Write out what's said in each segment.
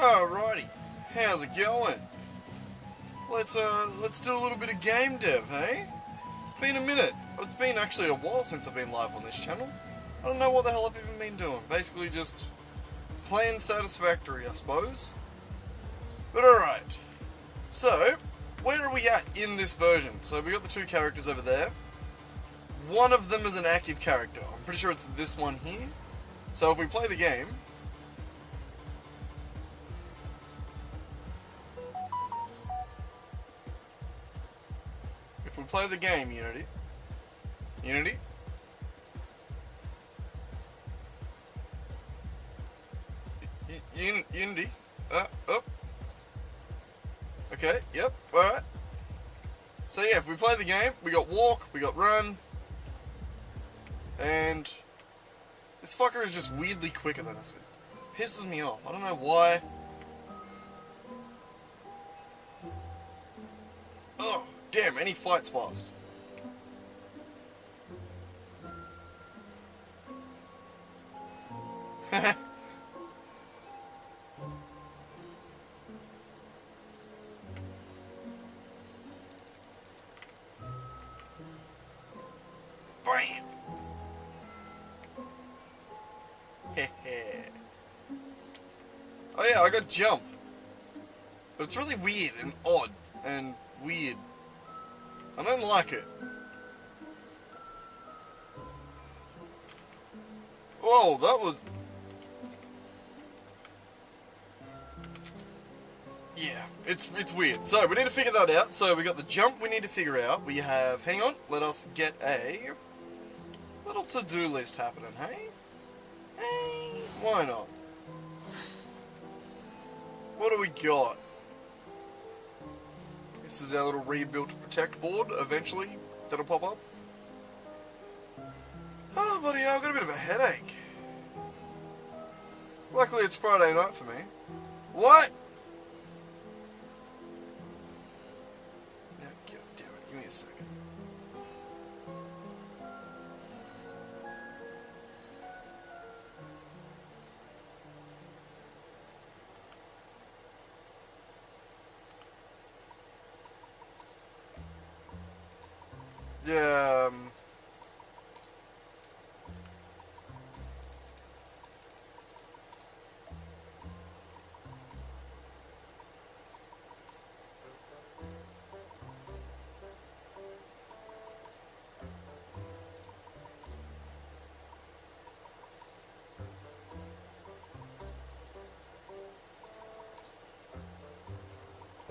Alrighty, how's it going? Let's do a little bit of game dev, hey? It's been a minute. It's been actually a while since I've been live on this channel. I don't know what the hell I've even been doing. Basically just playing Satisfactory, I suppose. But alright. So, where are we at in this version? So we got the two characters over there. One of them is an active character. I'm pretty sure it's this one here. So if we play the game, Unity. Unity. Up. Okay, yep, alright. So yeah, if we play the game, we got walk, we got run, and this fucker is just weirdly quicker than us. It pisses me off. I don't know why. Oh, damn, and he fights fast. Bam! Oh yeah, I got jump. But it's really weird and odd and weird. I don't like it. Whoa, that was... Yeah, it's weird. So, we need to figure that out. So, we got the jump we need to figure out. We have... Hang on, let us get a little to-do list happening, hey? Hey, why not? What do we got? This is our little rebuild to protect board, eventually. That'll pop up. Oh, buddy, I've got a bit of a headache. Luckily, it's Friday night for me. What? Now, God damn it, give me a second. Yeah,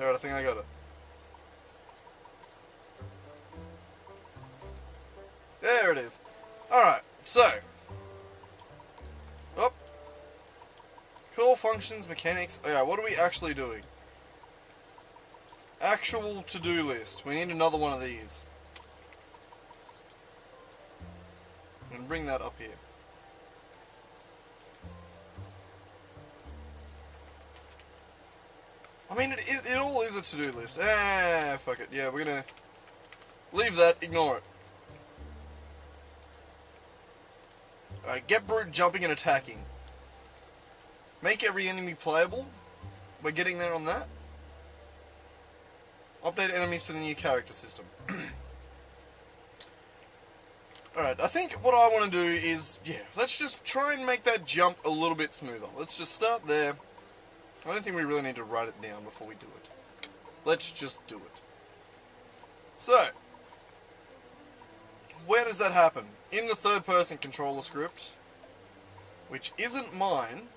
Alright, I think I got it. There it is. Alright, so. Oh. Core functions, mechanics. Okay, what are we actually doing? Actual to-do list. We need another one of these. And bring that up here. I mean, it all is a to-do list. Ah, fuck it. Yeah, we're gonna leave that, ignore it. Alright, get brute jumping and attacking. Make every enemy playable. We're getting there on that. Update enemies to the new character system. Alright, I think what I want to do is, yeah, let's just try and make that jump a little bit smoother. Let's just start there. I don't think we really need to write it down before we do it. Let's just do it. So, where does that happen? In the third-person controller script, which isn't mine.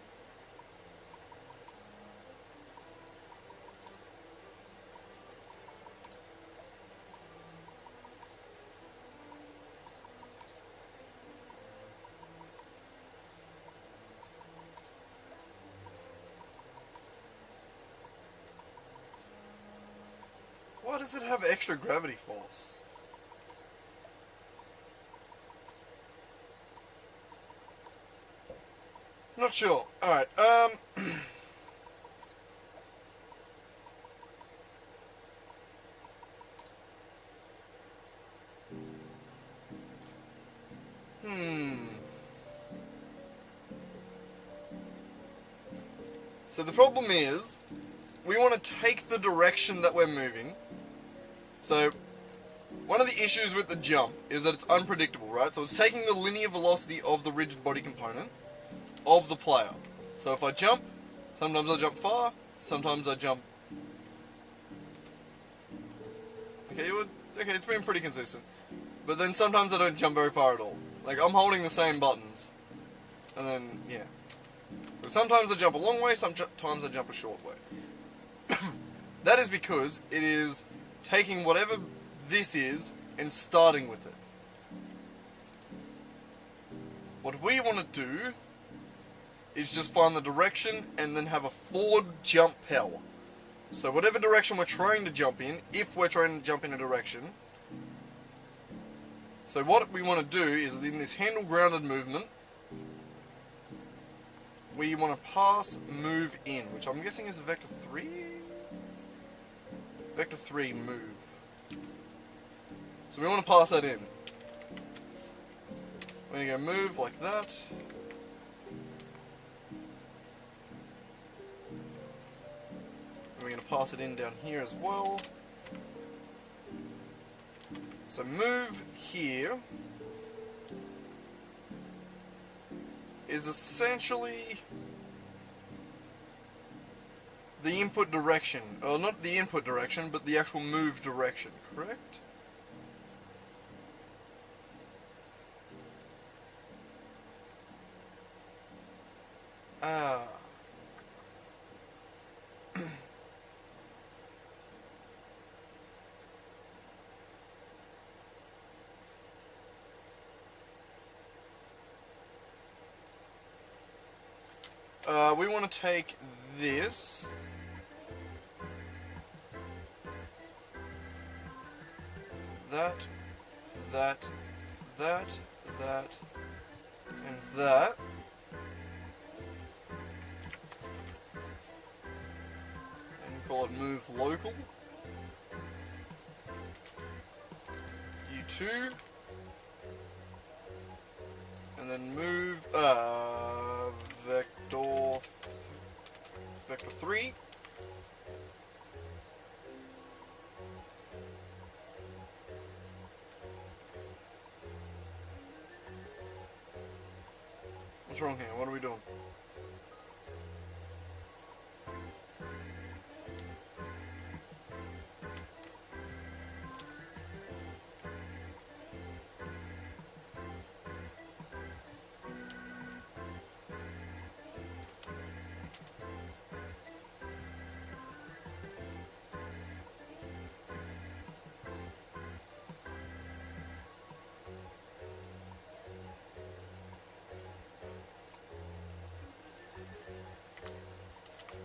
Why does it have extra gravity force? Not sure. Alright, So the problem is, we want to take the direction that we're moving. So, one of the issues with the jump is that it's unpredictable, right? So it's taking the linear velocity of the rigid body component of the player. So if I jump, sometimes I jump far, sometimes I jump... Okay, it's been pretty consistent. But then sometimes I don't jump very far at all. Like, I'm holding the same buttons. And then, yeah. So sometimes I jump a long way, sometimes I jump a short way. That is because it is taking whatever this is and starting with it. What we want to do is just find the direction and then have a forward jump power. So whatever direction we're trying to jump in, if we're trying to jump in a direction. So what we want to do is in this handle grounded movement, we want to pass move in, which I'm guessing is a vector 3? Vector 3 move. So we want to pass that in. We're going to go move like that. And we're going to pass it in down here as well. So move here is essentially the input direction. Or not the input direction, but the actual move direction, correct? We want to take this that, and that. And call it move local. U2. And then move vector 3. What's wrong here? What are we doing?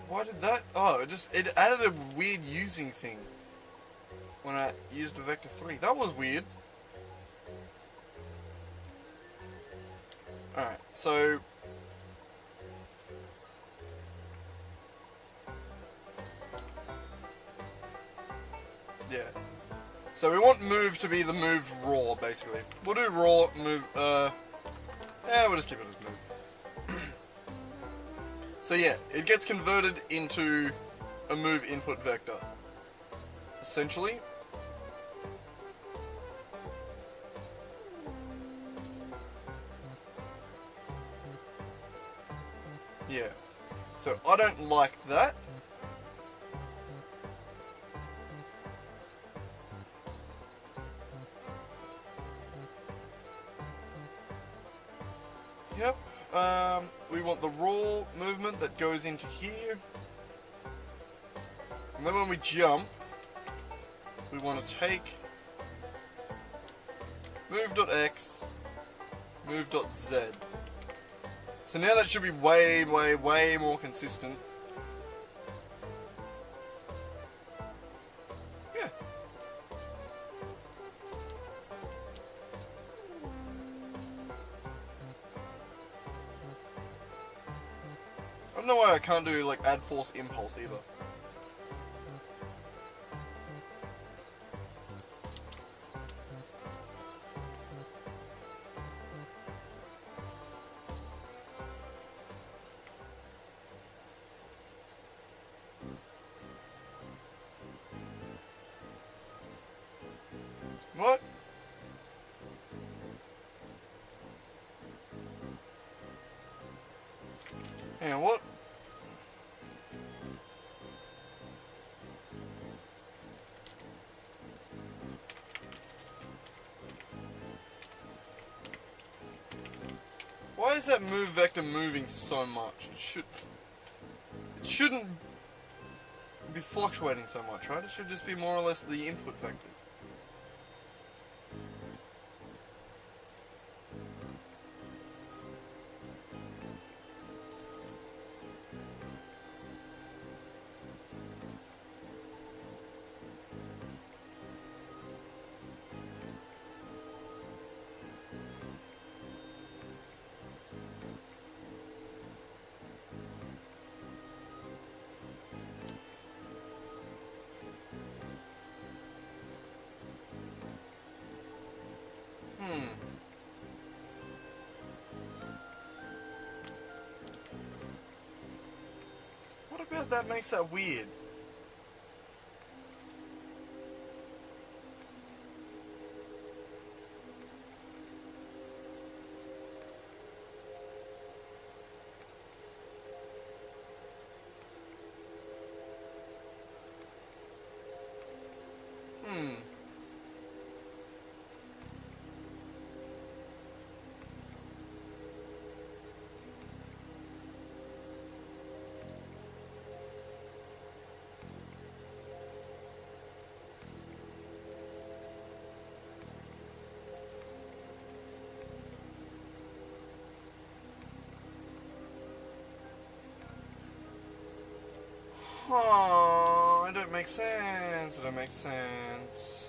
Why did that? Oh, it added a weird using thing when I used the vector 3. That was weird. Alright, so yeah. So we want move to be the move raw, basically. We'll do raw move, we'll just keep it as move. So yeah, it gets converted into a move input vector, essentially. Yeah, so I don't like that. Yep. We want the raw movement that goes into here. And then when we jump, we want to take move.x, move.z. So now that should be way more consistent. Yeah. I don't know why I can't do like add force impulse either. What? Hang on, what? Why is that move vector moving so much? It shouldn't be fluctuating so much, right? It should just be more or less the input vectors. What about that makes that weird? Oh, it don't make sense. It don't make sense.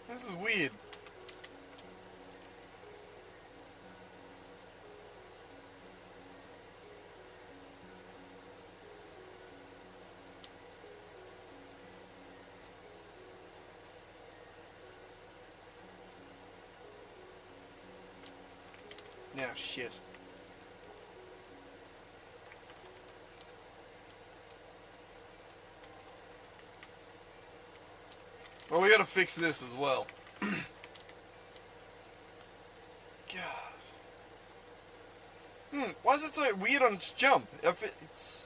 This is weird. Yeah, shit. Well, we gotta fix this as well. God. Why is it so weird on its jump? It's...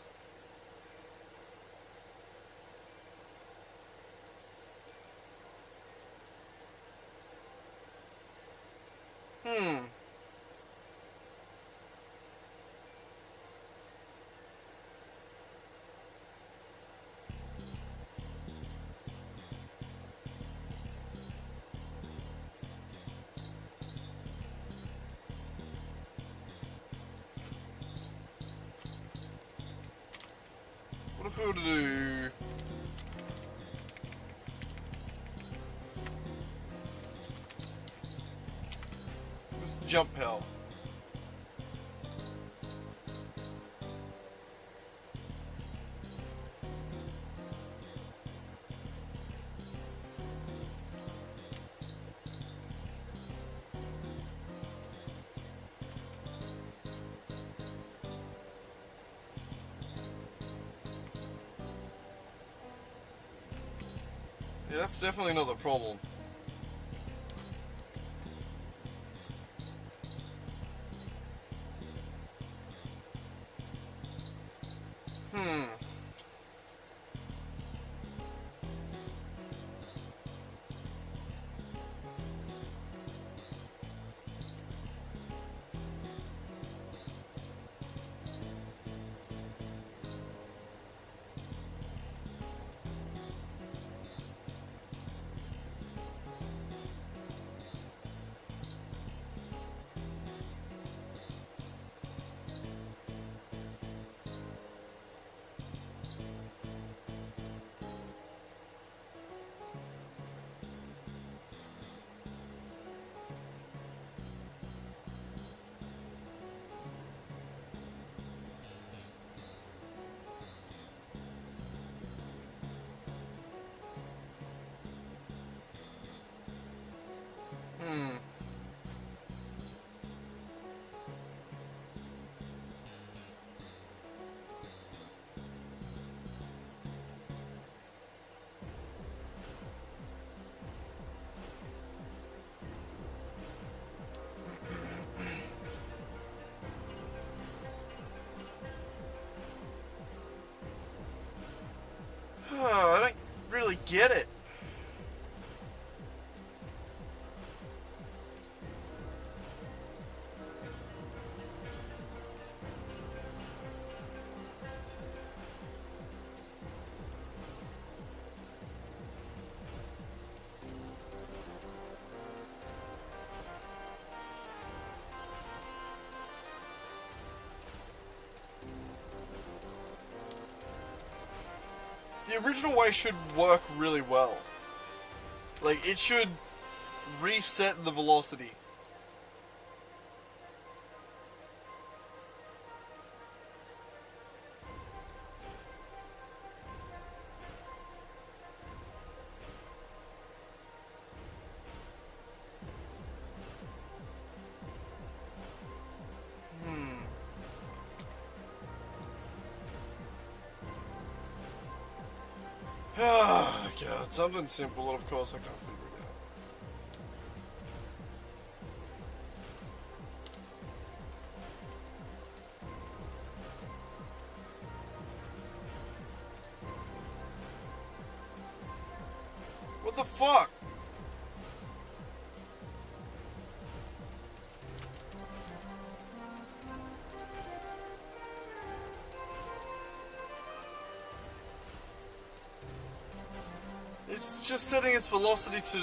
What if we were to do... this jump power? Yeah, that's definitely not the problem. Hmm. Hmm. Oh, I don't really get it. The original way should work really well. Like, it should reset the velocity. Hmm. Oh, God. Something simple, and of course I can't figure it out. What the fuck? It's just setting its velocity to...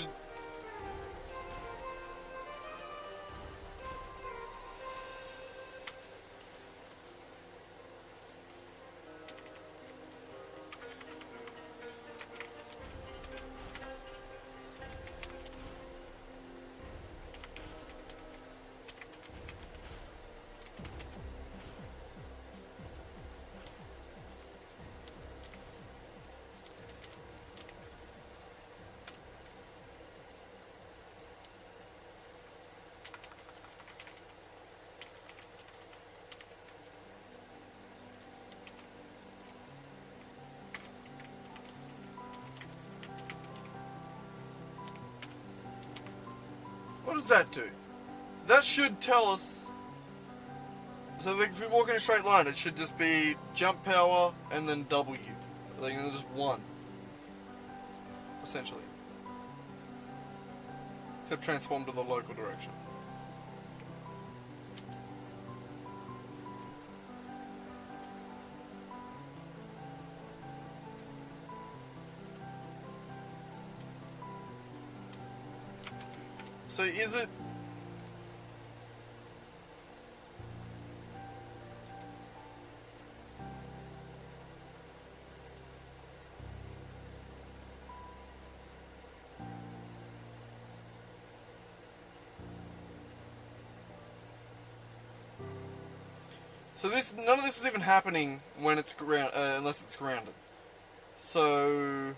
What does that do? That should tell us... So like, if we walk in a straight line, it should just be jump power and then W. Like, just one. Essentially. Except transform to the local direction. So is it... So this, none of this is even happening when it's unless it's grounded. So...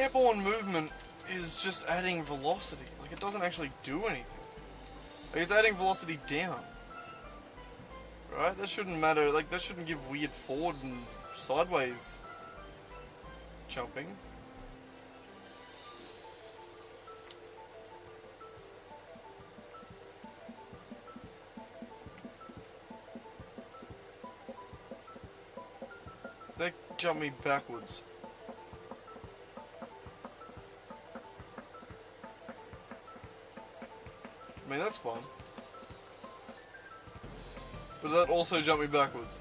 airborne movement is just adding velocity. Like, it doesn't actually do anything. Like, it's adding velocity down. Right? That shouldn't matter. Like, that shouldn't give weird forward and sideways jumping. They jump me backwards. I mean, that's fun. But that also jumped me backwards.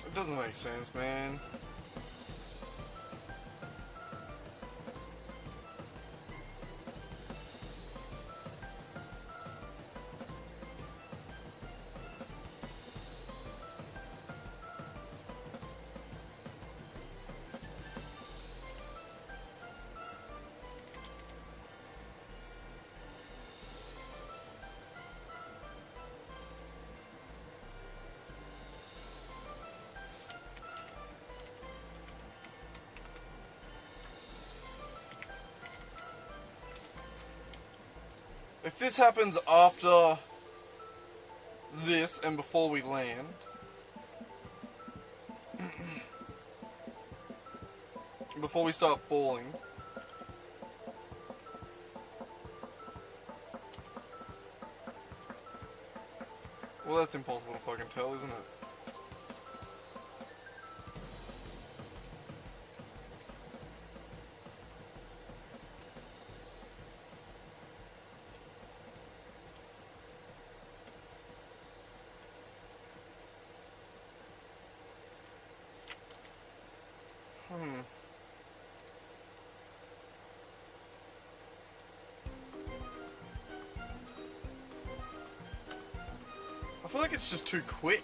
It doesn't make sense, man. If this happens after this and before we land, before we start falling, well, that's impossible to fucking tell, isn't it? I feel like it's just too quick.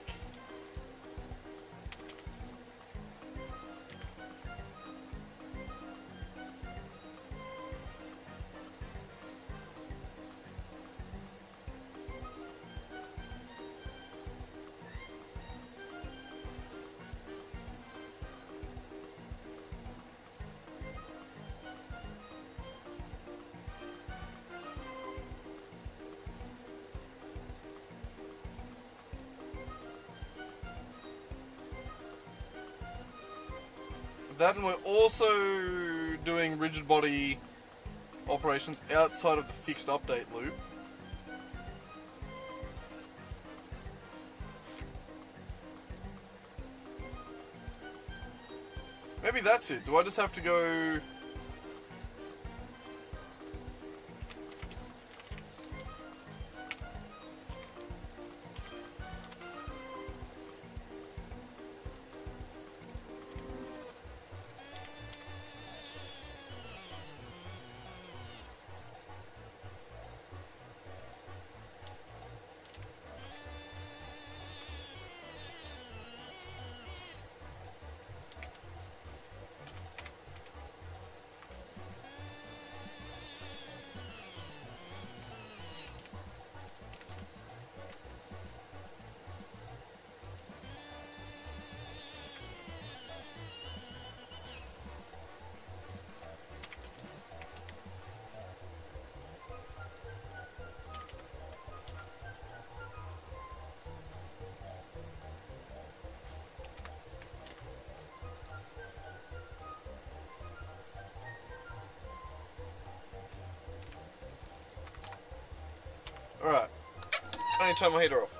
That, and we're also doing rigid body operations outside of the fixed update loop. Maybe that's it. Do I just have to go... need to turn my heater off.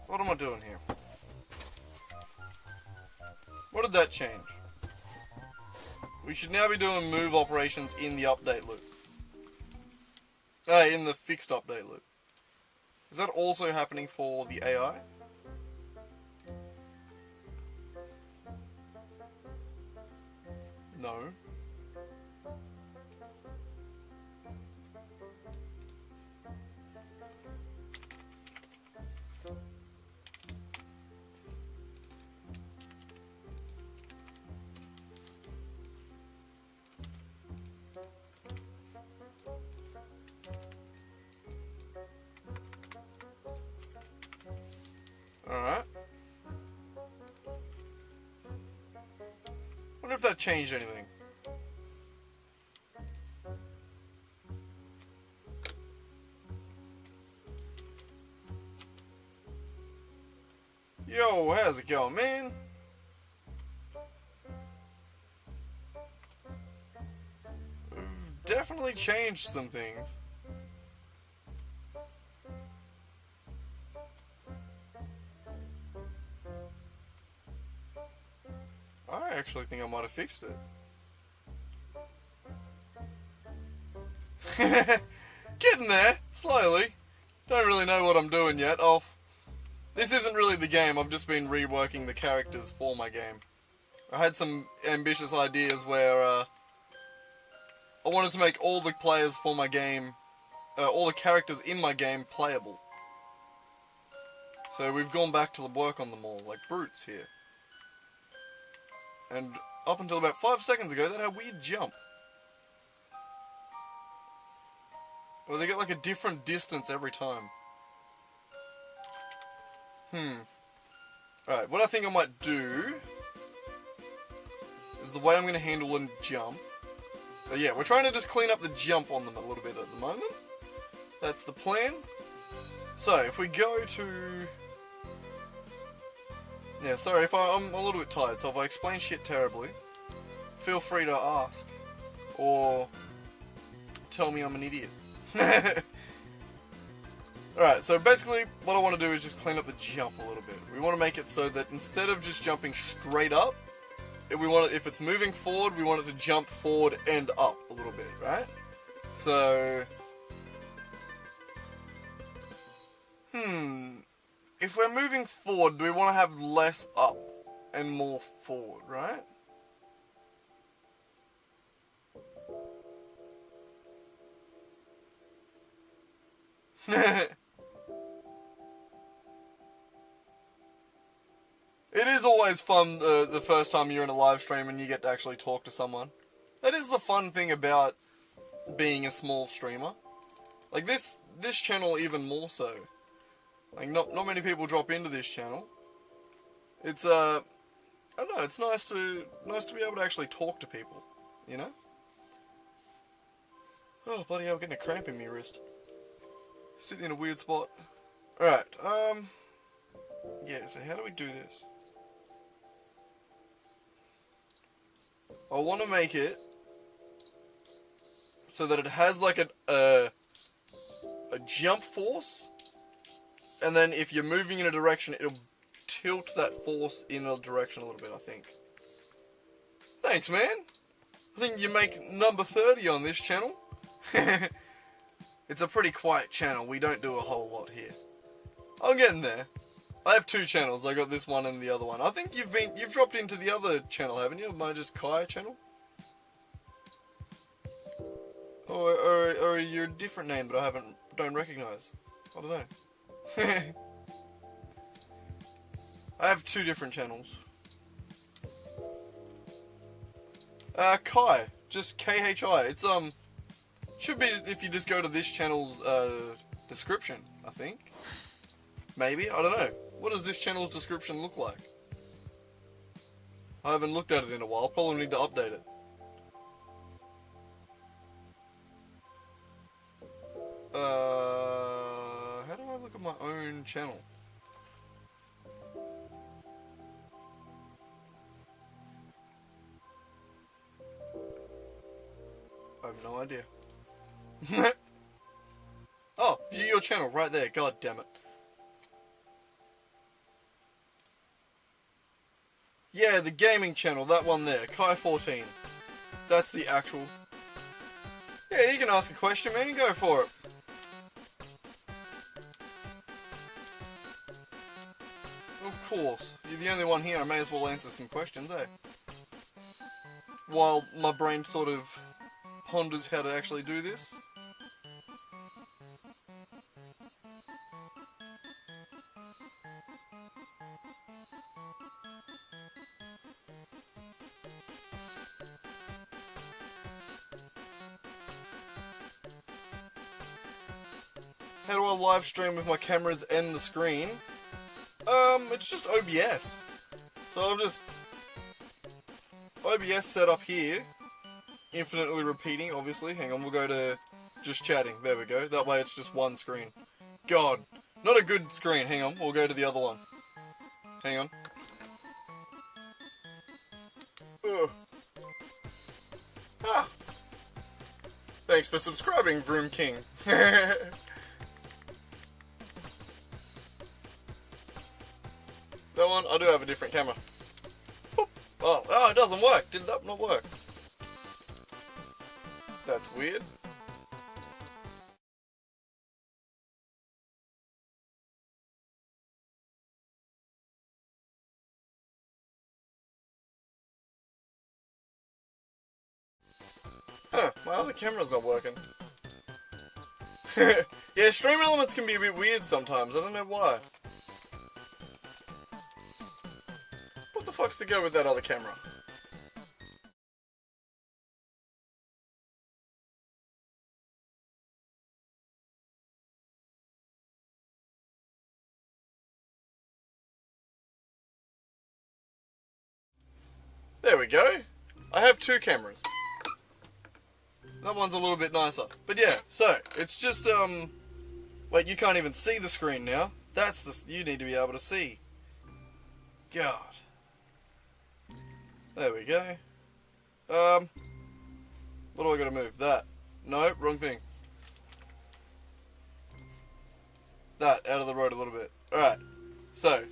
What am I doing here? What did that change? We should now be doing move operations in the update loop. In the fixed update loop. Is that also happening for the AI? No. Alright. Wonder if that changed anything. Yo, how's it going, man? We've definitely changed some things. I actually think I might have fixed it. Getting there, slowly. Don't really know what I'm doing yet. This isn't really the game, I've just been reworking the characters for my game. I had some ambitious ideas where I wanted to make all the players for my game, all the characters in my game playable. So we've gone back to work on them all, like Brutes here. And up until about 5 seconds ago, that had a weird jump. Well, they get like a different distance every time. Alright, what I think I might do is the way I'm going to handle and jump. Yeah, we're trying to just clean up the jump on them a little bit at the moment. That's the plan. So, if we go to... Yeah, sorry, if I'm a little bit tired, so if I explain shit terribly, feel free to ask. Or tell me I'm an idiot. Alright, so basically what I want to do is just clean up the jump a little bit. We want to make it so that instead of just jumping straight up, if it's moving forward, we want it to jump forward and up a little bit, right? So... If we're moving forward, do we want to have less up and more forward, right? It is always fun the first time you're in a live stream and you get to actually talk to someone. That is the fun thing about being a small streamer. Like this channel even more so. Like not many people drop into this channel. It's I don't know, it's nice to be able to actually talk to people, you know? Oh bloody hell, I'm getting a cramp in my wrist. Sitting in a weird spot. Alright, yeah, so how do we do this? I want to make it so that it has like a jump force, and then if you're moving in a direction, it'll tilt that force in a direction a little bit, I think. Thanks, man. I think you make number 30 on this channel. It's a pretty quiet channel. We don't do a whole lot here. I'm getting there. I have 2 channels. I got this one and the other one. I think you've dropped into the other channel, haven't you? My Just Kai channel? Or you're a different name that I don't recognise. I don't know. I have 2 different channels. Kai, just KHI. It's should be if you just go to this channel's description, I think. Maybe, I don't know. What does this channel's description look like? I haven't looked at it in a while. Probably need to update it. How do I look at my own channel? I have no idea. Oh, view your channel right there. God damn it. Yeah, the gaming channel, that one there, Kai14. That's the actual. Yeah, you can ask a question, man. Go for it. Of course. You're the only one here. I may as well answer some questions, eh? While my brain sort of ponders how to actually do this. How do I live stream with my cameras and the screen? It's just OBS. So I've just OBS set up here, infinitely repeating, obviously. Hang on, we'll go to just chatting. There we go. That way it's just one screen. God, not a good screen. Hang on, we'll go to the other one. Hang on. Ugh. Ah. Thanks for subscribing, Vroom King. That one, I do have a different camera. Oh, it doesn't work. Did that not work? That's weird. Huh, my other camera's not working. Yeah, Stream Elements can be a bit weird sometimes. I don't know why. What the fuck's to go with that other camera? There we go. I have two cameras. That one's a little bit nicer. But yeah, so, it's just, wait, you can't even see the screen now. That's the, you need to be able to see. God. There we go. What do I gotta move? That. No, wrong thing. That, out of the road a little bit. Alright. So,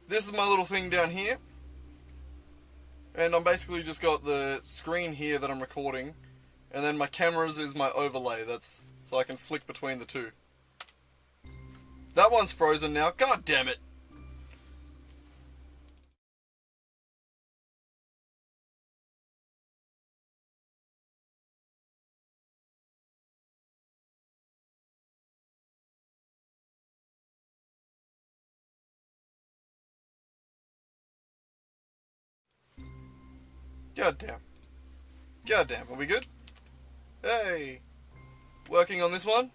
this is my little thing down here. And I'm basically just got the screen here that I'm recording. And then my cameras is my overlay. That's so I can flick between the two. That one's frozen now. God damn it. God damn. God damn. Are we good? Hey. Working on this one?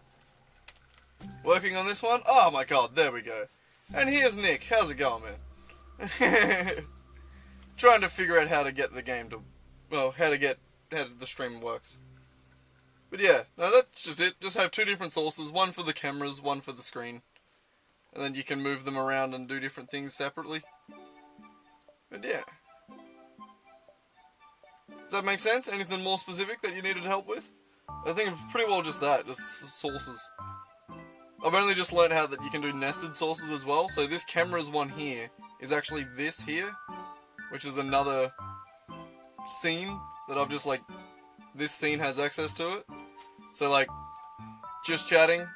Working on this one? Oh my god, there we go. And here's Nick. How's it going, man? Trying to figure out how to get the game to... Well, how the stream works. But yeah, no, that's just it. Just have two different sources. One for the cameras, one for the screen. And then you can move them around and do different things separately. But yeah. Does that make sense? Anything more specific that you needed help with? I think it's pretty well just that, just sources. I've only just learned how that you can do nested sources as well, so this camera's one here is actually this here, which is another scene that I've just like, this scene has access to it. So like, just chatting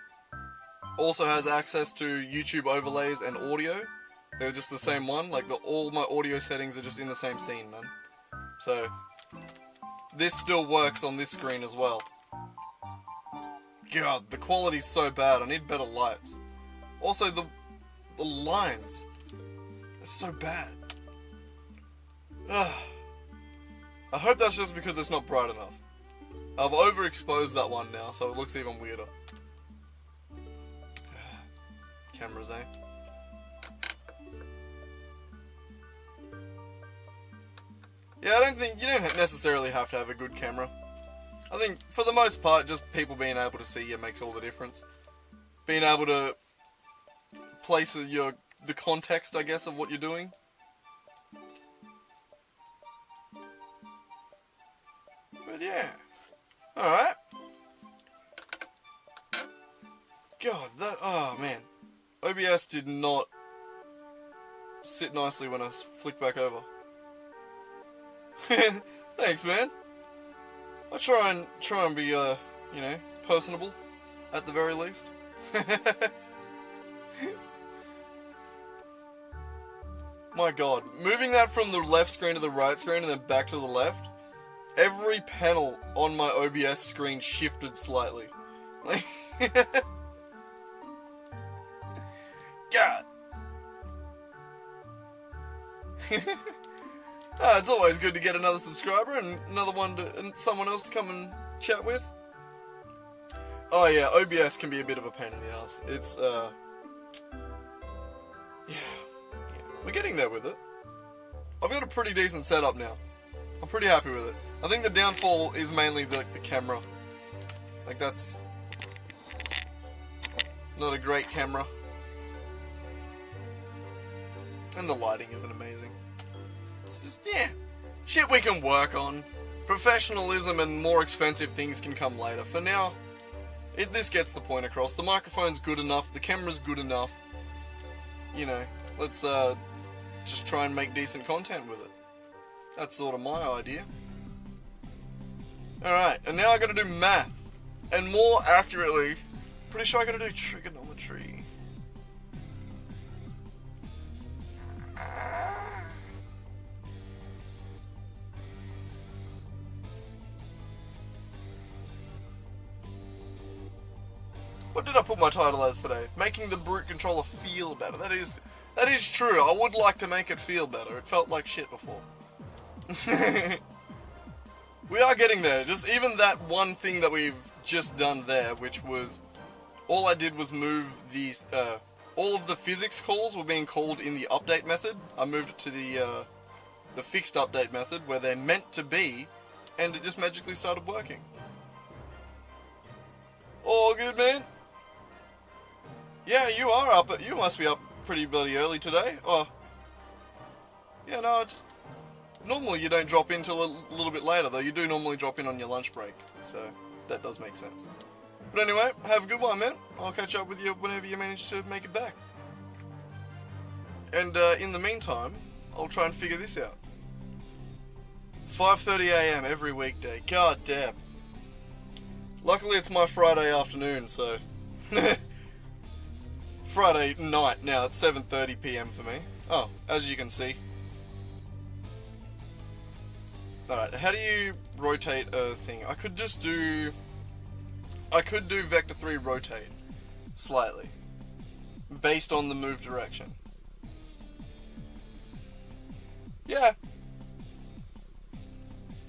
also has access to YouTube overlays and audio. They're just the same one, like all my audio settings are just in the same scene, man. So, this still works on this screen as well. God, the quality's so bad. I need better lights. Also, the lines are so bad. Ugh. I hope that's just because it's not bright enough. I've overexposed that one now, so it looks even weirder. Cameras, eh? Yeah, I don't think, you don't necessarily have to have a good camera. I think, for the most part, just people being able to see you makes all the difference. Being able to place the context, I guess, of what you're doing. But yeah. Alright. God, oh man. OBS did not sit nicely when I flicked back over. Thanks, man. I try and be, you know, personable, at the very least. My God, moving that from the left screen to the right screen and then back to the left, every panel on my OBS screen shifted slightly. God. It's always good to get another subscriber and another one and someone else to come and chat with. Oh yeah, OBS can be a bit of a pain in the ass. It's yeah, we're getting there with it. I've got a pretty decent setup now. I'm pretty happy with it. I think the downfall is mainly the camera. Like, that's not a great camera. And the lighting isn't amazing. It's just, yeah, shit we can work on. Professionalism and more expensive things can come later. For now, this gets the point across. The microphone's good enough, the camera's good enough. You know, let's just try and make decent content with it. That's sort of my idea. Alright, and now I gotta do math. And more accurately, pretty sure I gotta do trigonometry. What did I put my title as today? Making the Brute Controller feel better. That is true. I would like to make it feel better. It felt like shit before. We are getting there. Just even that one thing that we've just done there, which was, all I did was move the, all of the physics calls were being called in the update method. I moved it to the fixed update method where they're meant to be, and it just magically started working. All good, man. Yeah, you are up. You must be up pretty bloody early today. Oh, yeah, no, it's... Normally you don't drop in till a little bit later, though. You do normally drop in on your lunch break, so that does make sense. But anyway, have a good one, man. I'll catch up with you whenever you manage to make it back. And in the meantime, I'll try and figure this out. 5:30 AM every weekday. God damn. Luckily it's my Friday afternoon, so... Friday night now, it's 7:30 PM for me. Oh, as you can see. Alright, how do you rotate a thing? I could do Vector 3 rotate, slightly, based on the move direction. Yeah.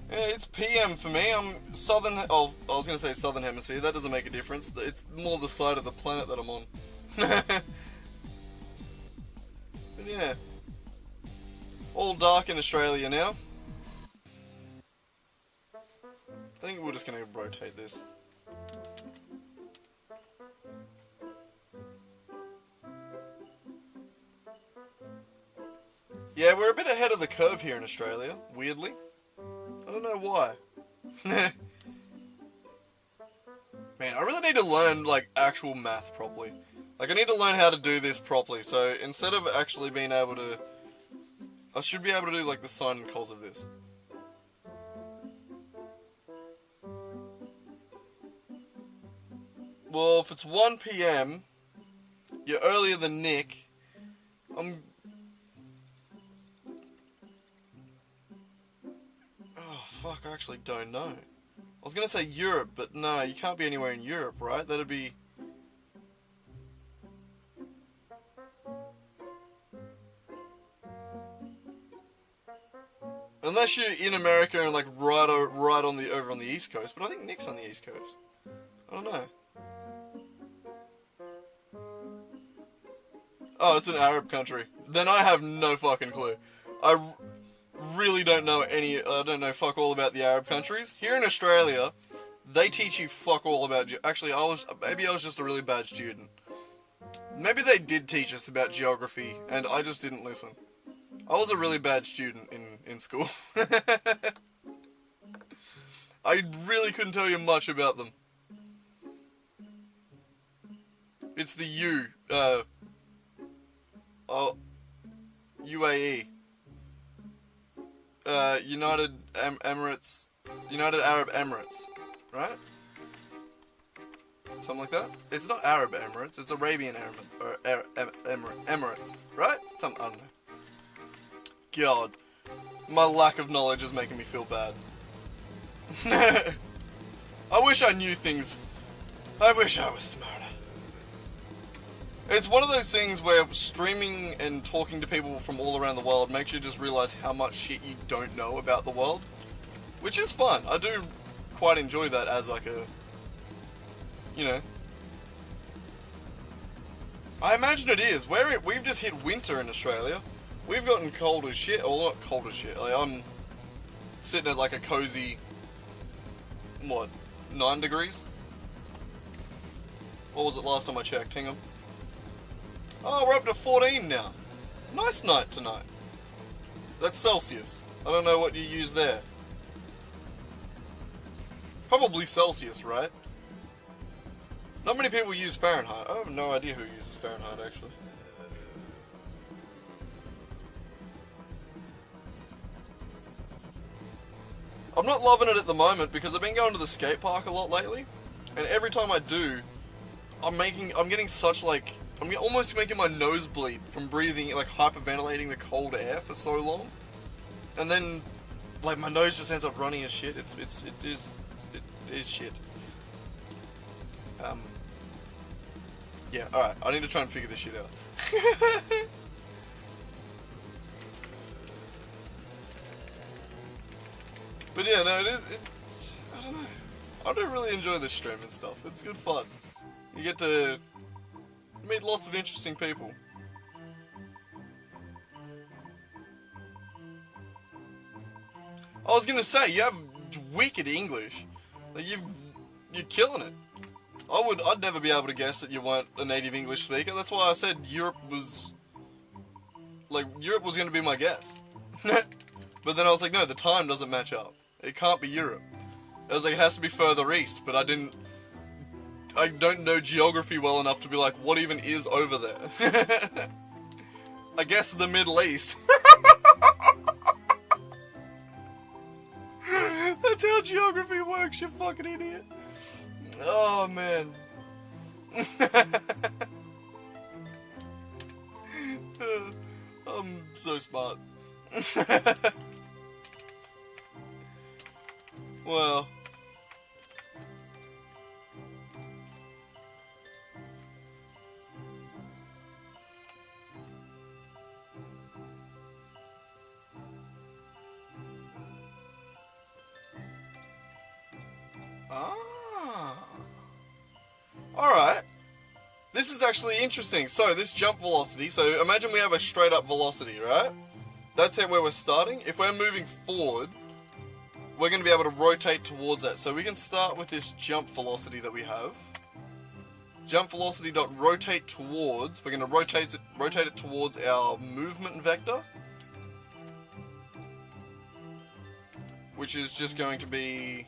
Yeah, it's PM for me. I'm southern, oh, I was going to say southern hemisphere, that doesn't make a difference. It's more the side of the planet that I'm on. But yeah. All dark in Australia now. I think we're just going to rotate this. Yeah, we're a bit ahead of the curve here in Australia, weirdly. I don't know why. Man, I really need to learn, like, actual math properly. Like, I need to learn how to do this properly, so instead of actually being able to... I should be able to do, like, the sine and cos of this. Well, if it's 1 PM, you're earlier than Nick. Oh, fuck, I actually don't know. I was gonna say Europe, but no, you can't be anywhere in Europe, right? That'd be... Unless you're in America and, like, right on the over on the East Coast, but I think Nick's on the East Coast. I don't know. Oh, it's an Arab country. Then I have no fucking clue. I really don't know I don't know fuck all about the Arab countries. Here in Australia, they teach you fuck all about... Actually, maybe I was just a really bad student. Maybe they did teach us about geography, and I just didn't listen. I was a really bad student in school. I really couldn't tell you much about them. It's the UAE. United Arab Emirates, right? Something like that. It's not Arab Emirates. It's Arabian Emirates or Emirates, right? I don't know. God, my lack of knowledge is making me feel bad. I wish I knew things. I wish I was smarter. It's one of those things where streaming and talking to people from all around the world makes you just realize how much shit you don't know about the world. Which is fun. I do quite enjoy that as like a, you know. I imagine it is. We've just hit winter in Australia. We've gotten cold as shit. Well, not cold as shit. Like, I'm sitting at like a cozy, 9 degrees? What was it last time I checked? Hang on. Oh, we're up to 14 now. Nice night tonight. That's Celsius. I don't know what you use there. Probably Celsius, right? Not many people use Fahrenheit. I have no idea who uses Fahrenheit, actually. I'm not loving it at the moment because I've been going to the skate park a lot lately. And every time I do, I'm getting such like, I'm almost making my nose bleed from breathing, like hyperventilating the cold air for so long. And then, like, my nose just ends up running as shit. It is shit. Yeah, alright, I need to try and figure this shit out. But yeah, no, it's, I don't know. I do really enjoy this stream and stuff. It's good fun. You get to meet lots of interesting people. I was gonna say, you have wicked English. Like, you're killing it. I'd never be able to guess that you weren't a native English speaker. That's why I said Europe was gonna be my guess. But then I was like, no, the time doesn't match up. It can't be Europe. I was like, it has to be further east, but I don't know geography well enough to be like, what even is over there? I guess the Middle East. That's how geography works, you fucking idiot. Oh, man. I'm so smart. Well. Alright. This is actually interesting. So, this jump velocity, so imagine we have a straight up velocity, right? That's where we're starting. If we're moving forward, we're going to be able to rotate towards that. So we can start with this jump velocity that we have. Jump velocity dot rotate towards. We're going to rotate it towards our movement vector, which is just going to be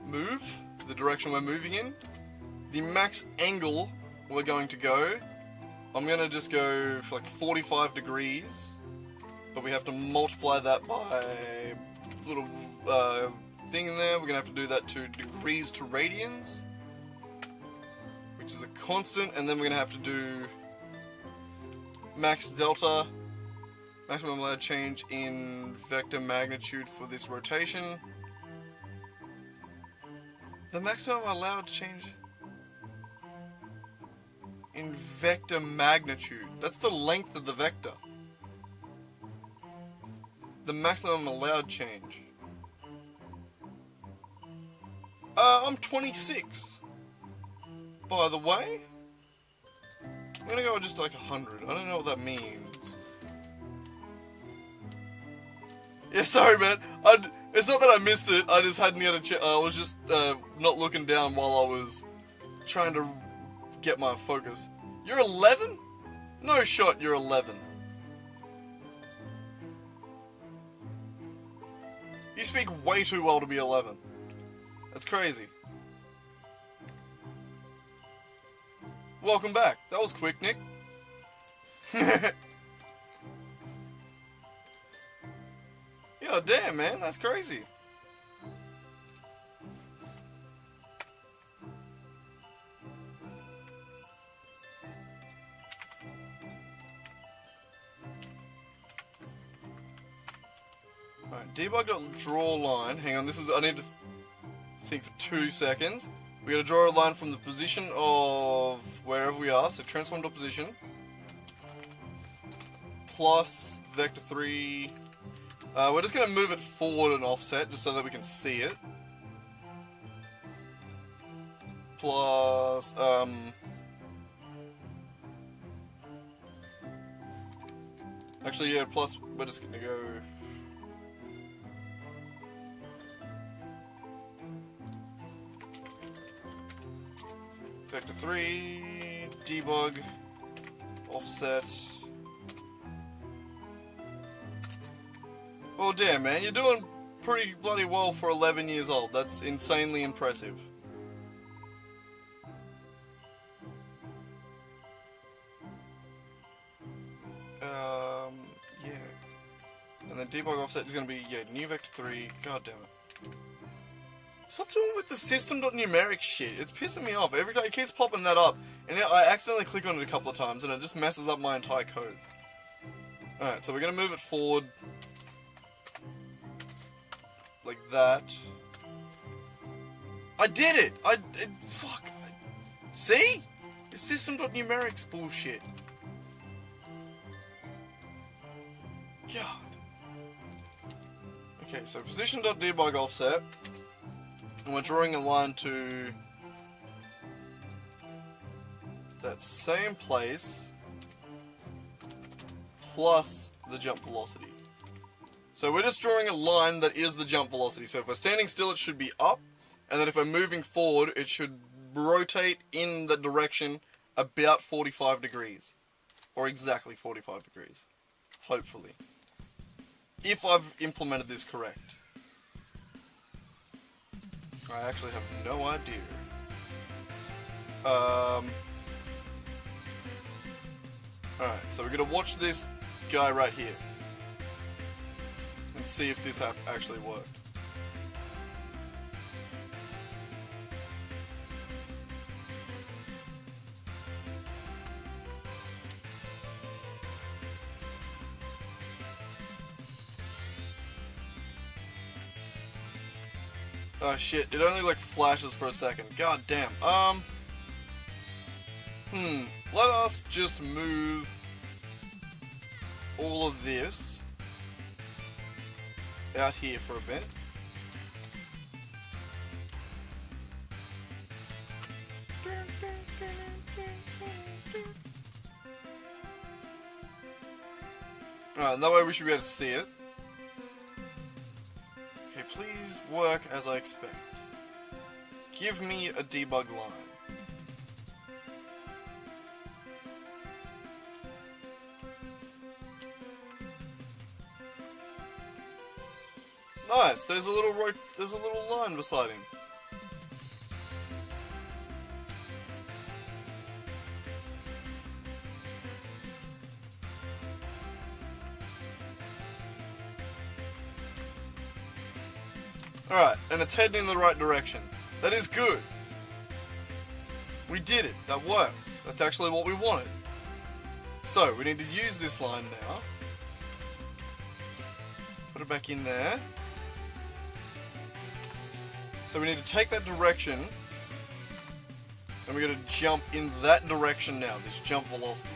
move, the direction we're moving in. The max angle we're going to go, I'm going to just go for like 45 degrees, but we have to multiply that by a little thing in there. We're going to have to do that to degrees to radians, which is a constant, and then we're going to have to do max delta, maximum allowed change in vector magnitude for this rotation. The maximum allowed change in vector magnitude. That's the length of the vector. The maximum allowed change. I'm 26. By the way, I'm gonna go with just like 100. I don't know what that means. Yeah, sorry, man. It's not that I missed it. I just hadn't had a check. I was just not looking down while I was trying to get my focus. You're 11? No shot, you're 11. You speak way too well to be 11. That's crazy. Welcome back. That was quick, Nick. Yeah, damn, man. That's crazy. Alright, debug.draw line. Hang on, I need to think for 2 seconds. We gotta draw a line from the position of wherever we are, so transform.position plus vector 3. We're just gonna move it forward and offset just so that we can see it. Plus, actually, yeah, plus, we're just gonna go. Vector 3, debug, offset. Oh damn, man, you're doing pretty bloody well for 11 years old. That's insanely impressive. Yeah. And then debug offset is going to be, yeah, new vector 3. God damn it. Stop doing with the system.numeric shit. It's pissing me off. Every time it keeps popping that up, and I accidentally click on it a couple of times, and it just messes up my entire code. Alright, so we're going to move it forward like that. I did it! Fuck. See? It's system.numerics bullshit. God. Okay, so position.debug offset. And we're drawing a line to that same place plus the jump velocity. So we're just drawing a line that is the jump velocity. So if we're standing still, it should be up, and then if we're moving forward, it should rotate in the direction about 45 degrees. Or exactly 45 degrees. Hopefully. If I've implemented this correct. I actually have no idea. Alright, so we're gonna watch this guy right here. And see if this actually worked. Oh shit, it only like flashes for a second. God damn. Let us just move all of this out here for a bit. Alright, that way we should be able to see it. Okay, please work as I expect. Give me a debug line. Nice. There's a little line beside him. Alright, and it's heading in the right direction. That is good. We did it. That works. That's actually what we wanted. So, we need to use this line now. Put it back in there. So we need to take that direction, and we're going to jump in that direction now, this jump velocity.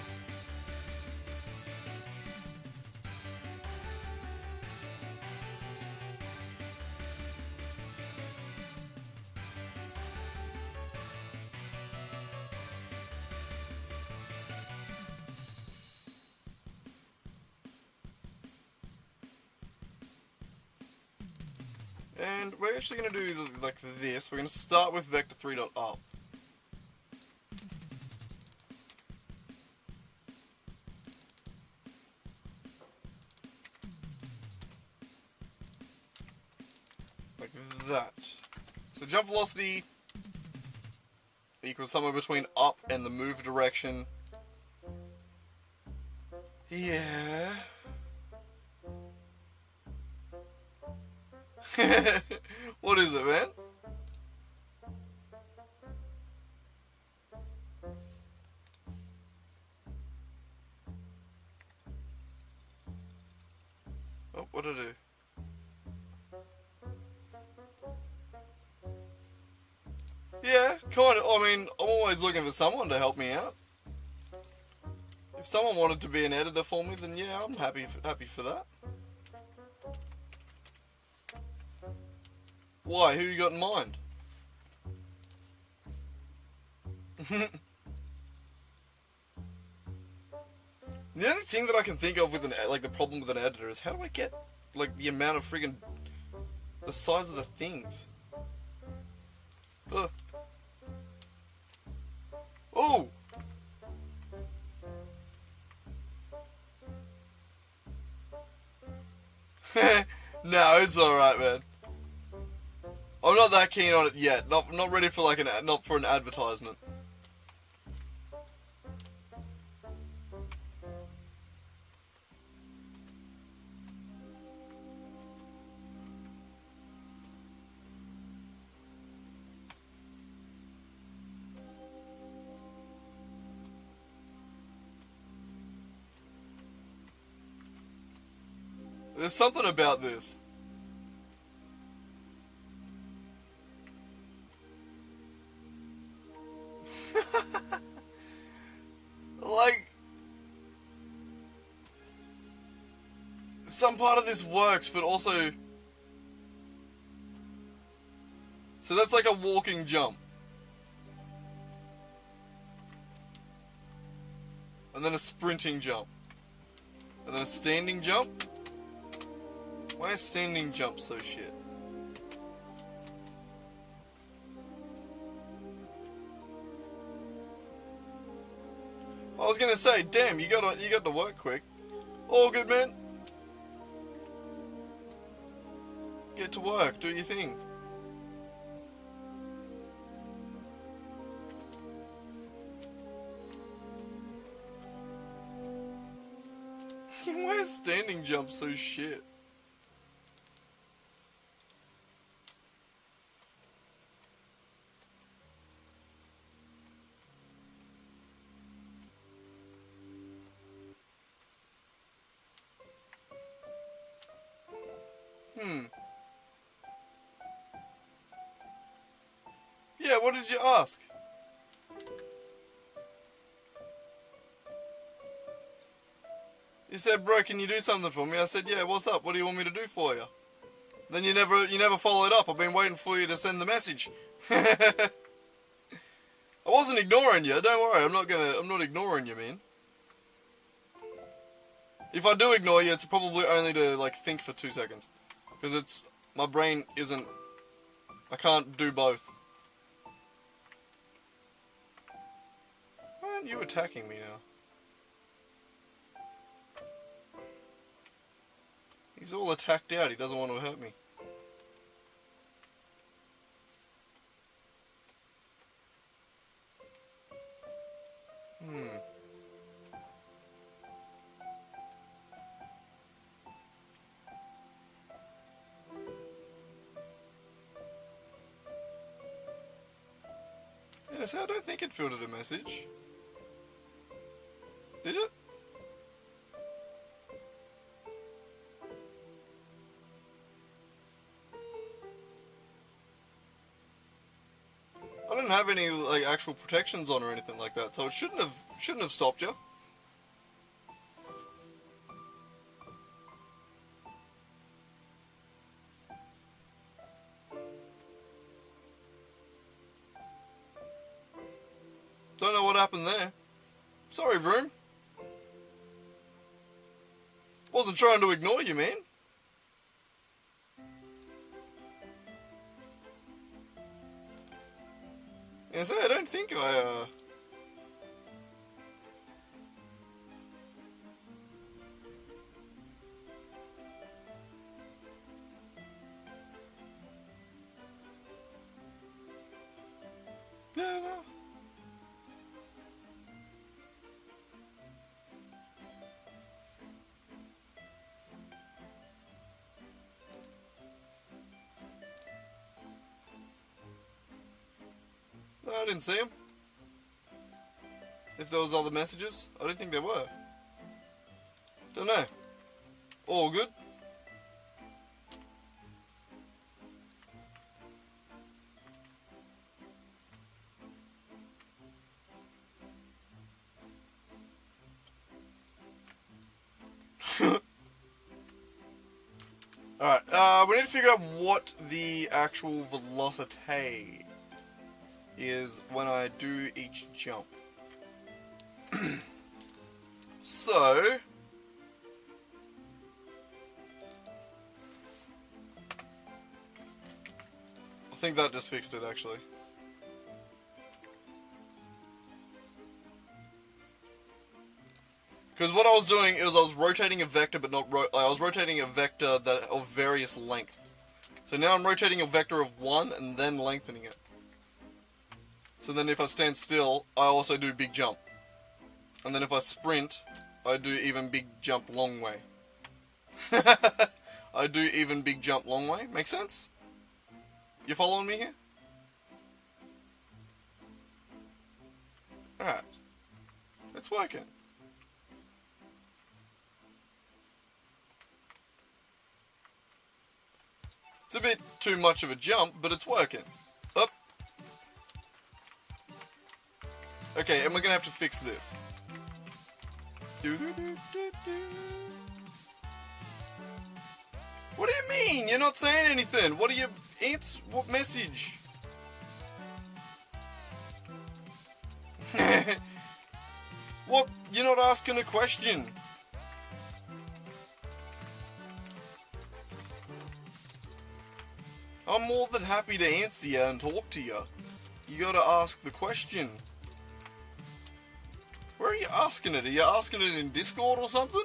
And we're actually going to do like this. We're going to start with vector 3.up. Like that. So jump velocity equals somewhere between up and the move direction. Yeah. What is it, man? Oh, what did I do? Yeah, kind of. I mean, I'm always looking for someone to help me out. If someone wanted to be an editor for me, then yeah, I'm happy for that. Why? Who you got in mind? The only thing that I can think of with the problem with an editor is how do I get like the amount of friggin' the size of the things? Ugh. Oh. No, it's alright, man. I'm not that keen on it yet. Not ready for not for an advertisement. There's something about this. Like, some part of this works, but also... So that's like a walking jump. And then a sprinting jump. And then a standing jump. Why is standing jump so shit? I was gonna say, damn, you got to work quick. All good, man. Get to work, do your thing. Why is standing jump so shit? Yeah, what did you ask? You said, bro, can you do something for me? I said, yeah, what's up? What do you want me to do for you? Then you never followed up. I've been waiting for you to send the message. I wasn't ignoring you. Don't worry. I'm not ignoring you, man. If I do ignore you, it's probably only to like think for 2 seconds, because my brain isn't. I can't do both. Why aren't you attacking me now? He's all attacked out. He doesn't want to hurt me. Yes, I don't think it filtered a message. Did it? I didn't have any like actual protections on or anything like that, so it shouldn't have stopped you. Don't know what happened there. Sorry, Vroom. Wasn't trying to ignore you, man. Yeah, so I don't think I, Yeah, no. didn't see them. If there was other messages, I don't think there were. Don't know. All good. Alright, we need to figure out what the actual velocity is when I do each jump. So... I think that just fixed it, actually. Because what I was doing is I was rotating a vector, but not I was rotating a vector that of various lengths. So now I'm rotating a vector of 1 and then lengthening it. So then if I stand still, I also do big jump. And then if I sprint, I do even big jump long way. I do even big jump long way. Make sense? You following me here? Alright. It's working. It's a bit too much of a jump, but it's working. Up. Okay, and we're gonna have to fix this. What do you mean? You're not saying anything. What are you... What message? What? You're not asking a question. I'm more than happy to answer you and talk to you. You gotta ask the question. Where are you asking it? Are you asking it in Discord or something?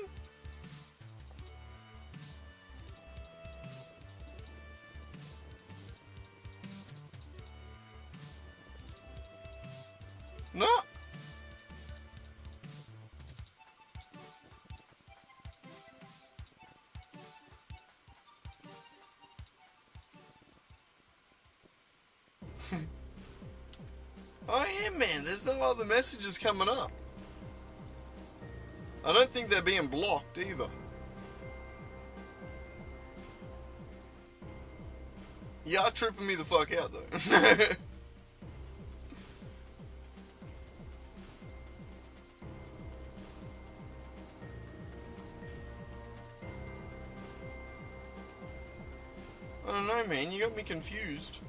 No. Oh yeah, man, there's no other messages coming up. I don't think they're being blocked either. You are tripping me the fuck out though. I don't know, man, you got me confused.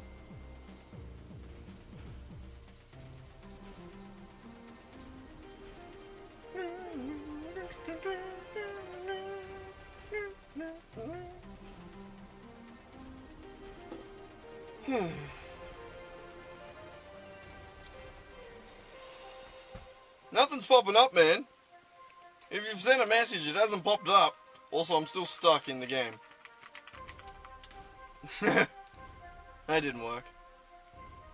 Nothing's popping up, man. If you've sent a message, it hasn't popped up. Also, I'm still stuck in the game. That didn't work.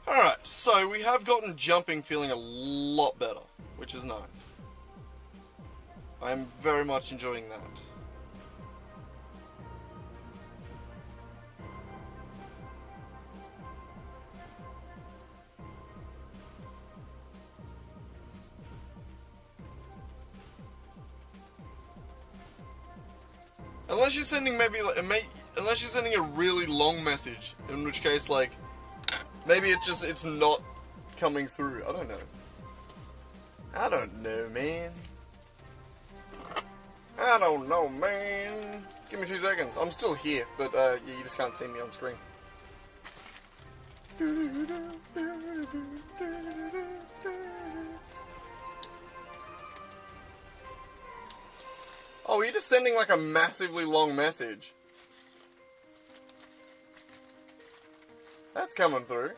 Alright, so we have gotten jumping feeling a lot better, which is nice. I'm very much enjoying that. Unless you're sending unless you're sending a really long message, in which case, like, maybe it's not coming through. I don't know. I don't know, man. I don't know, man. Give me 2 seconds. I'm still here, but yeah, you just can't see me on screen. Oh, you're just sending like a massively long message. That's coming through.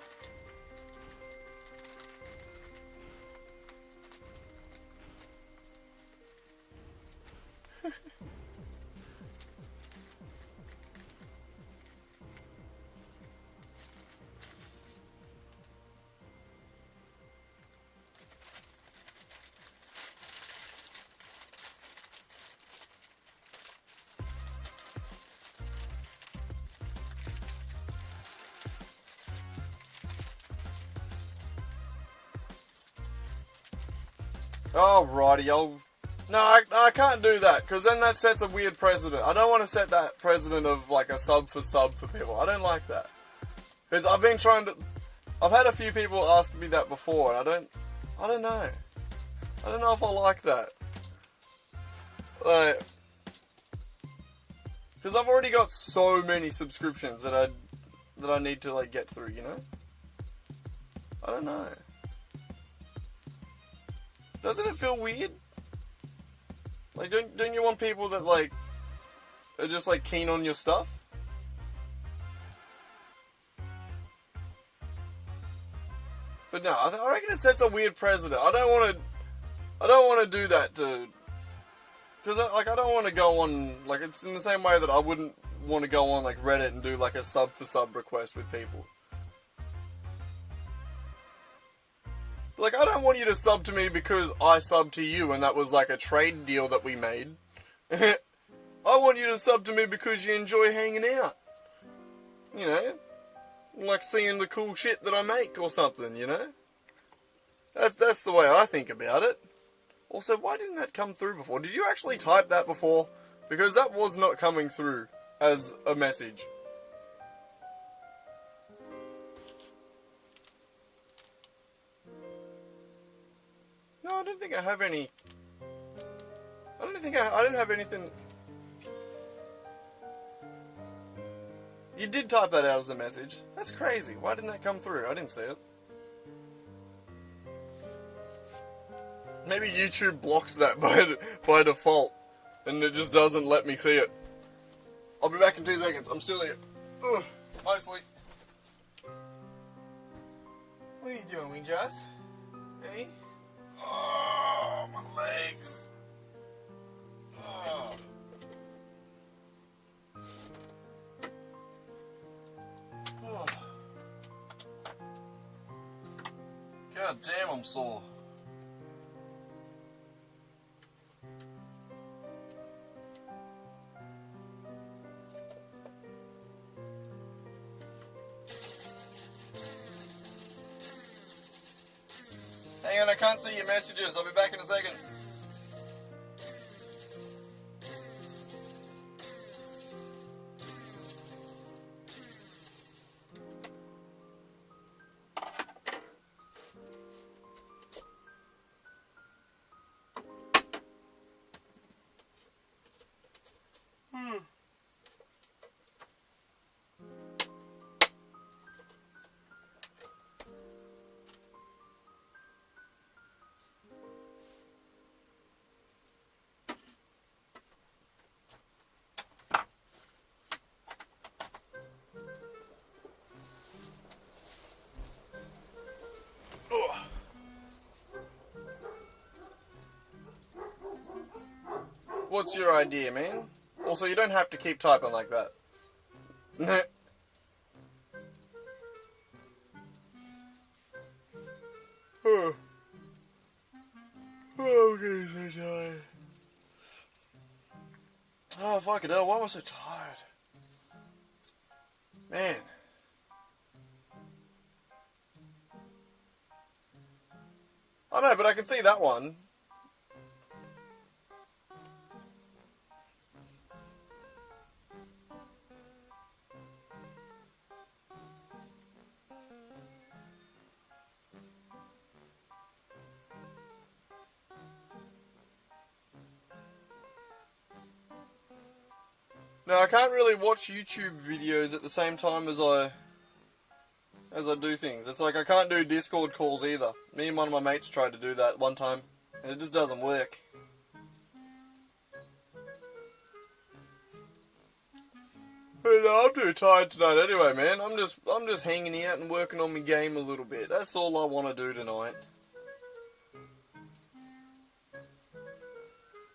Oh, righty, No, I can't do that, because then that sets a weird precedent. I don't want to set that precedent of, like, a sub for people. I don't like that. Because I've been trying to... I've had a few people ask me that before, and I don't know. I don't know if I like that. Like... Because I've already got so many subscriptions that I need to, like, get through, you know? I don't know. Doesn't it feel weird? Like, don't you want people that, like, are just, like, keen on your stuff? But no, I reckon it sets a weird precedent. I don't want to do that to... Because, like, I don't want to go on... Like, it's in the same way that I wouldn't want to go on, like, Reddit and do, like, a sub-for-sub request with people. Like, I don't want you to sub to me because I subbed to you and that was, like, a trade deal that we made. I want you to sub to me because you enjoy hanging out. You know? Like seeing the cool shit that I make or something, you know? That's the way I think about it. Also, why didn't that come through before? Did you actually type that before? Because that was not coming through as a message. No, I don't think I have any... I don't have anything... You did type that out as a message. That's crazy. Why didn't that come through? I didn't see it. Maybe YouTube blocks that by default. And it just doesn't let me see it. I'll be back in 2 seconds. I'm still here. Ugh. Bye, sleep. What are you doing, Winjas? Hey? Oh, my legs. Oh. Oh. God damn, I'm sore. Hang on, I can't see your messages. I'll be back in a second. What's your idea, man? Also, you don't have to keep typing like that. Oh, I'm getting so tired. Oh, fuck it, why am I so tired? Man. I know, but I can see that one. No, I can't really watch YouTube videos at the same time as I do things. It's like I can't do Discord calls either. Me and one of my mates tried to do that one time, and it just doesn't work. But no, I'm too tired tonight anyway, man. I'm just hanging out and working on my game a little bit. That's all I want to do tonight.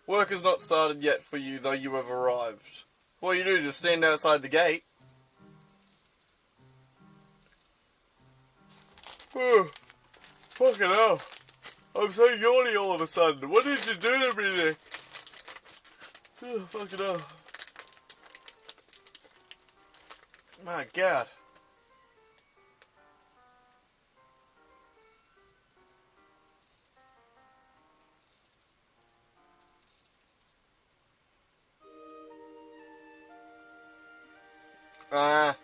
Work has not started yet for you, though you have arrived. What you do, just stand outside the gate. Fucking hell. I'm so yawny all of a sudden. What did you do to me, Nick? Fucking hell. My God. Ah.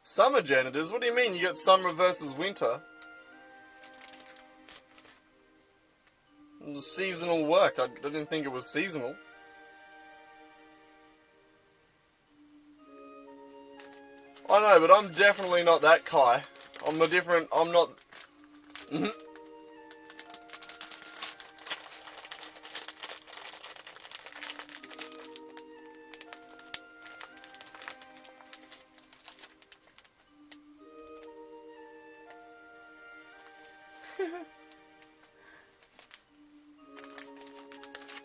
Summer janitors? What do you mean? You got summer versus winter? Seasonal work. I didn't think it was seasonal. I know, but I'm definitely not that Kai. I'm not...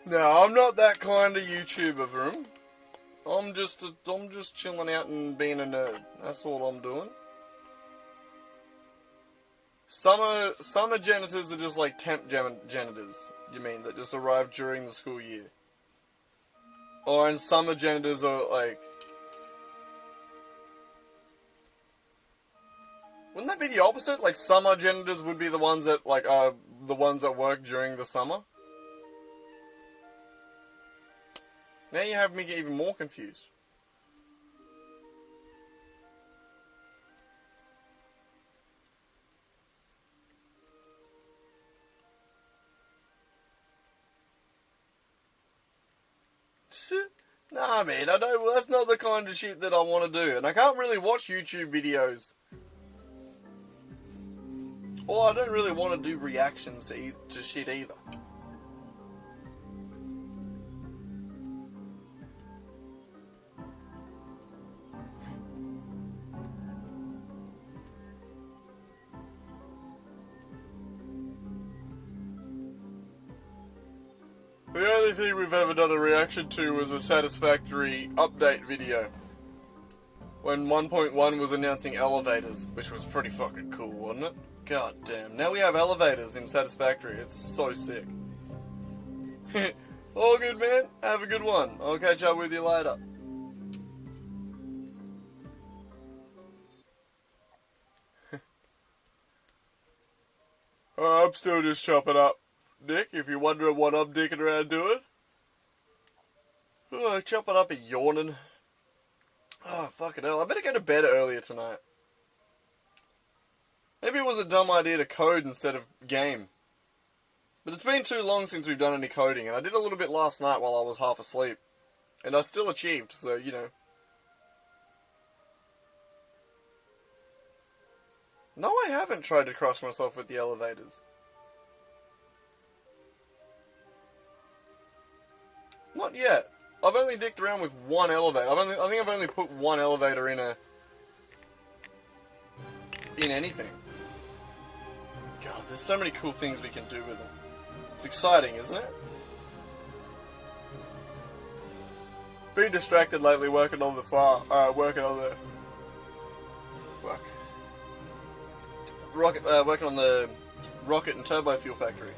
No, I'm not that kind of YouTuber, Vroom. I'm just chilling out and being a nerd. That's all I'm doing. Summer janitors are just like temp janitors. You mean that just arrive during the school year? Or and summer janitors are like... Wouldn't that be the opposite? Like summer janitors would be the ones that like are the ones that work during the summer? Now you have me get even more confused. Nah, man, I don't. Well, that's not the kind of shit that I want to do, and I can't really watch YouTube videos. Or I don't really want to do reactions to shit either. The only thing we've ever done a reaction to was a Satisfactory update video. When 1.1 was announcing elevators, which was pretty fucking cool, wasn't it? God damn. Now we have elevators in Satisfactory. It's so sick. All good, man. Have a good one. I'll catch up with you later. I'm still just chopping up. Nick, if you're wondering what I'm dicking around doing. Oh, chopping up and yawning. Oh, fucking hell. I better go to bed earlier tonight. Maybe it was a dumb idea to code instead of game. But it's been too long since we've done any coding, and I did a little bit last night while I was half asleep. And I still achieved, so, you know. No, I haven't tried to cross myself with the elevators. Not yet. I've only dicked around with one elevator. I think I've only put one elevator in anything. God, there's so many cool things we can do with them. It's exciting, isn't it? Been distracted lately working on the working on the rocket and turbo fuel factory.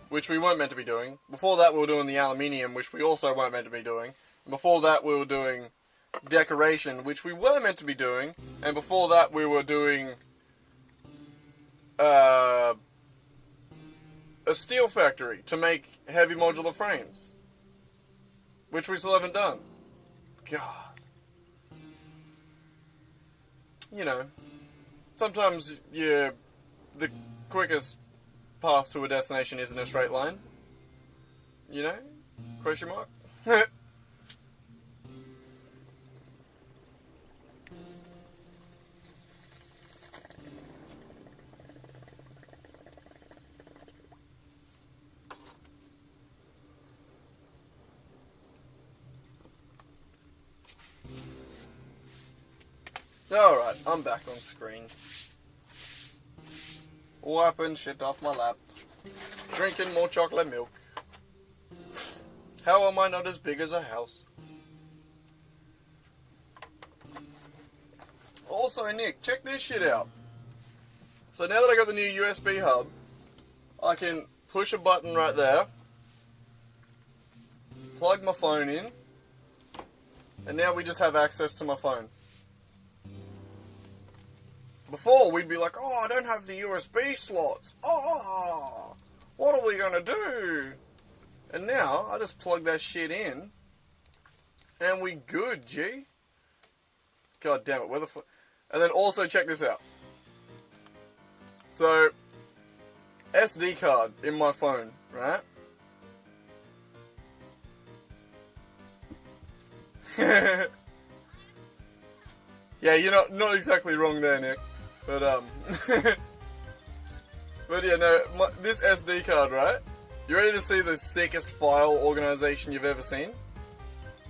Which we weren't meant to be doing. Before that we were doing the aluminium, which we also weren't meant to be doing. And before that we were doing decoration, which we were meant to be doing. And before that we were doing a steel factory to make heavy modular frames. Which we still haven't done. God. You know, sometimes the quickest path to a destination isn't a straight line. You know? Question mark? Alright, I'm back on screen. Wiping shit off my lap. Drinking more chocolate milk. How am I not as big as a house? Also, Nick, check this shit out. So now that I got the new USB hub, I can push a button right there, plug my phone in, and now we just have access to my phone. Before, we'd be like, oh, I don't have the USB slots. Oh, what are we going to do? And now, I just plug that shit in, And we good, G. God damn it, where the fuck? And then also check this out. So, SD card in my phone, right? Yeah, you're not exactly wrong there, Nick. But but yeah, no, this SD card, right? You ready to see the sickest file organization you've ever seen?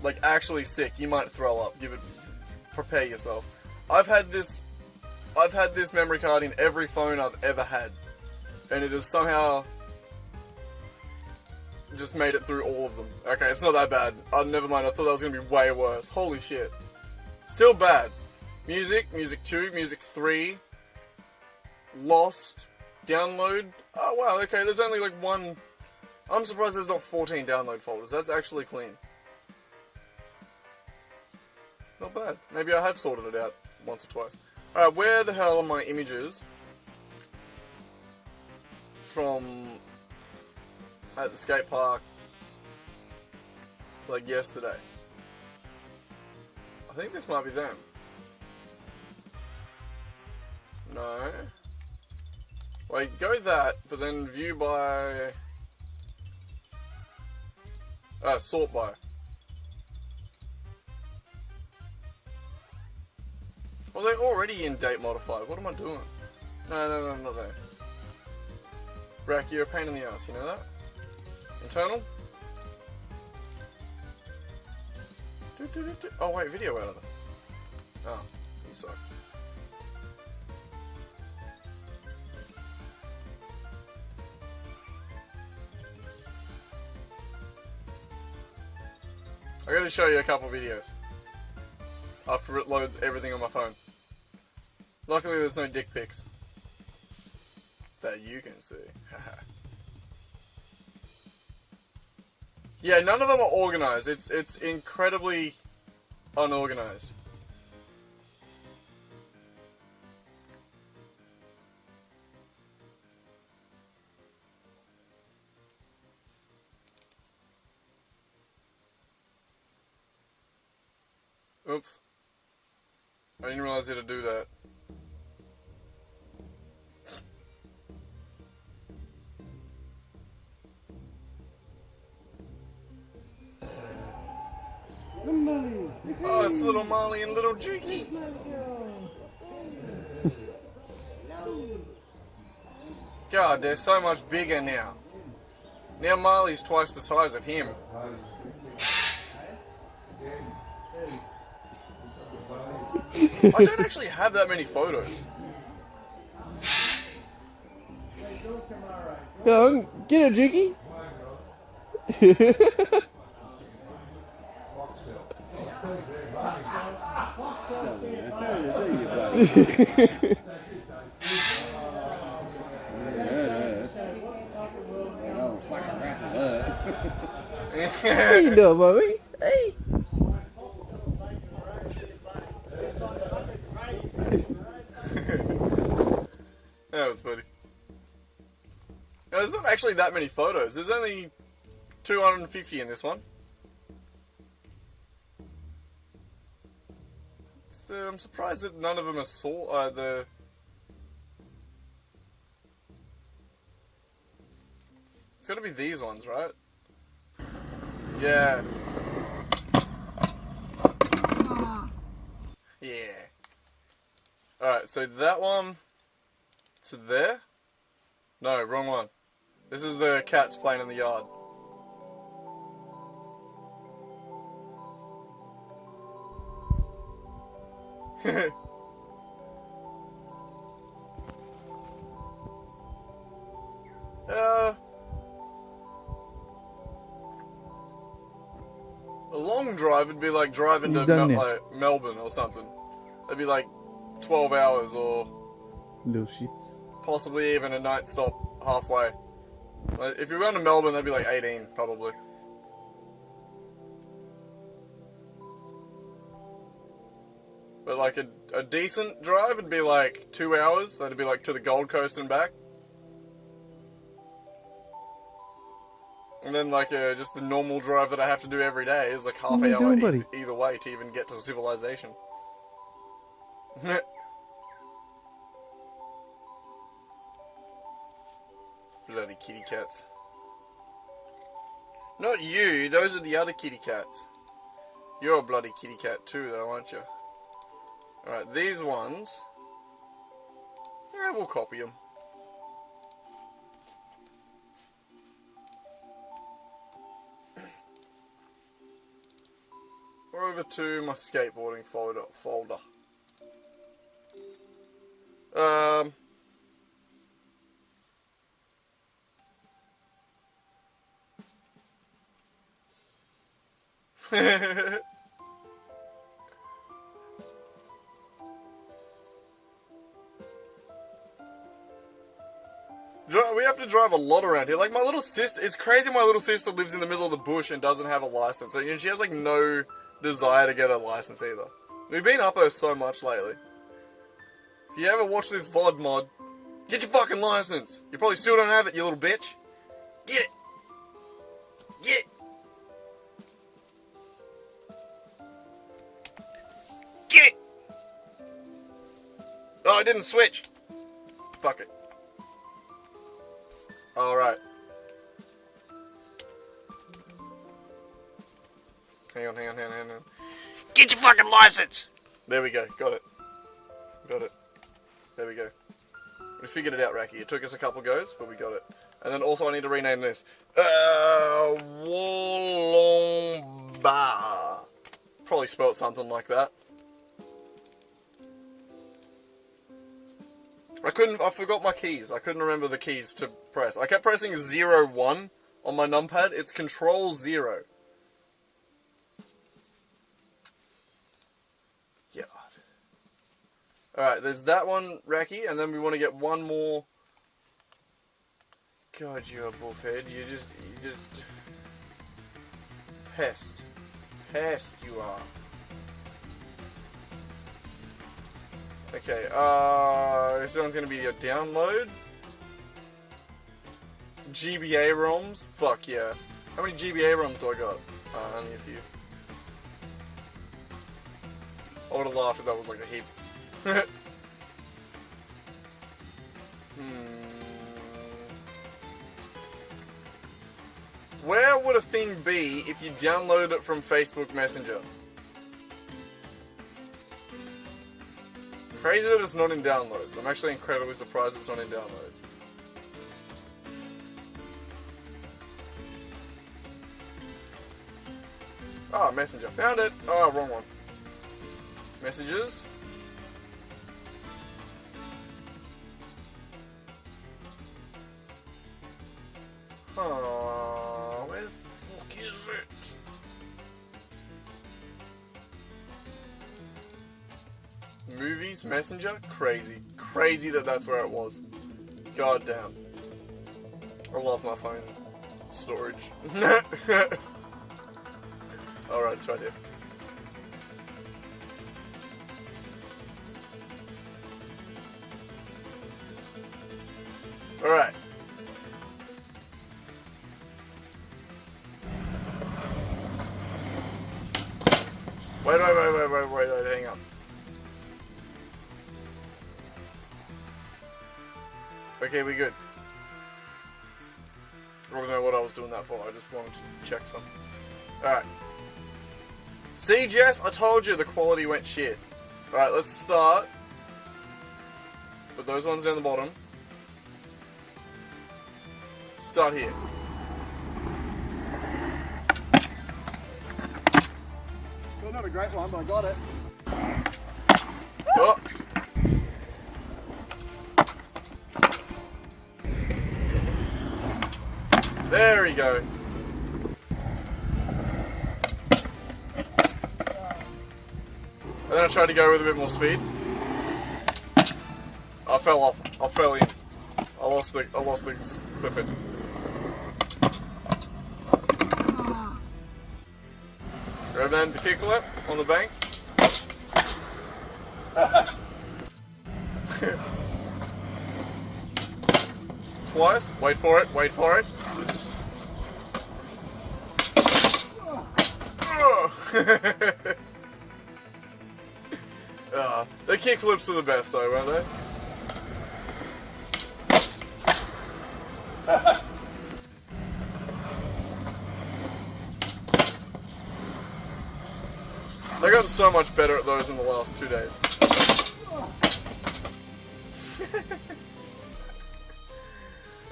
Like actually sick. You might throw up. Prepare yourself. I've had this memory card in every phone I've ever had, and it has somehow just made it through all of them. Okay, it's not that bad. Oh, never mind. I thought that was gonna be way worse. Holy shit. Still bad. Music 2, Music 3, Lost, Download. Oh wow, okay, there's only like one. I'm surprised there's not 14 download folders. That's actually clean. Not bad. Maybe I have sorted it out once or twice. Alright, where the hell are my images from at the skate park like yesterday? I think this might be them. No. Wait, go that, but then view by... sort by. Well, they're already in date modified. What am I doing? No, not there. Rack, you're a pain in the ass, you know that? Internal? Oh wait, video editor. Oh, you suck. I gotta show you a couple videos after it loads everything on my phone. Luckily there's no dick pics that you can see. Yeah, none of them are organized. It's incredibly unorganized. Oops. I didn't realize you had to do that. Oh, it's little Marley and little Jiggy. God, they're so much bigger now. Now Marley's twice the size of him. I don't actually have that many photos. Go, get it, Jiggy. What you doing, Bobby? Hey. That was funny. Now, there's not actually that many photos. There's only 250 in this one. I'm surprised that none of them are It's gotta be these ones, right? Yeah. Yeah. Alright, so that one to there? No, wrong one. This is the cats playing in the yard. A long drive would be like driving to Melbourne or something. It'd be like 12 hours or Little shit. possibly even a night stop halfway. Like, if you're going to Melbourne, that'd be like 18 probably. But like a decent drive would be like 2 hours. That'd be like to the Gold Coast and back. And then like just the normal drive that I have to do every day is like half What are you hour doing, buddy? either way to even get to civilization. Bloody kitty cats. Not you, those are the other kitty cats. You're a bloody kitty cat too though, aren't you? Alright, these ones... yeah, we'll copy them. Over to my skateboarding folder. We have to drive a lot around here. Like my little sister, it's crazy my little sister lives in the middle of the bush and doesn't have a license. And she has like no desire to get a license either. We've been up her so much lately. If you ever watch this VOD mod, get your fucking license. You probably still don't have it, you little bitch. Get it. Get it. Get it. Oh, I didn't switch. Fuck it. Alright. Hang on. Get your fucking license! There we go. Got it. There we go. We figured it out, Racky. It took us a couple goes, but we got it. And then also I need to rename this. Wollongbar. Probably spelt something like that. I forgot my keys. I couldn't remember the keys to press. I kept pressing 0-1 on my numpad. It's Control 0. God. Alright, there's that one, Racky, and then we want to get one more. God, you're a bullhead. You just... Pest. Pest, you are. Okay, this one's gonna be a download. GBA ROMs? Fuck yeah. How many GBA ROMs do I got? Only a few. I would've laughed if that was like a heap. Where would a thing be if you downloaded it from Facebook Messenger? Crazy that it's not in downloads. I'm actually incredibly surprised it's not in downloads. Ah, Messenger. Found it. Oh, wrong one. Messages. Where the fuck is it? Movies, Messenger? Crazy. Crazy that that's where it was. God damn. I love my phone storage. Alright, it's right here. Alright. Wait, hang up. Okay, we good. I don't know what I was doing that for, I just wanted to check something. Alright. See, Jess? I told you the quality went shit. Alright, let's start. Put those ones down the bottom. Start here. Still not a great one, but I got it. Oh. There we go. And then I tried to go with a bit more speed. I fell off. I fell in. I lost the clipping. And then the kickflip on the bank. Twice. Wait for it. Wait for it. The kickflips are the best though, weren't they? They've gotten so much better at those in the last 2 days.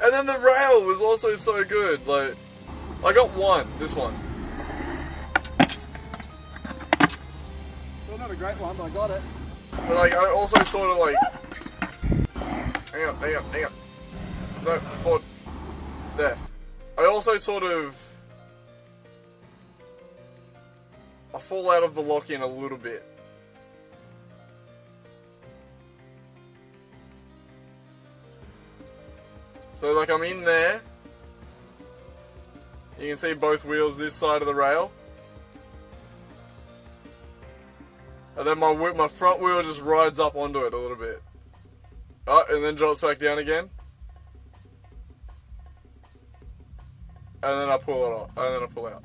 And then the rail was also so good. Like, I got this one. Still not a great one, but I got it. But like, I also sort of like, hang on. No, forward. There. I also sort of, I fall out of the lock-in a little bit. So like I'm in there. You can see both wheels this side of the rail. And then my front wheel just rides up onto it a little bit. Oh, and then drops back down again. And then I pull it off. And then I pull out.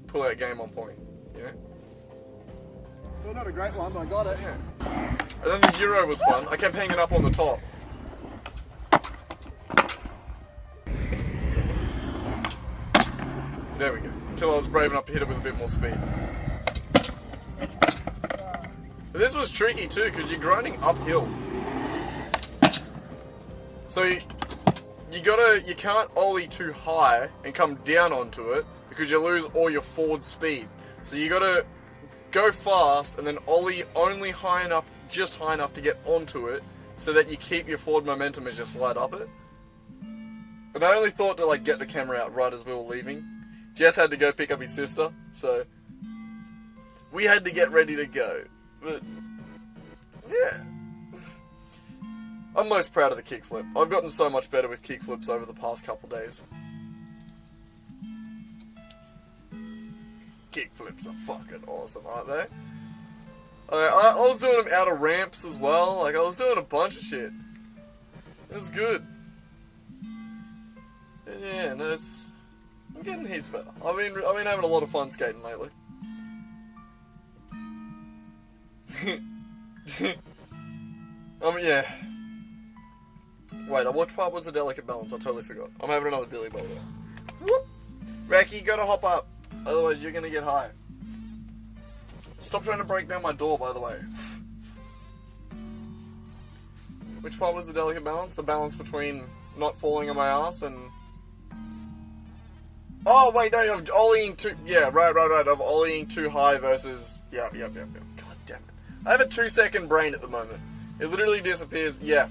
Pull out game on point. You know? Still not a great one, but I got it. Yeah. And then the Euro was fun. I kept hanging up on the top. There we go. Until I was brave enough to hit it with a bit more speed. But this was tricky too, because you're grinding uphill. So you can't ollie too high and come down onto it, because you lose all your forward speed. So you gotta go fast and then ollie only high enough, just high enough to get onto it, so that you keep your forward momentum as you slide up it. And I only thought to like get the camera out right as we were leaving. Jess had to go pick up his sister, so we had to get ready to go. But yeah, I'm most proud of the kickflip. I've gotten so much better with kickflips over the past couple days. Kickflips are fucking awesome, aren't they? I was doing them out of ramps as well. Like I was doing a bunch of shit. It was good. And yeah, no, I'm getting heaps better. I've been having a lot of fun skating lately. Yeah. Wait, which part was the delicate balance? I totally forgot. I'm having another Billy Bowl there. Whoop! Racky, you gotta hop up. Otherwise you're gonna get high. Stop trying to break down my door, by the way. Which part was the delicate balance? The balance between not falling on my ass and... Oh, wait, no, of ollieing too... Yeah, right. Of ollieing too high versus... Yep. God damn it. I have a 2-second brain at the moment. It literally disappears. Yeah.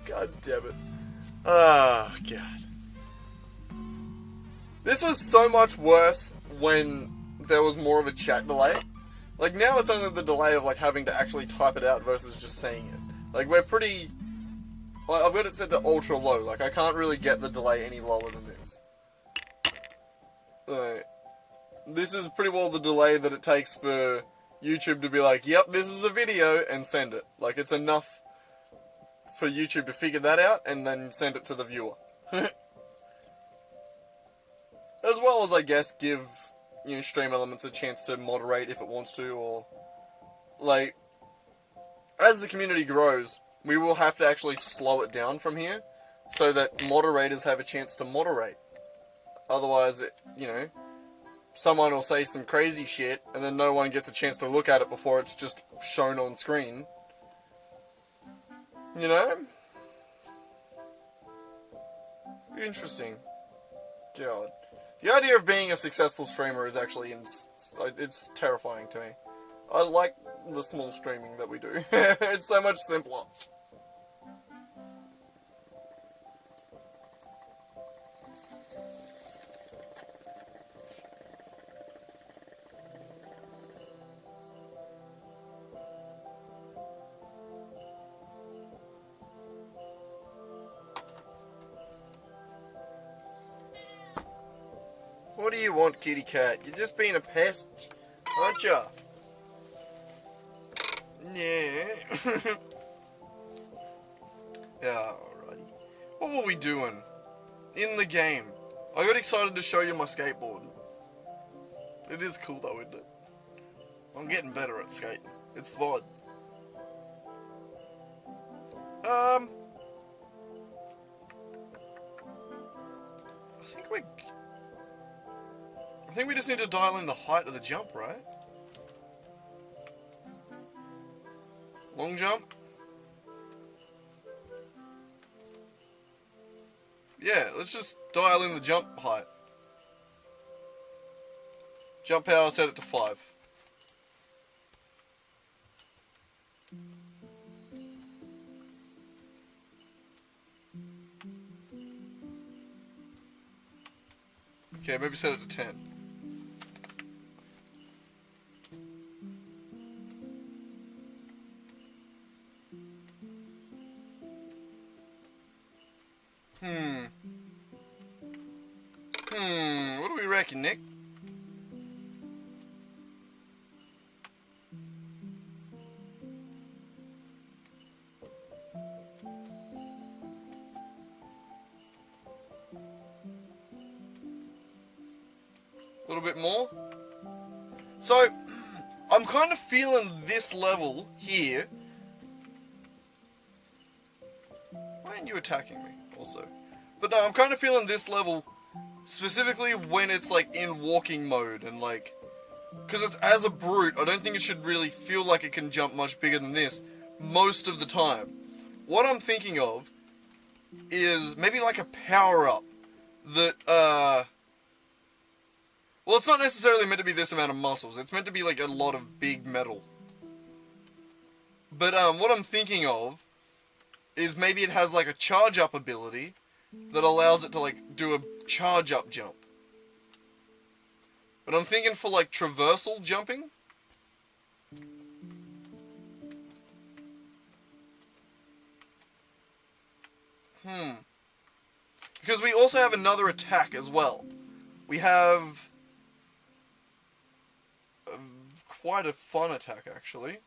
God damn it. Ah, God. This was so much worse when there was more of a chat delay. Like, now it's only the delay of, like, having to actually type it out versus just saying it. Like, we're pretty... Like, I've got it set to ultra low. Like, I can't really get the delay any lower than this. This is pretty well the delay that it takes for YouTube to be like, yep, this is a video, and send it. Like, it's enough for YouTube to figure that out, and then send it to the viewer. As well as, I guess, give, you know, Stream Elements a chance to moderate if it wants to, or... Like, as the community grows... We will have to actually slow it down from here, so that moderators have a chance to moderate. Otherwise, you know, someone will say some crazy shit, and then no one gets a chance to look at it before it's just shown on screen. You know? Interesting. God. The idea of being a successful streamer is actually, it's terrifying to me. I like the small streaming that we do. It's so much simpler. What do you want, kitty cat? You're just being a pest, aren't ya? Yeah. Yeah, alrighty. What were we doing? In the game. I got excited to show you my skateboard. It is cool though, isn't it? I'm getting better at skating. It's fun. I think we just need to dial in the height of the jump, right? Long jump. Yeah, let's just dial in the jump height. Jump power, set it to 5. Okay, maybe set it to 10. What do we reckon, Nick? A little bit more. So, I'm kind of feeling this level here. Why aren't you attacking me, also? But no, I'm kind of feeling this level specifically when it's like in walking mode and like, because it's as a brute, I don't think it should really feel like it can jump much bigger than this most of the time. What I'm thinking of is maybe like a power-up that, well, it's not necessarily meant to be this amount of muscles. It's meant to be like a lot of big metal. But what I'm thinking of is maybe it has like a charge-up ability that allows it to like do a charge-up jump. But I'm thinking for like traversal jumping. Because we also have another attack as well. We have quite a fun attack, actually.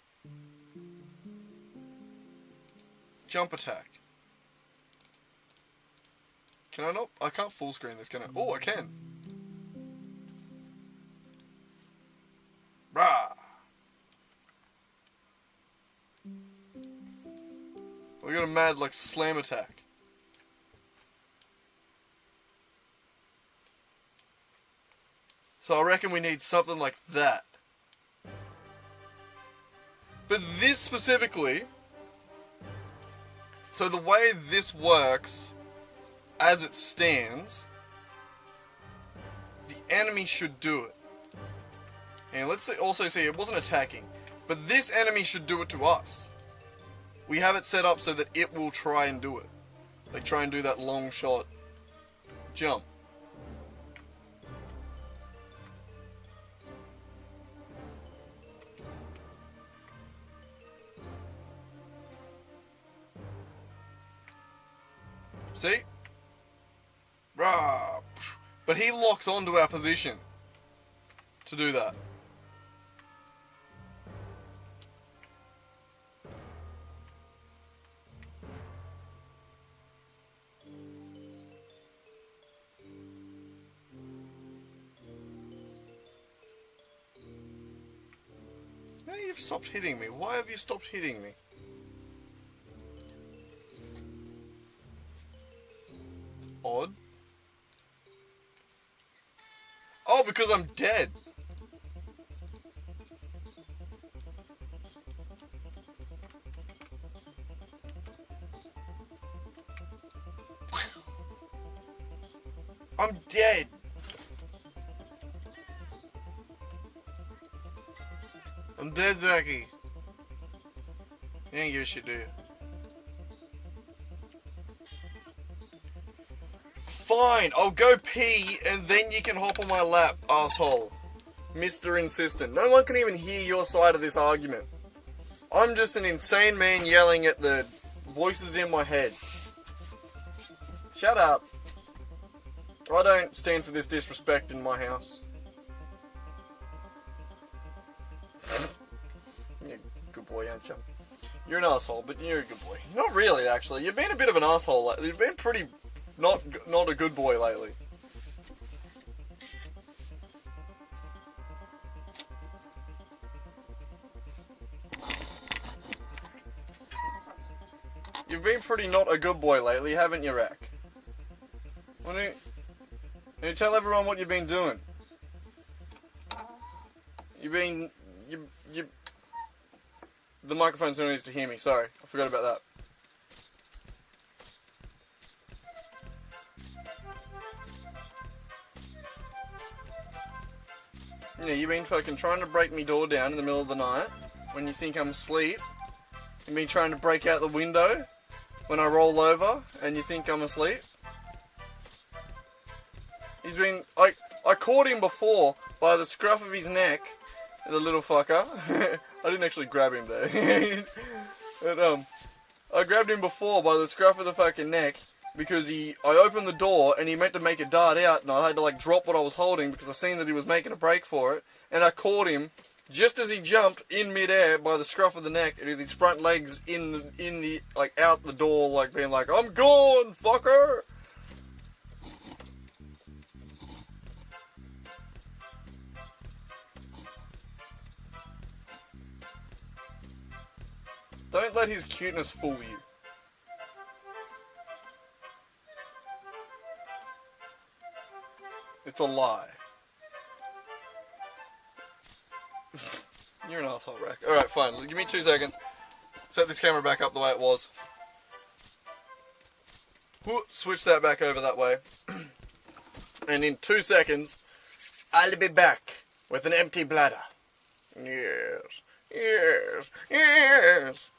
Jump attack. Can I not? I can't full screen this, can I? Oh, I can. Rah! We got a mad, like, slam attack. So I reckon we need something like that. But this specifically, so the way this works, as it stands, the enemy should do it. And let's also see, it wasn't attacking, but this enemy should do it to us. We have it set up so that it will try and do it. Like try and do that long shot jump. See? Rah! But he locks onto our position to do that. Now you've stopped hitting me. Why have you stopped hitting me? Odd. Oh, because I'm dead. I'm dead. I'm dead, Zachy. You ain't give a shit, do you? Fine, I'll go pee and then you can hop on my lap, asshole. Mr. Insistent. No one can even hear your side of this argument. I'm just an insane man yelling at the voices in my head. Shut up. I don't stand for this disrespect in my house. You're a good boy, aren't you? You're an asshole, but you're a good boy. Not really, actually. You've been a bit of an asshole. You've been pretty not a good boy lately. You've been pretty not a good boy lately, haven't you, Rack? Why don't you tell everyone what you've been doing? The microphone still needs to hear me, sorry. I forgot about that. Yeah, you've been fucking trying to break me door down in the middle of the night when you think I'm asleep. You've been trying to break out the window when I roll over and you think I'm asleep. He's been... I caught him before by the scruff of his neck, the little fucker. I didn't actually grab him there. But, I grabbed him before by the scruff of the fucking neck because I opened the door and he meant to make a dart out and I had to like drop what I was holding because I seen that he was making a break for it, and I caught him just as he jumped in midair by the scruff of the neck and with his front legs in the like out the door, like being like, "I'm gone, fucker." Don't let his cuteness fool you. It's a lie. You're an asshole, Rack. Alright, fine. Give me 2 seconds. Set this camera back up the way it was. Switch that back over that way. And in 2 seconds, I'll be back with an empty bladder. Yes. Yes. Yes.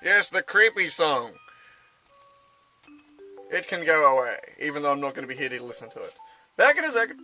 Yes, the creepy song. It can go away, even though I'm not going to be here to listen to it. Back in a second.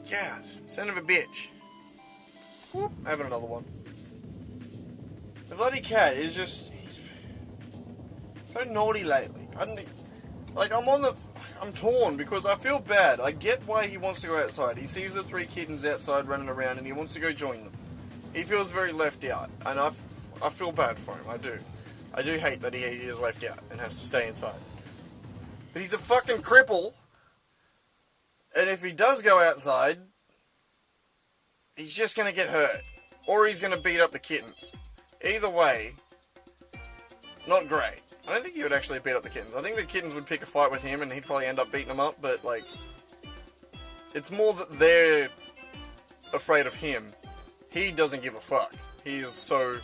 God, son of a bitch. Whoop, having another one. The bloody cat is just... he's so naughty lately. I'm torn because I feel bad. I get why he wants to go outside. He sees the 3 kittens outside running around and he wants to go join them. He feels very left out. And I feel bad for him. I do. I do hate that he is left out and has to stay inside. But he's a fucking cripple. And if he does go outside, he's just going to get hurt. Or he's going to beat up the kittens. Either way, not great. I don't think he would actually beat up the kittens. I think the kittens would pick a fight with him and he'd probably end up beating them up. But, like, it's more that they're afraid of him. He doesn't give a fuck. He is so...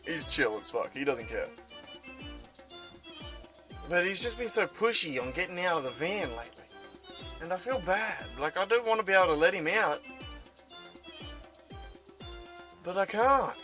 he's chill as fuck. He doesn't care. But he's just been so pushy on getting out of the van lately. And I feel bad. Like, I don't want to be able to let him out. But I can't.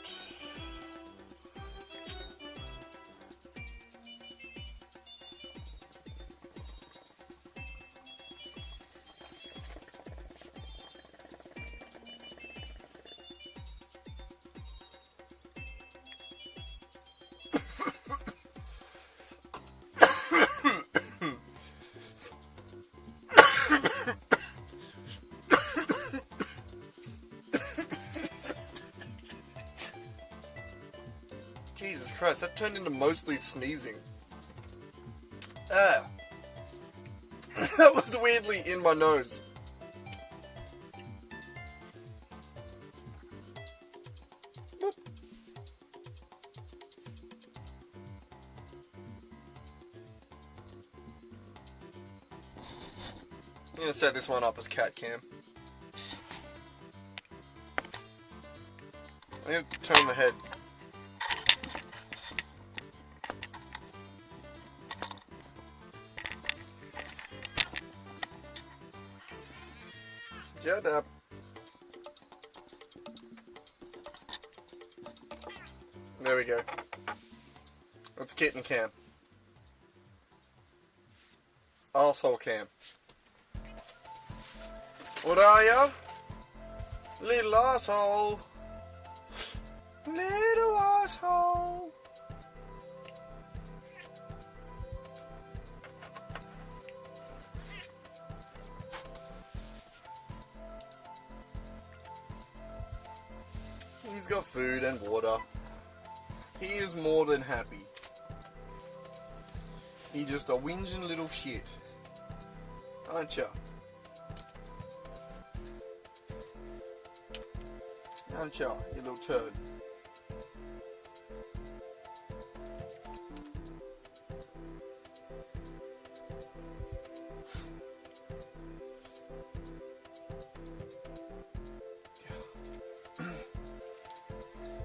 Christ, that turned into mostly sneezing. Ah. That was weirdly in my nose. Boop. I'm gonna set this one up as cat cam. I'm gonna turn the head. Shut up. There we go. That's kitten cam. Arsehole cam. What are ya? Little asshole. Little asshole. He's got food and water. He is more than happy. He just a whinging little shit. Aren't ya? Aren't ya, you little turd?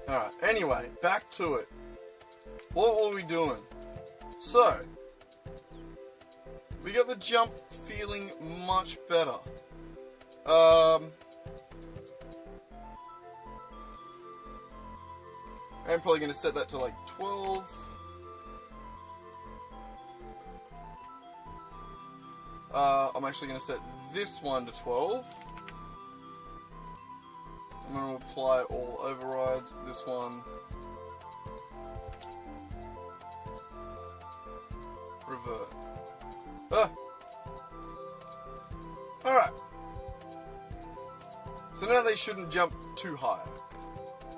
Alright, anyway, back to it. What were we doing? So, we got the jump feeling much better. I'm probably going to set that to like 12. I'm actually going to set this one to 12. I'm going to apply all overrides. This one. Revert. Ah! Alright. So now they shouldn't jump too high.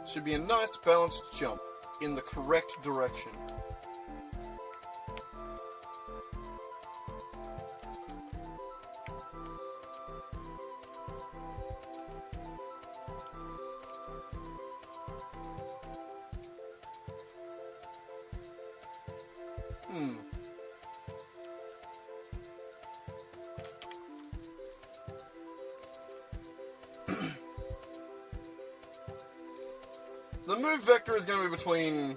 Should be a nice balanced jump in the correct direction. The move vector is going to be between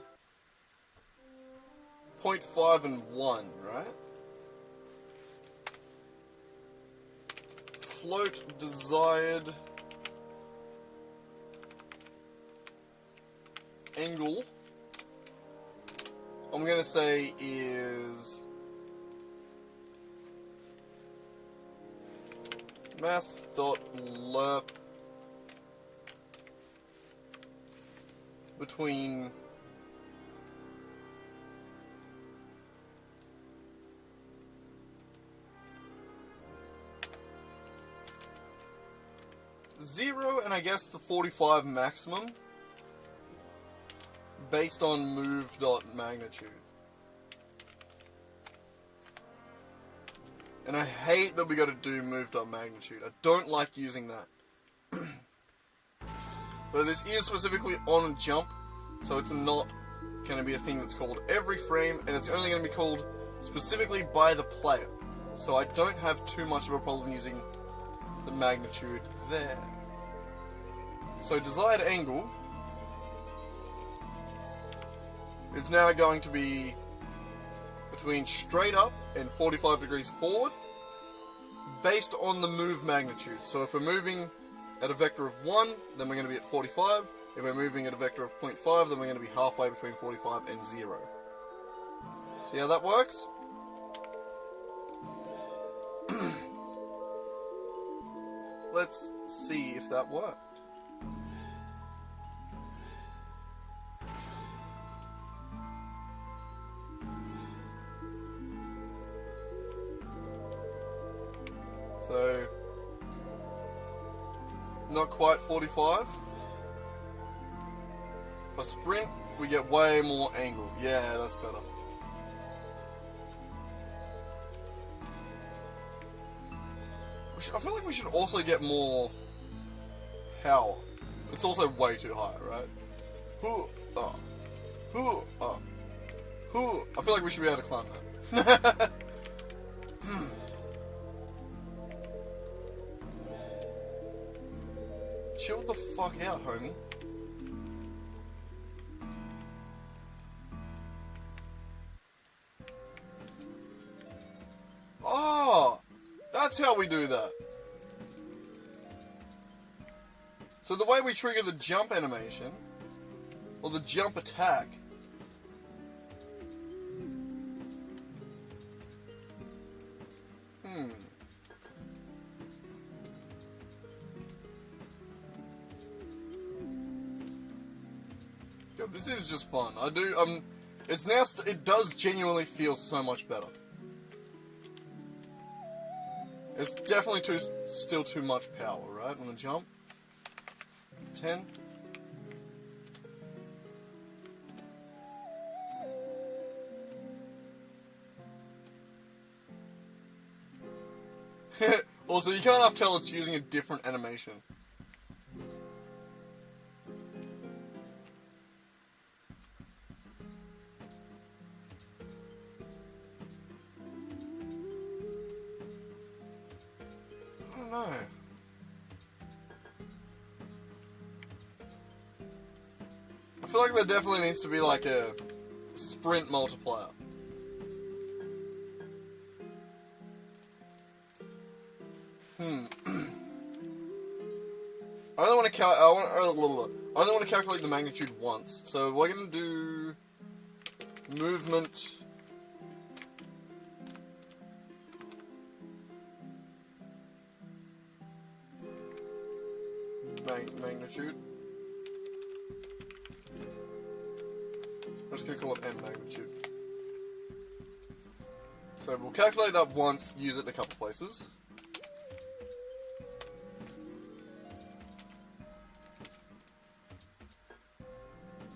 0.5 and 1, right? Float desired angle, I'm going to say is math.lerp between 0 and I guess the 45 maximum based on move.magnitude. And I hate that we got to do move.magnitude. I don't like using that. But this is specifically on jump, so it's not going to be a thing that's called every frame, and it's only going to be called specifically by the player. So I don't have too much of a problem using the magnitude there. So desired angle is now going to be between straight up and 45 degrees forward based on the move magnitude. So if we're moving at a vector of 1, then we're going to be at 45. If we're moving at a vector of 0.5, then we're going to be halfway between 45 and 0. See how that works? Let's see if that worked. So, not quite 45. For sprint, we get way more angle. Yeah, that's better. I feel like we should also get more power. It's also way too high, right? I feel like we should be able to climb that. Chill the fuck out, homie. Oh, that's how we do that. So the way we trigger the jump animation, or the jump attack, God, this is just fun. It's now, it does genuinely feel so much better. It's definitely still too much power, right, on the jump. 10. Also, you can't tell it's using a different animation. I don't know. I feel like there definitely needs to be like a sprint multiplier. I only want to calculate the magnitude once. So we're gonna do movement. Magnitude. I'm just gonna call it M magnitude. So we'll calculate that once, use it in a couple places.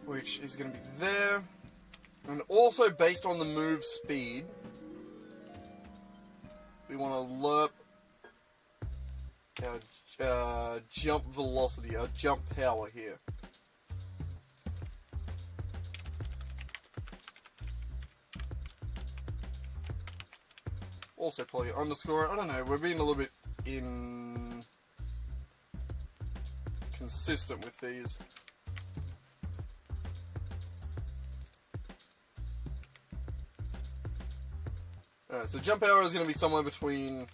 Which is going to be there. And also based on the move speed, we want to lerp our jump velocity, our jump power here. Also probably underscore it. I don't know, we're being a little bit inconsistent with these. Alright, so jump power is going to be somewhere between...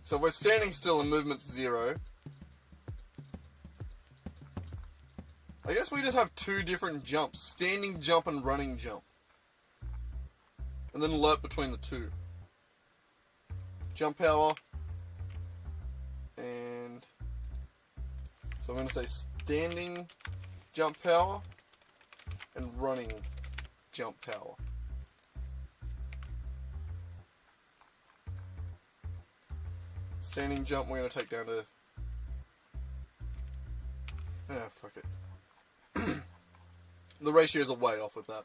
So if we're standing still and movement's 0. I guess we just have two different jumps. Standing jump and running jump. And then lerp between the two. Jump power. And... So I'm going to say standing jump power and running jump power. Standing jump we're going to take down to... fuck it. The ratios are way off with that.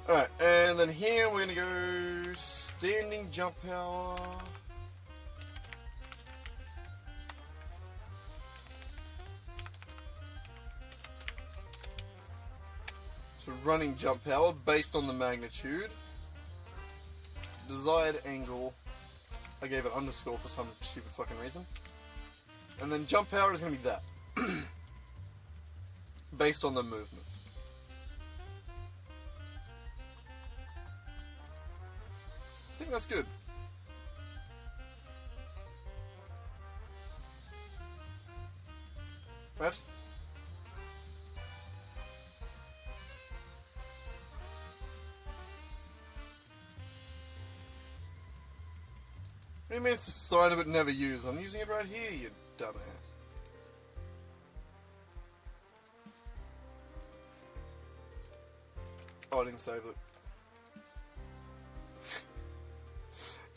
Alright, and then here we're going to go standing jump power. So running jump power based on the magnitude. Desired angle. I gave it underscore for some stupid fucking reason. And then jump power is going to be that. Based on the movement. I think that's good. Right? What do you mean it's a sign of it never used? I'm using it right here, you dumbass. Oh, I didn't save it.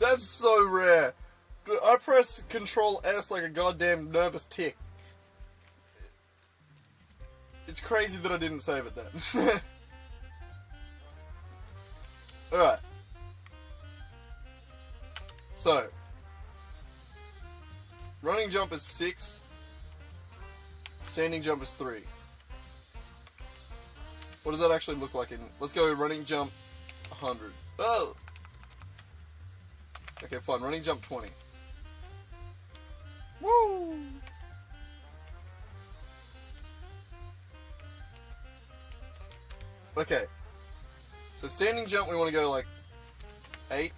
That's so rare. I press Control S like a goddamn nervous tick. It's crazy that I didn't save it then. Alright. So. Running jump is 6. Standing jump is 3. What does that actually look like in... Let's go running jump 100. Oh! Okay, fine. Running jump 20. Woo! Okay. So standing jump, we want to go like 8.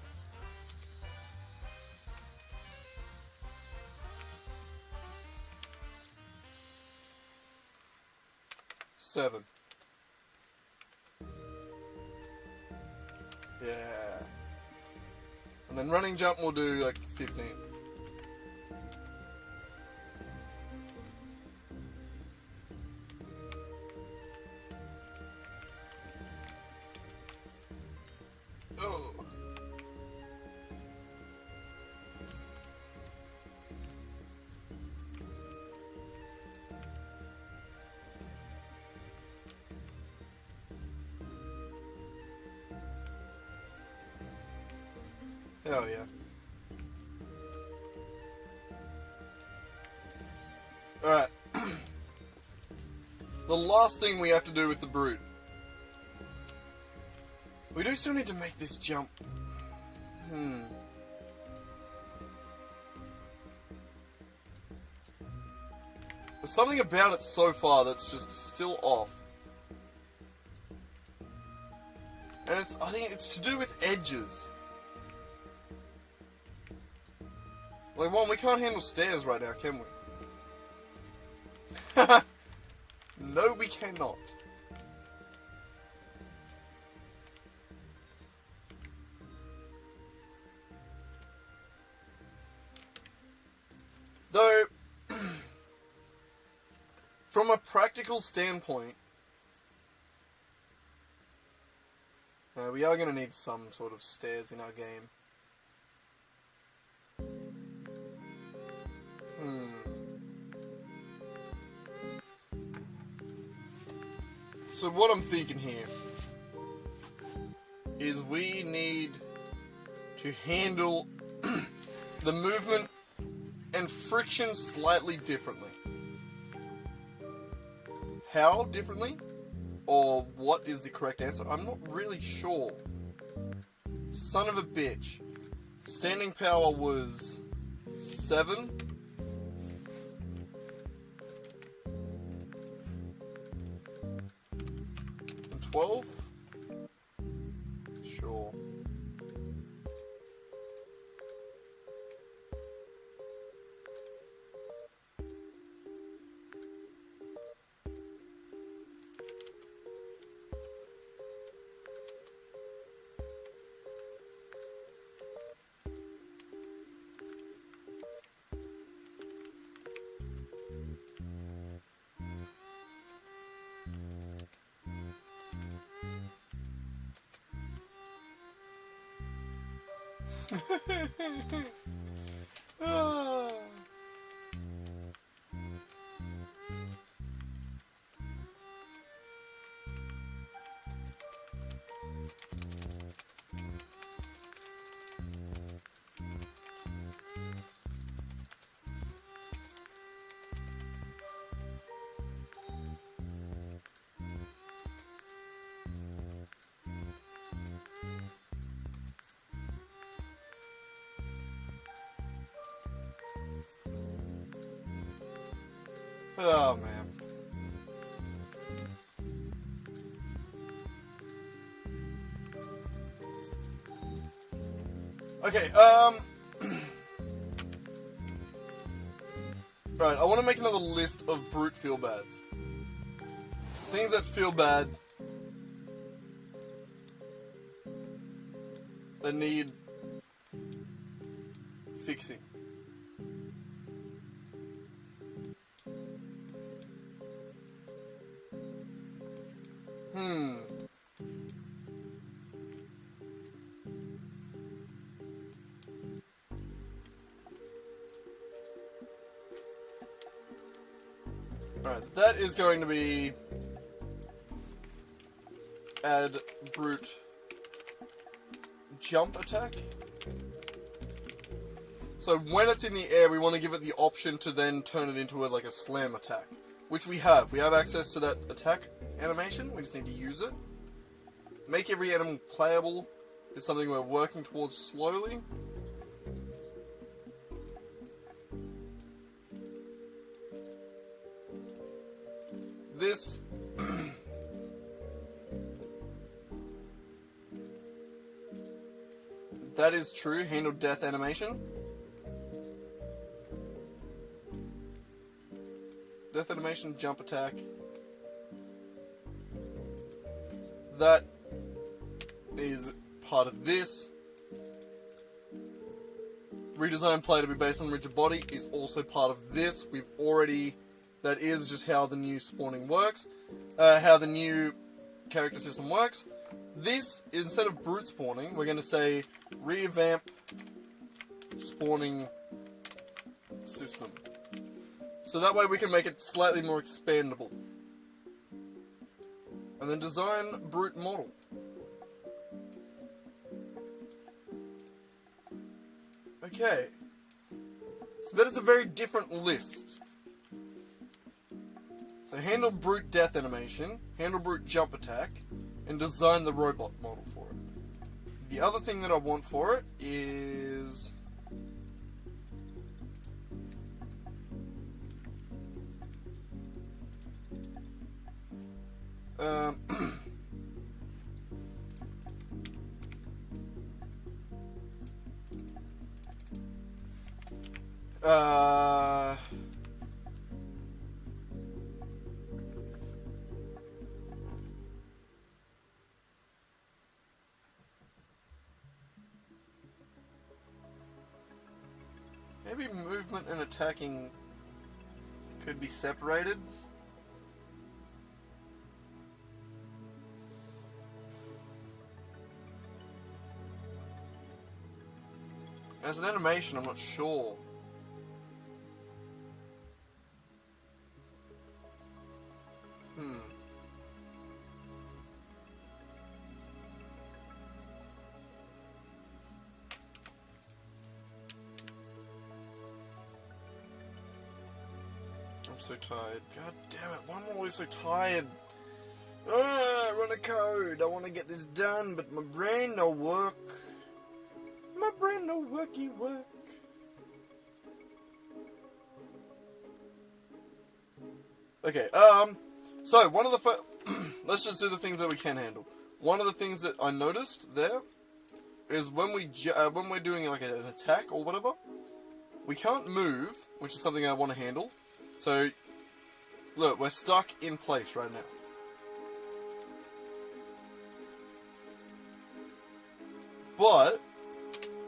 Seven. Yeah. And then running jump we'll do like 15. Oh. Hell yeah. Alright. The last thing we have to do with the brute. We do still need to make this jump. There's something about it so far that's just still off. And I think it's to do with edges. Like, one, we can't handle stairs right now, can we? No, we cannot. Though, from a practical standpoint, we are going to need some sort of stairs in our game. So what I'm thinking here is we need to handle the movement and friction slightly differently. How differently? Or what is the correct answer? I'm not really sure. Son of a bitch. Standing power was 7. And 12? Sure. Ah. Oh man. Okay, right, I want to make another list of brute feel bads. So things that feel bad, that need fixing. Alright, that is going to be add brute jump attack. So when it's in the air, we want to give it the option to then turn it into like a slam attack, which we have. We have access to that attack animation. We just need to use it. Make every animal playable is something we're working towards slowly. This that is true. Handle death animation. Death animation, jump attack. That is part of this. Redesign player to be based on rigid body is also part of this. We've already... That is just how the new spawning works. How the new character system works. This, instead of brute spawning, we're going to say revamp spawning system. So that way we can make it slightly more expandable. And then design brute model. Okay. So that is a very different list. So handle brute death animation, handle brute jump attack, and design the robot model for it. The other thing that I want for it is... maybe movement and attacking could be separated. As an animation, I'm not sure. I'm so tired. God damn it, why am I always so tired? Run a code. I want to get this done, but my brain no work. My brain no worky work. Okay, so one of the let's just do the things that we can handle. One of the things that I noticed there is when we're doing like an attack or whatever, we can't move, which is something I want to handle. So, look, we're stuck in place right now. But,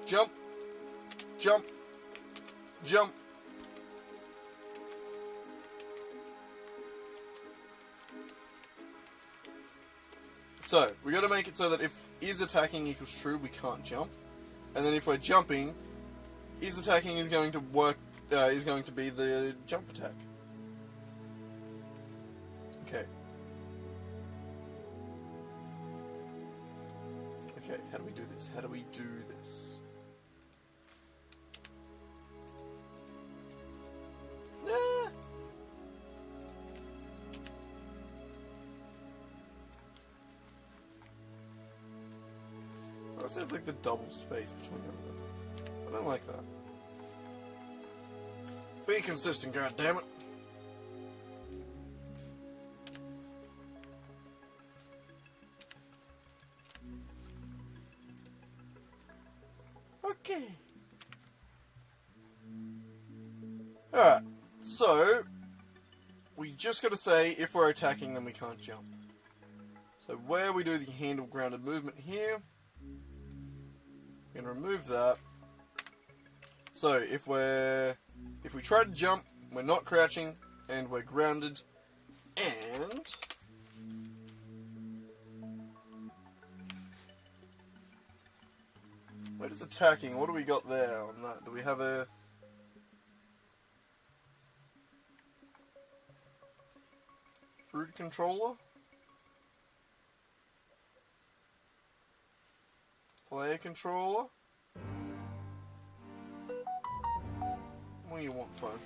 jump, jump, jump. So, we gotta make it so that if is attacking equals true, we can't jump. And then if we're jumping, is attacking is going to work, is going to be the jump attack. Okay. Okay, how do we do this? How do we do this? Nah. I said like the double space between everything. I don't like that. Be consistent, goddammit. Okay. Alright, so we just gotta say if we're attacking then we can't jump. So where we do the handle grounded movement here, we're gonna remove that. So if we try to jump, we're not crouching and we're grounded, and where is attacking? What do we got there on that? Do we have a... Brute controller. Player controller. What do you want, phone?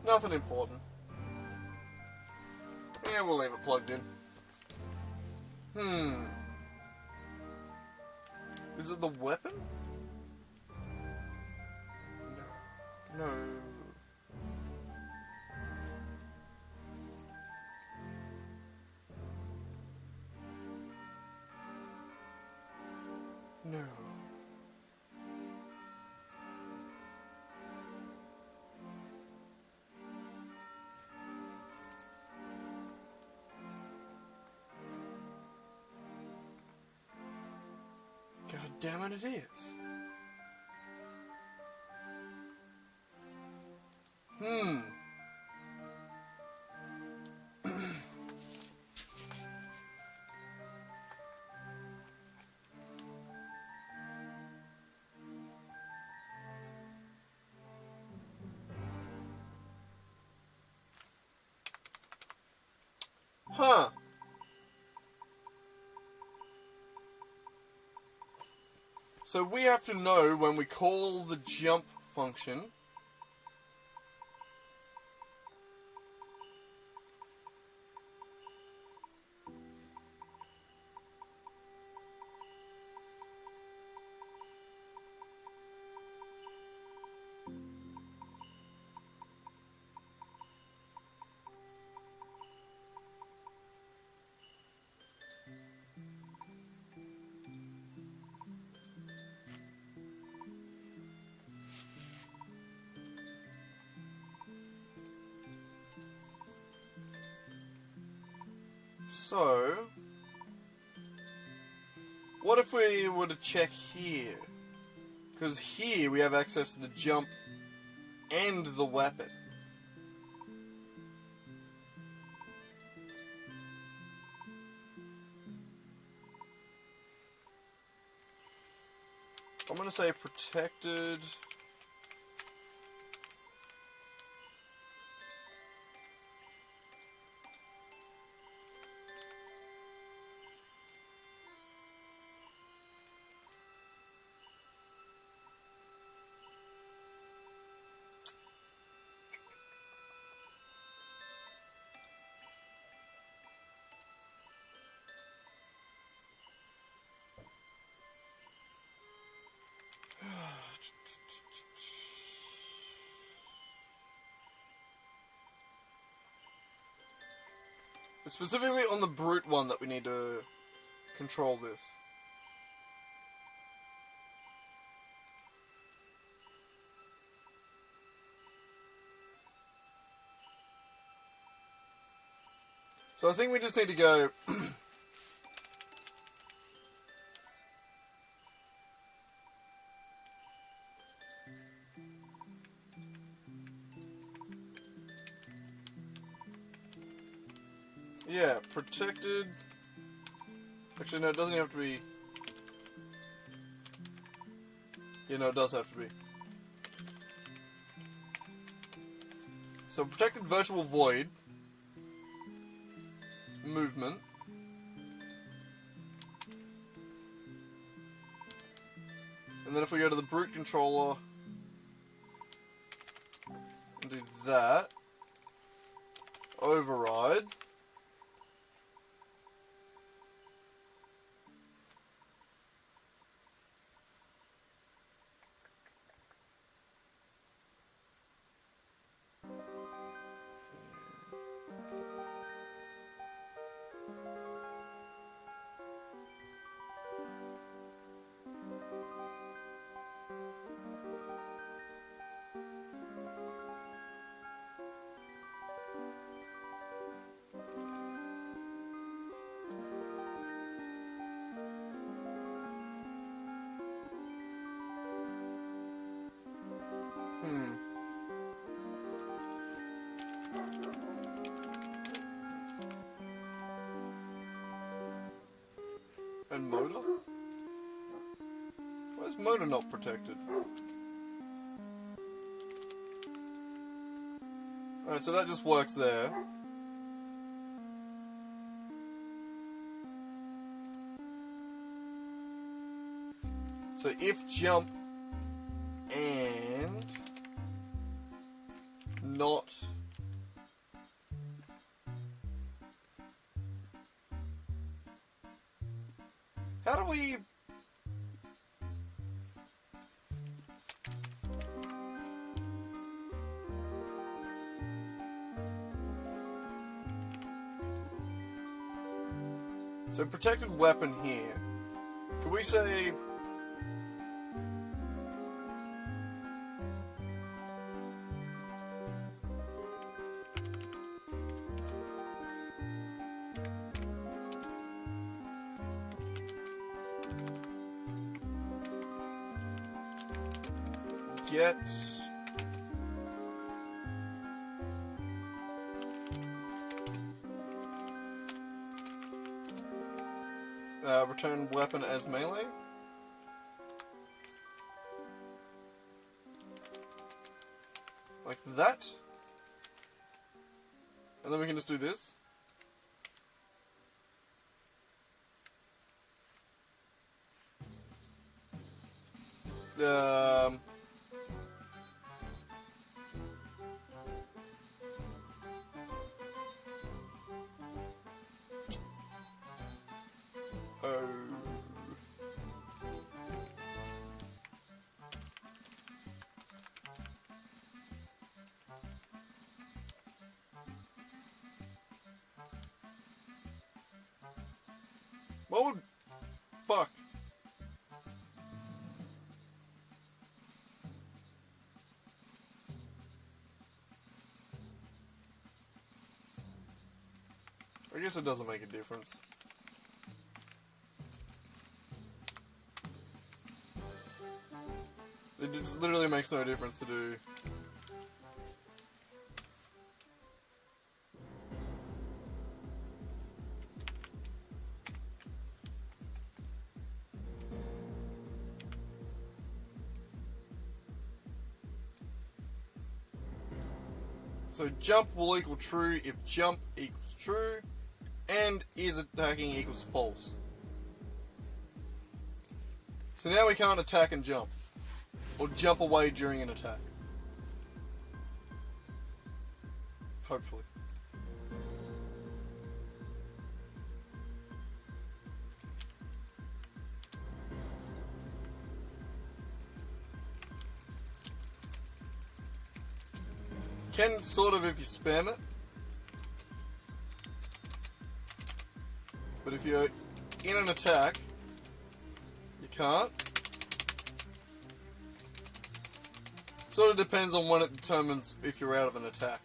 Nothing important. Yeah, we'll leave it plugged in. Is it the weapon? No. No. No. God damn it, it is. Huh. So we have to know when we call the jump function. So, what if we were to check here? Because here we have access to the jump and the weapon. I'm going to say protected. It's specifically on the brute one that we need to control this. So I think we just need to go... Yeah, protected. Actually, no, it doesn't have to be. Yeah, no, it does have to be. So, protected virtual void. Movement. And then if we go to the brute controller and do that, override. And motor? Why is motor not protected? Alright, so that just works there. So if jump and not how do we so protected weapon here. Could we say get return weapon as melee? Like that? And then we can just do this? Oh. What would... Fuck. I guess it doesn't make a difference. It just literally makes no difference to do. So jump will equal true if jump equals true and is attacking equals false. So now we can't attack and jump. Or jump away during an attack. Hopefully. Can sort of if you spam it. But if you're in an attack, you can't. Sort of depends on when it determines if you're out of an attack.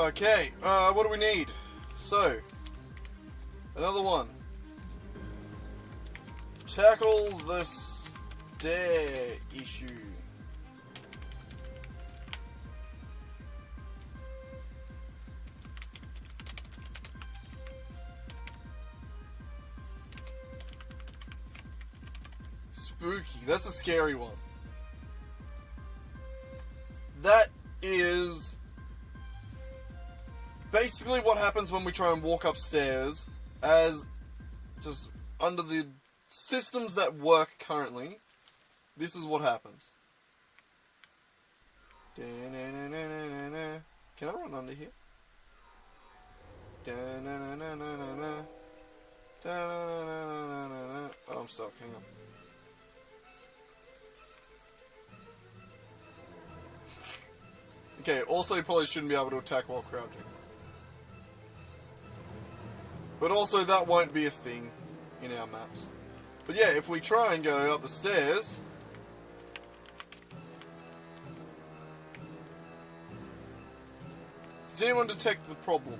Okay, what do we need? So, another one. Tackle the stair issue. Spooky, that's a scary one. That is basically what happens when we try and walk upstairs, as just under the systems that work currently, this is what happens. Can I run under here? Da-na-na-na-na-na. Da-na-na-na-na-na. Oh, I'm stuck. Hang on. Okay, also you probably shouldn't be able to attack while crouching. But also that won't be a thing in our maps. But yeah, if we try and go up the stairs... Does anyone detect the problem?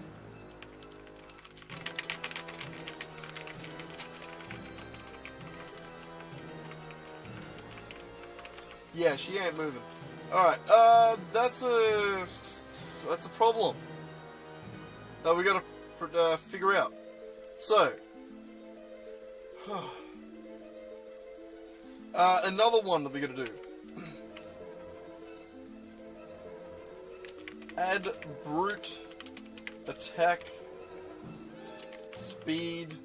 Yeah, she ain't moving. Alright, that's a problem that we gotta figure out. So, another one that we gotta do. Add brute attack speed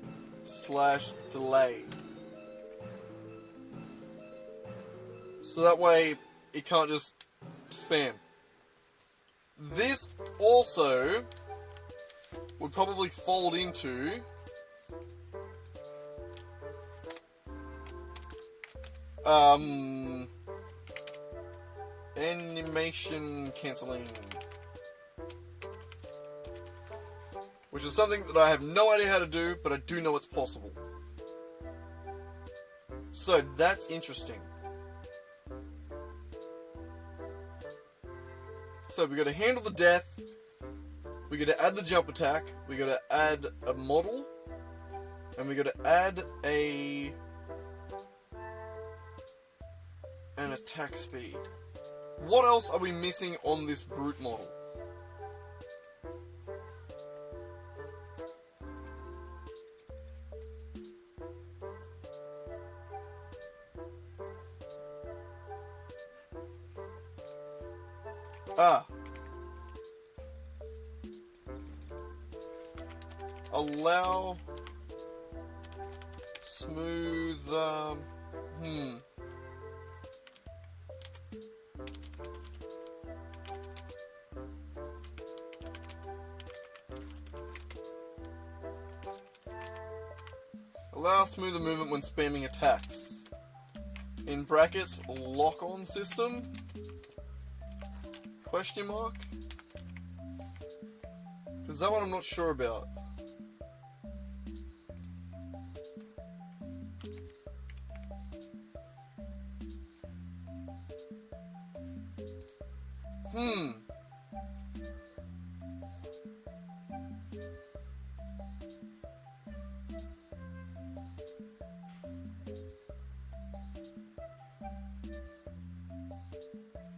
/ delay. So that way it can't just spam. This also would probably fold into animation cancelling, which is something that I have no idea how to do, but I do know it's possible. So that's interesting. So we got to handle the death, we got to add the jump attack, we got to add a model, and we got to add an attack speed. What else are we missing on this brute model? Allow smooth, Allow smoother movement when spamming attacks. In brackets, lock-on system? Question mark? Because that one I'm not sure about.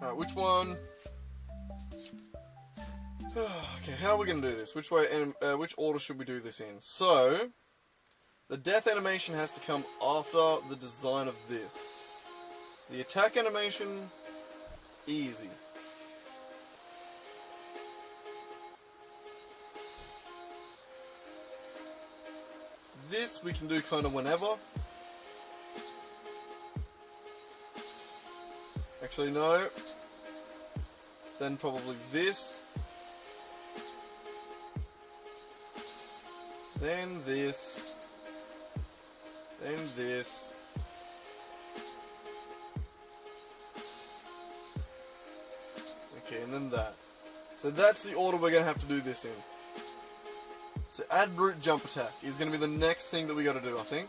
Alright, which one? Okay, how are we going to do this? Which order should we do this in? So, the death animation has to come after the design of this. The attack animation, easy. This we can do kind of whenever. Actually, no. Then probably this. Then this. Then this. Okay, and then that. So that's the order we're going to have to do this in. So add brute jump attack is going to be the next thing that we got to do, I think.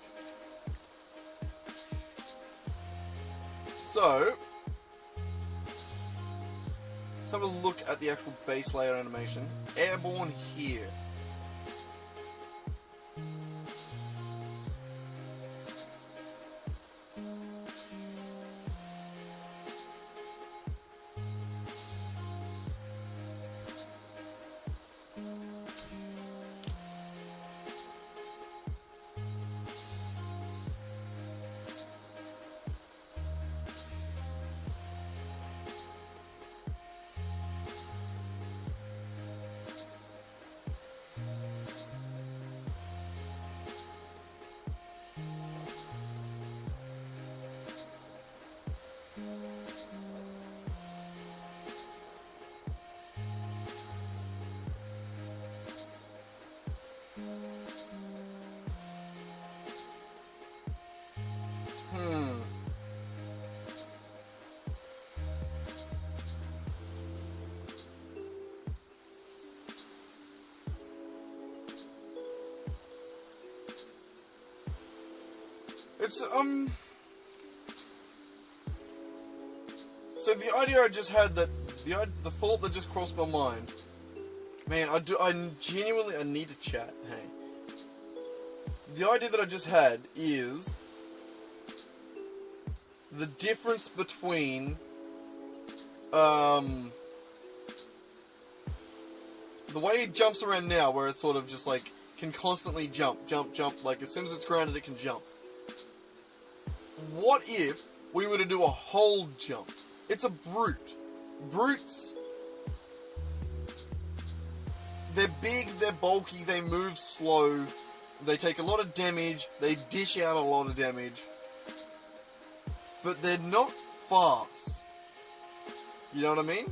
So, let's have a look at the actual base layer animation. Airborne here. it's So the idea I just had, that the thought that just crossed my mind, man, I genuinely need to chat. Hey, the idea that I just had is the difference between the way it jumps around now, where it's sort of just like can constantly jump, like as soon as it's grounded it can jump. What if we were to do a hold jump? It's a brute. Brutes, they're big, they're bulky, they move slow, they take a lot of damage, they dish out a lot of damage, but they're not fast. You know what I mean?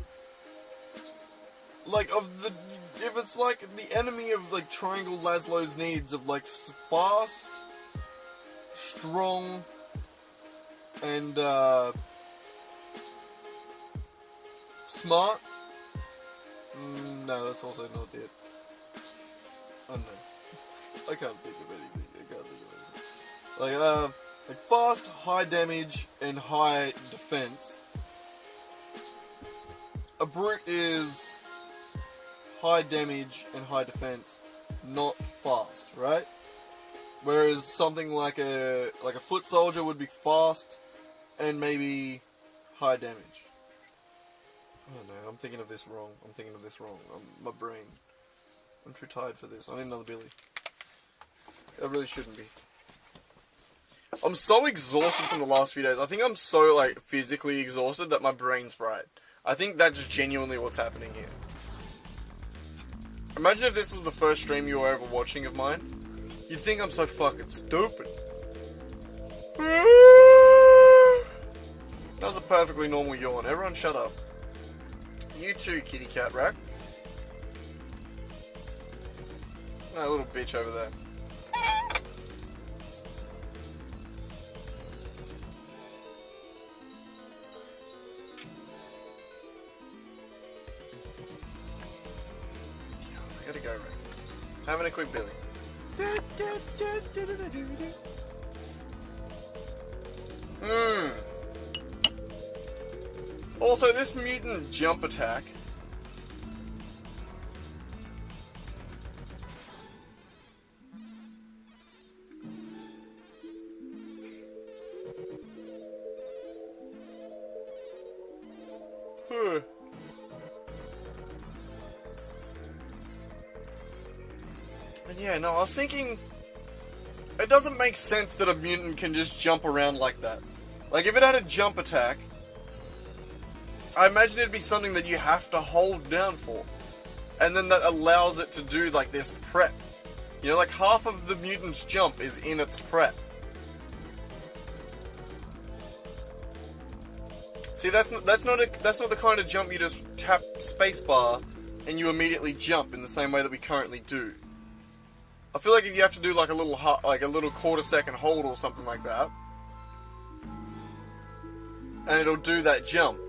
Like, if it's like the enemy of like Triangle Laszlo's needs of like fast, strong, and smart. No, that's also not it. Oh no, I can't think of anything. Like fast, high damage, and high defense. A brute is high damage and high defense, not fast, right? Whereas something like a foot soldier would be fast and maybe high damage. I don't know, I'm thinking of this wrong. My brain. I'm too tired for this. I need another Billy. I really shouldn't be. I'm so exhausted from the last few days. I think I'm so, like, physically exhausted that my brain's fried. I think that's just genuinely what's happening here. Imagine if this was the first stream you were ever watching of mine. You'd think I'm so fucking stupid. That was a perfectly normal yawn. Everyone shut up. You too, kitty cat rack. That little bitch over there. I gotta go, Rack. Having a quick Billy. Also, this mutant jump attack. And yeah, no, I was thinking, it doesn't make sense that a mutant can just jump around like that. Like, if it had a jump attack, I imagine it'd be something that you have to hold down for. And then that allows it to do, like, this prep. You know, like, half of the mutant's jump is in its prep. See, that's not the kind of jump you just tap spacebar and you immediately jump in the same way that we currently do. I feel like if you have to do like a little quarter-second hold or something like that, and it'll do that jump.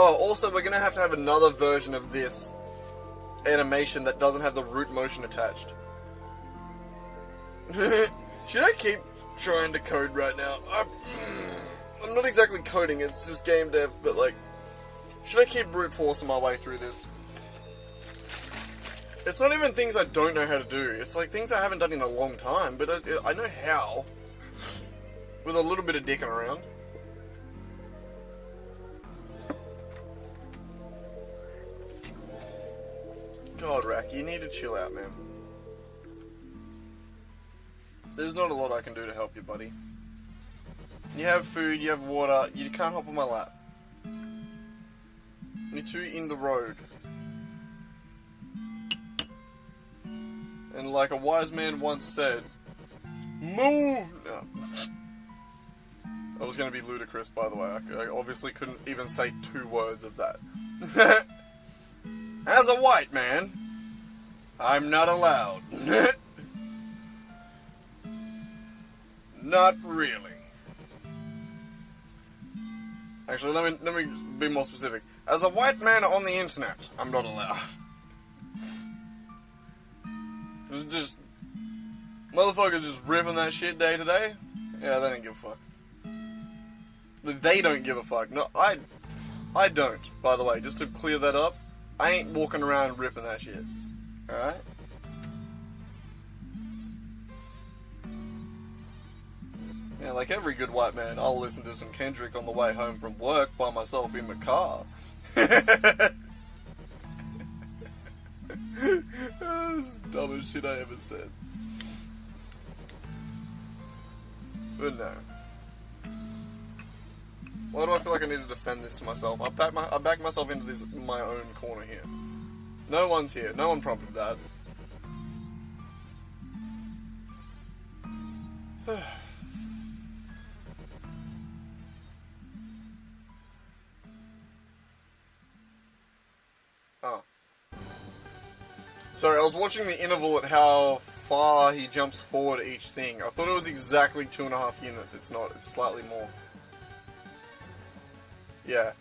Oh, also, we're gonna have to have another version of this animation that doesn't have the root motion attached. Should I keep trying to code right now? I'm not exactly coding, it's just game dev, but like, should I keep brute forcing my way through this? It's not even things I don't know how to do, it's like things I haven't done in a long time, but I know how. With a little bit of dicking around. God, Rack, you need to chill out, man. there's not a lot I can do to help you, buddy. You have food, you have water, you can't hop on my lap. You're too in the road. And like a wise man once said, move! No. That was going to be ludicrous, by the way. I obviously couldn't even say 2 words of that. As a white man, I'm not allowed. Not really. Actually, let me be more specific. As a white man on the internet, I'm not allowed. Just motherfuckers just ripping that shit day to day. Yeah, they don't give a fuck. They don't give a fuck. No, I don't. By the way, just to clear that up, I ain't walking around ripping that shit. All right. Yeah, like every good white man, I'll listen to some Kendrick on the way home from work by myself in the car. This is the dumbest shit I ever said. But no. Why do I feel like I need to defend this to myself? I backed myself into this my own corner here. No one's here. No one prompted that. Oh. Sorry, I was watching the interval at how far he jumps forward each thing. I thought it was exactly 2.5 units. It's not. It's slightly more. Yeah.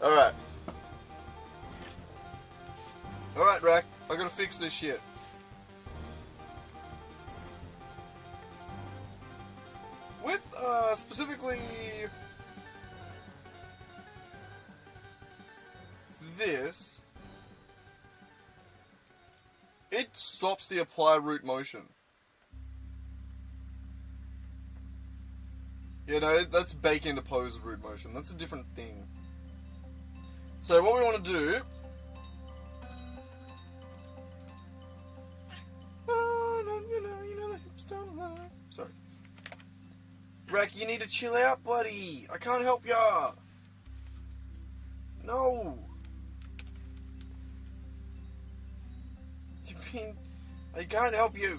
Alright. Alright, Rack. I gotta fix this shit. With, specifically... this... it stops the apply root motion. Yeah, no, that's bake into pose root motion. That's a different thing. So what we want to do... Sorry. Rack, you need to chill out, buddy. I can't help ya. No. I can't help you.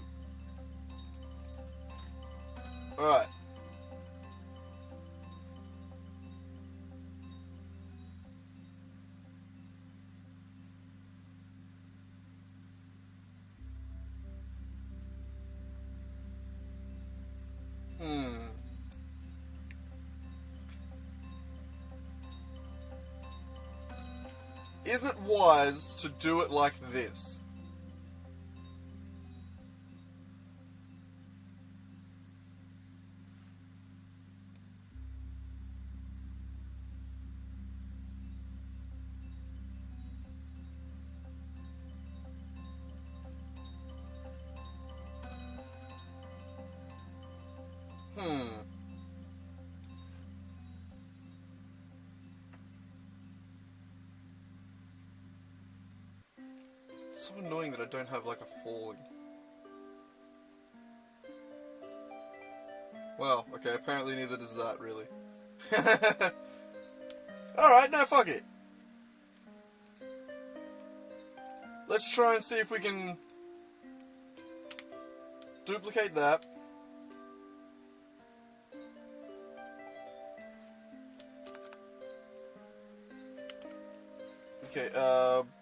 Alright. Is it wise to do it like this? It's so annoying that I don't have like a falling. Well, okay, apparently neither does that, really. Alright, now fuck it. Let's try and see if we can duplicate that. Okay,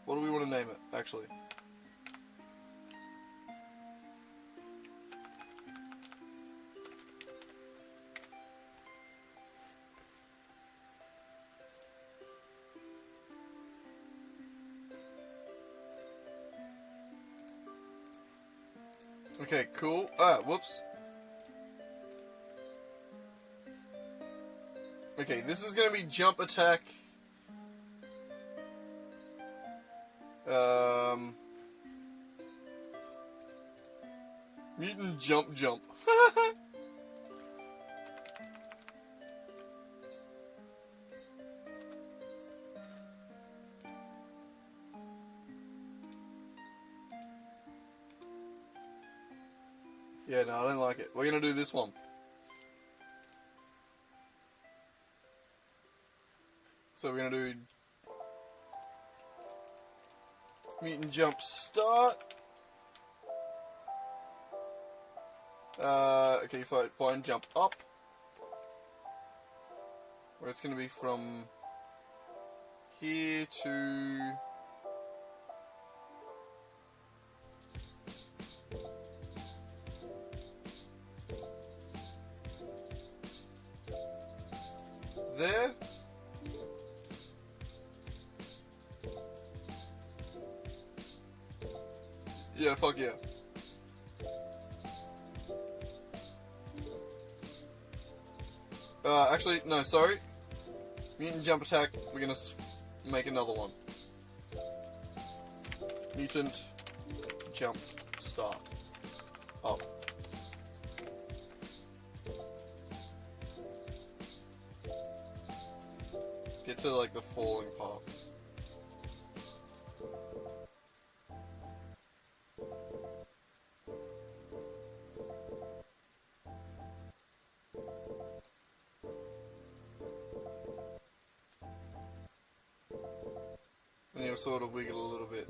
what do we want to name it, actually? Okay, cool. Whoops. Okay, this is gonna be jump attack. Mutant jump. Yeah, no, I don't like it. We're gonna do this one. So we're gonna do mutant jump start. Okay, find jump up. Where it's gonna be from here to there. Yeah, fuck yeah. Actually, no, sorry. Mutant jump attack, we're gonna make another one. Mutant jump start. Up. Get to, like, the falling part. And you'll sort of wiggle a little bit.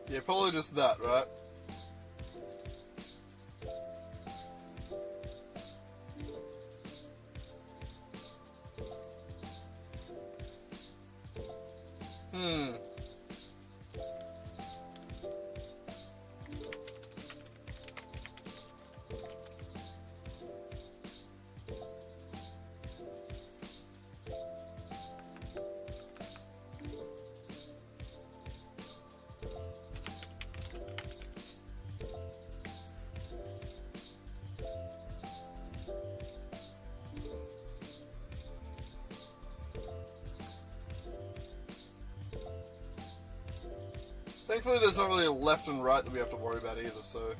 Yeah, probably just that, right? Thankfully, there's not really a left and right that we have to worry about either, so...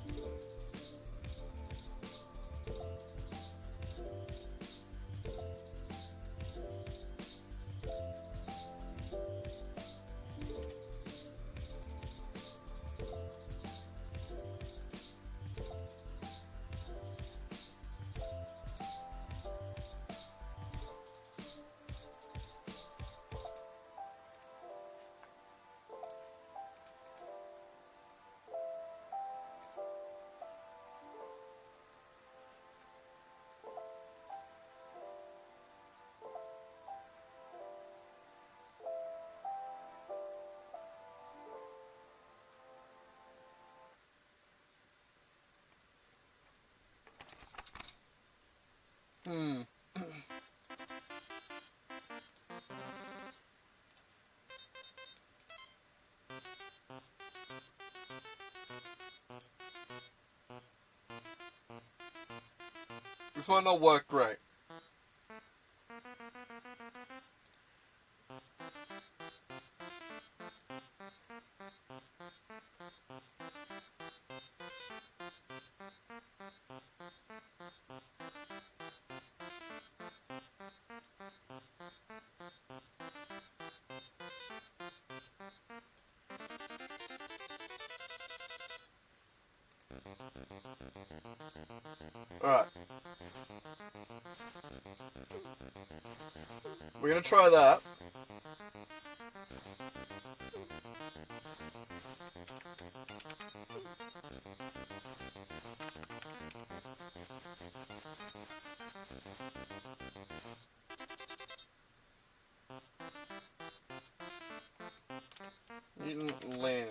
This might not work great. Alright. We're gonna try that. Mutant land.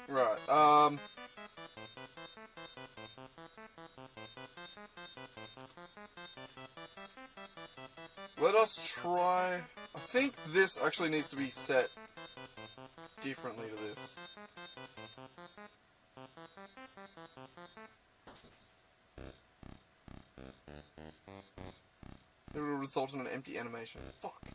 Right, let us try... I think this actually needs to be set differently to this. It will result in an empty animation. Fuck.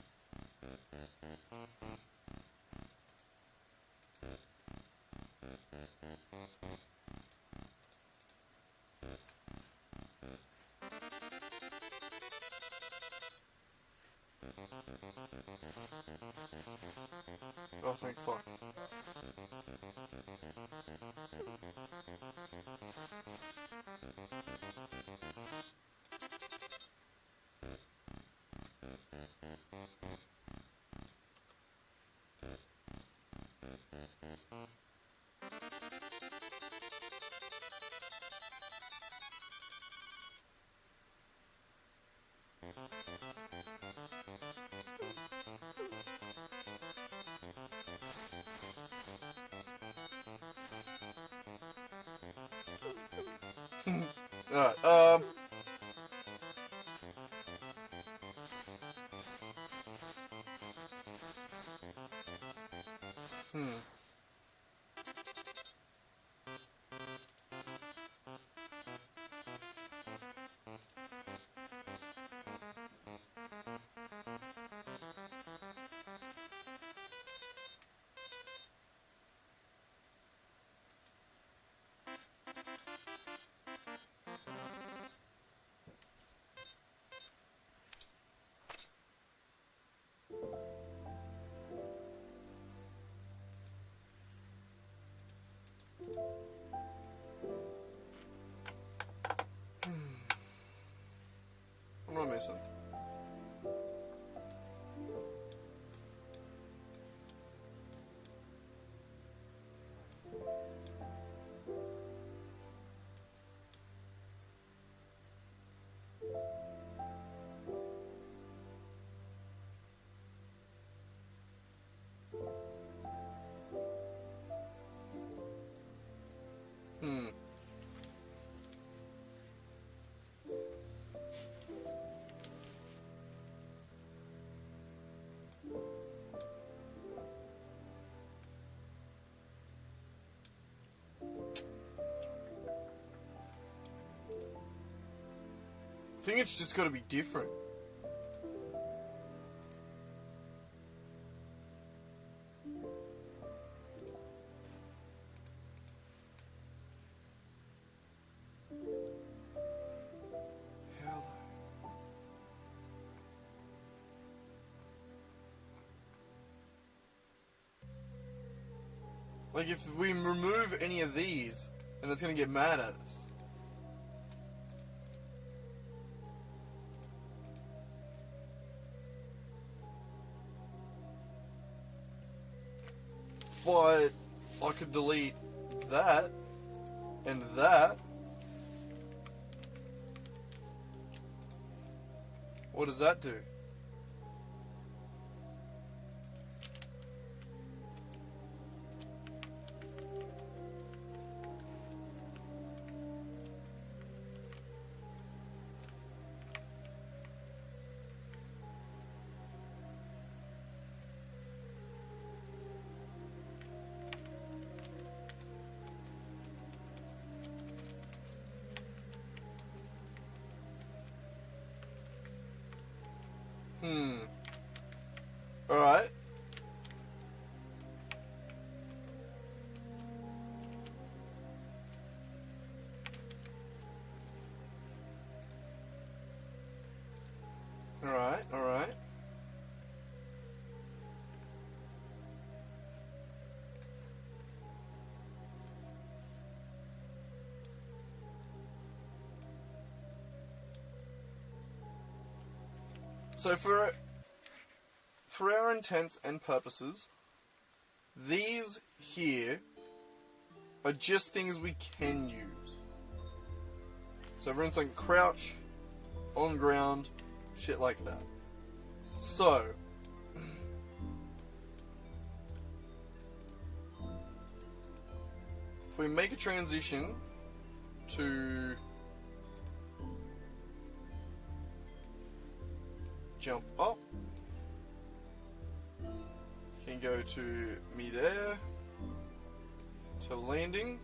Oh, thank fuck. Alright, What am I missing? I think it's just got to be different. Hell no. Like, if we remove any of these, then it's going to get mad at us. But I could delete that and that. What does that do? So for our intents and purposes, these here are just things we can use. So for instance, crouch, on ground, shit like that. So if we make a transition to jump up, you can go to mid-air, to landing,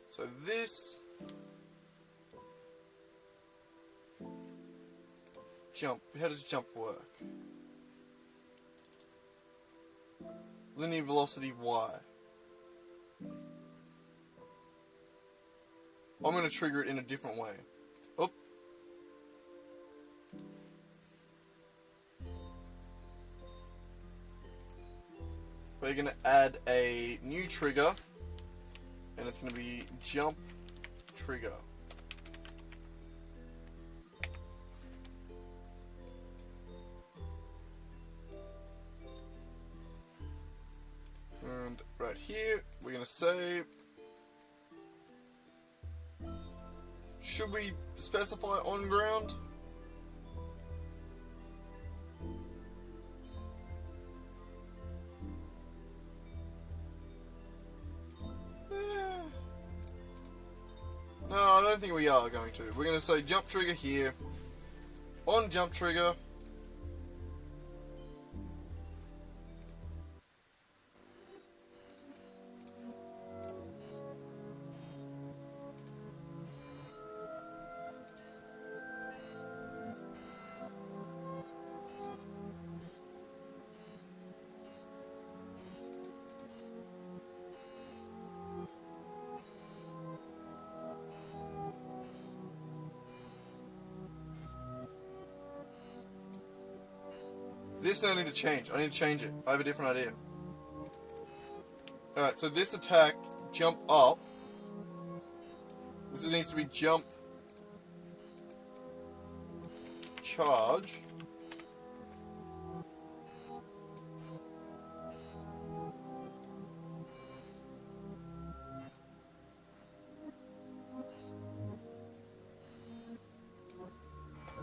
so this jump, how does jump work? Linear velocity Y. I'm going to trigger it in a different way. Oop. We're going to add a new trigger, and it's going to be jump trigger. And right here, we're going to say, should we specify on ground? No, I don't think we are going to. We're going to say jump trigger here, on jump trigger. This I need to change. I need to change it. I have a different idea. Alright, so this attack, jump up. This needs to be jump, charge.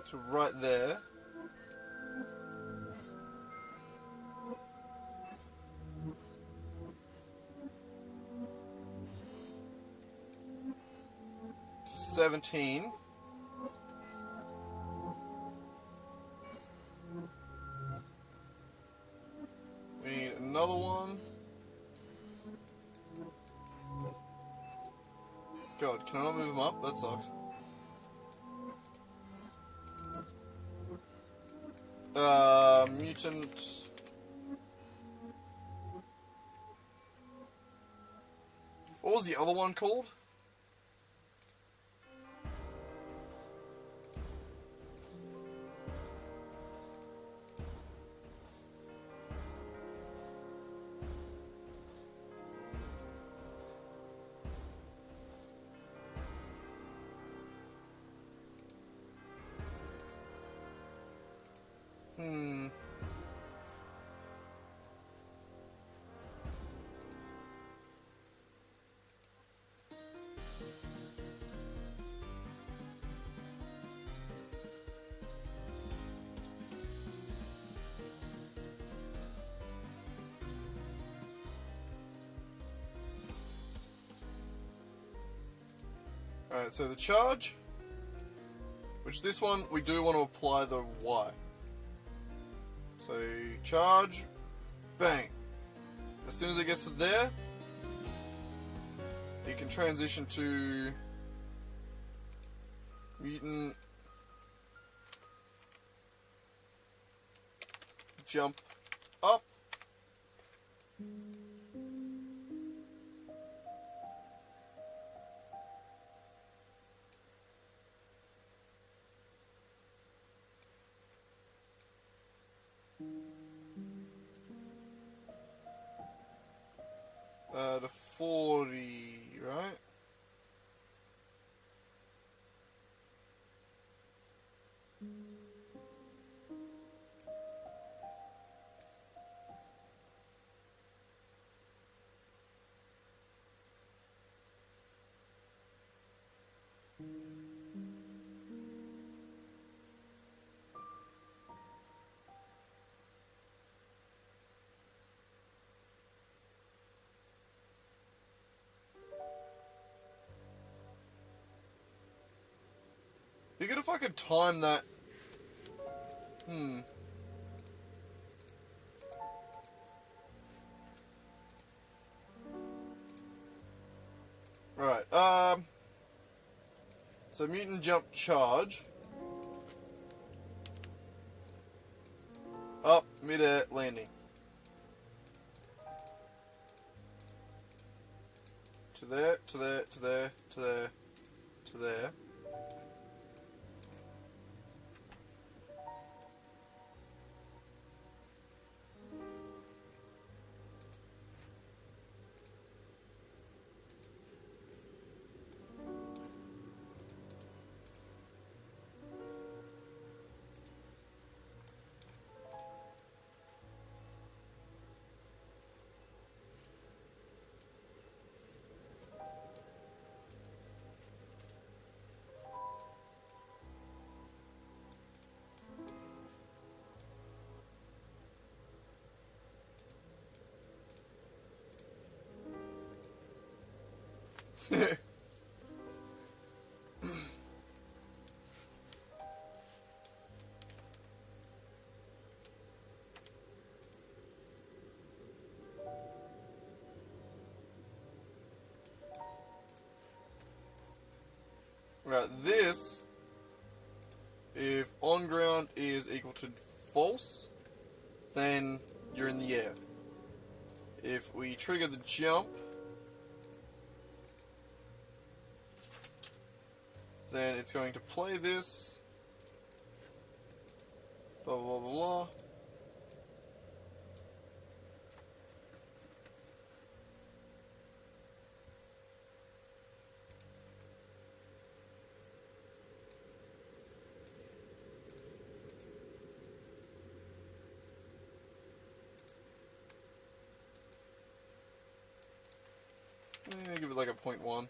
To right there. To 17. We need another one. God, can I not move them up? That sucks. Mutant. What was the other one called? Alright, so the charge, which this one we do want to apply the Y. So charge, bang. As soon as it gets to there, you can transition to mutant, jump up. To 40, right? You gotta fucking time that. Right, so mutant jump charge. Up, mid-air, landing. To there, to there, to there, to there, to there. Right, this, if on ground is equal to false, then you're in the air. If we trigger the jump, then it's going to play this, blah blah blah blah. Give it like a 0.1.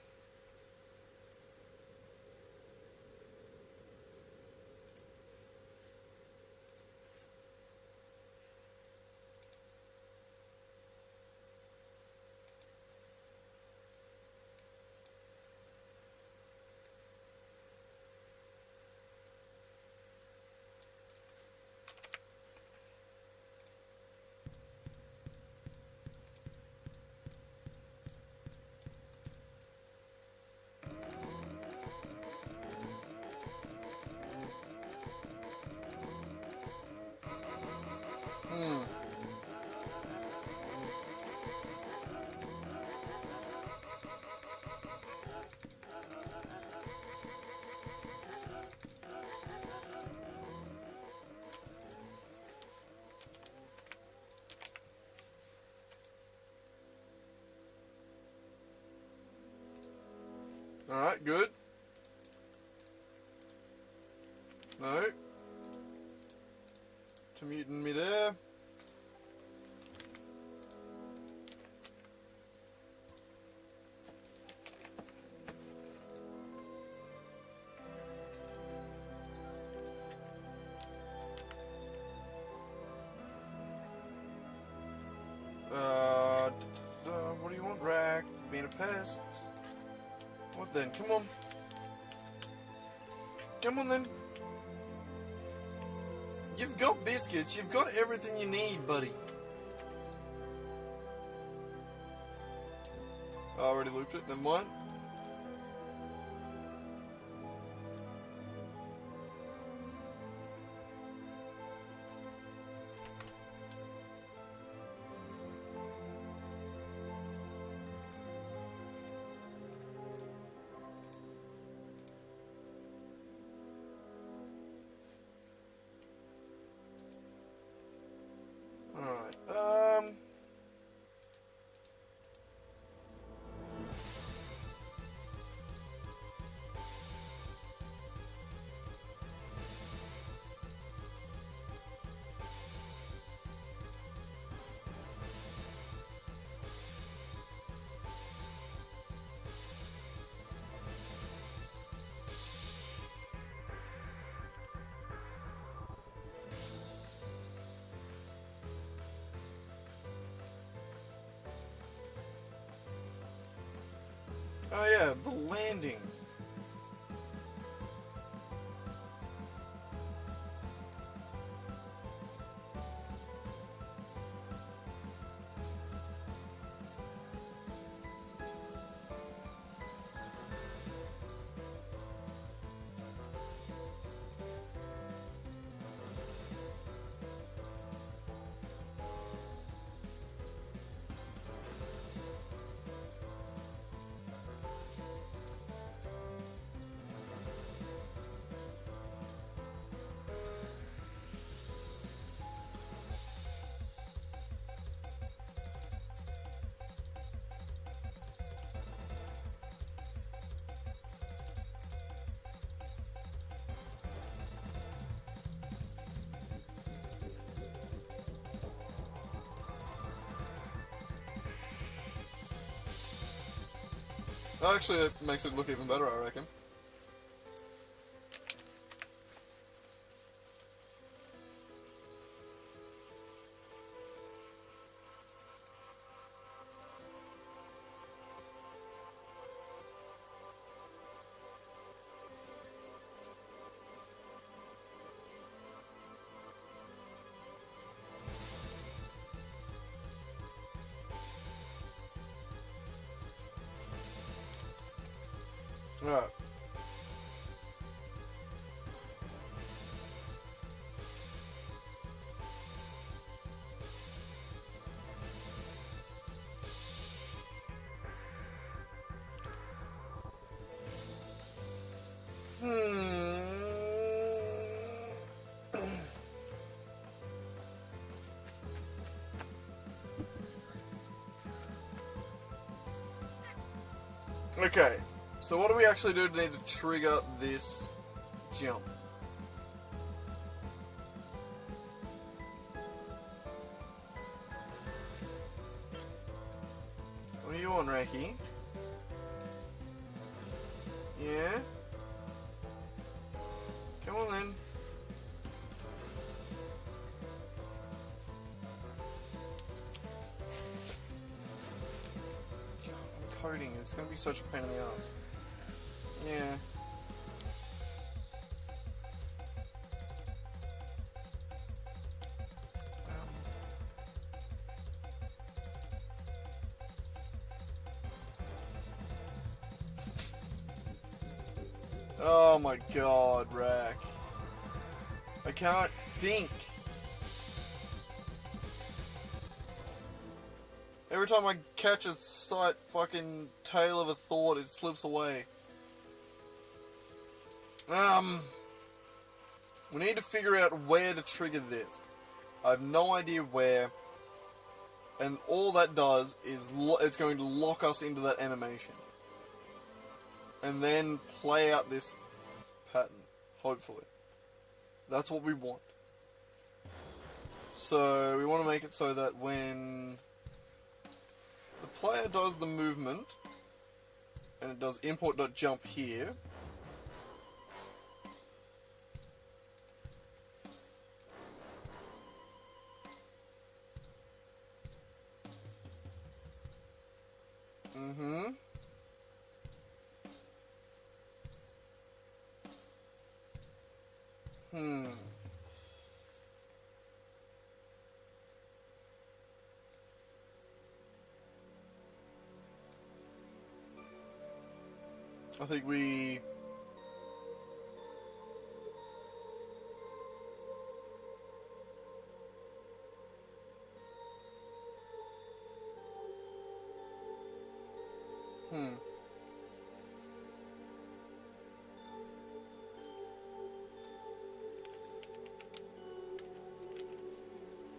Alright, good. No. To mutant mid-air. What do you want, Rack? Being a pest. What then? Come on. Come on then. You've got biscuits. You've got everything you need, buddy. I already looped it. Never mind. Alright, Oh yeah, the landing. Actually, that makes it look even better, I reckon. Alright. Okay, so what do we actually do to need to trigger this jump? What are you on, Raki? Yeah? Come on then. God, I'm coding. It's gonna be such a pain in the ass. Yeah. Oh my god, Rack. I can't think. Every time I catch a sight fucking tail of a thought, it slips away. We need to figure out where to trigger this. I have no idea where. And all that does is it's going to lock us into that animation. And then play out this pattern, hopefully. That's what we want. So we want to make it so that when the player does the movement, and it does import.jump here, I think we...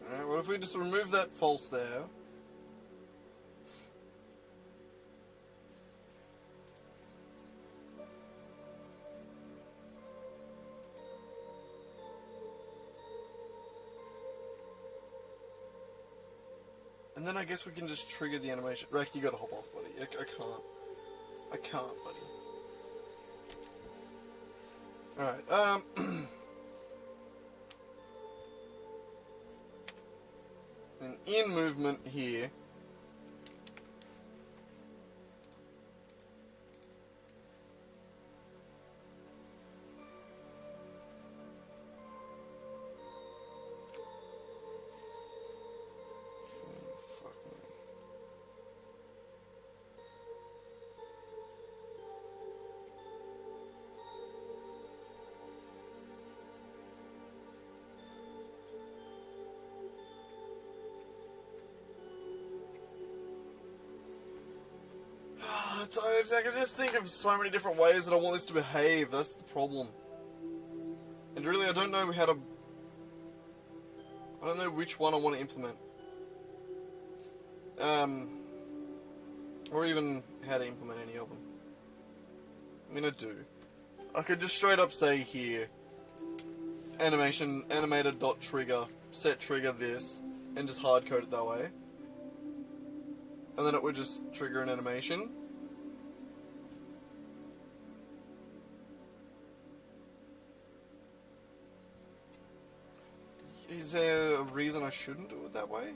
Alright, what if we just remove that false there? And then I guess we can just trigger the animation. Rack, you gotta hop off, buddy. I can't. I can't, buddy. Alright, and in movement here. I can just think of so many different ways that I want this to behave. That's the problem. And really, I don't know how to... I don't know which one I want to implement. Or even how to implement any of them. I mean, I do. I could just straight up say here, animator.trigger, set trigger this, and just hard code it that way. And then it would just trigger an animation. Is there a reason I shouldn't do it that way?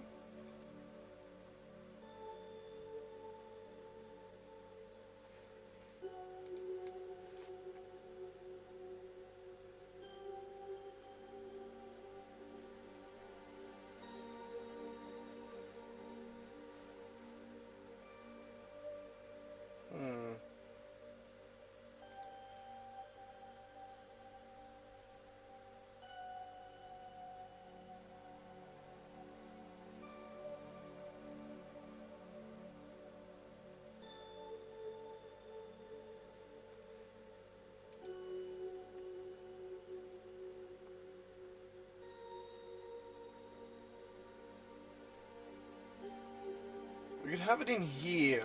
We could have it in here.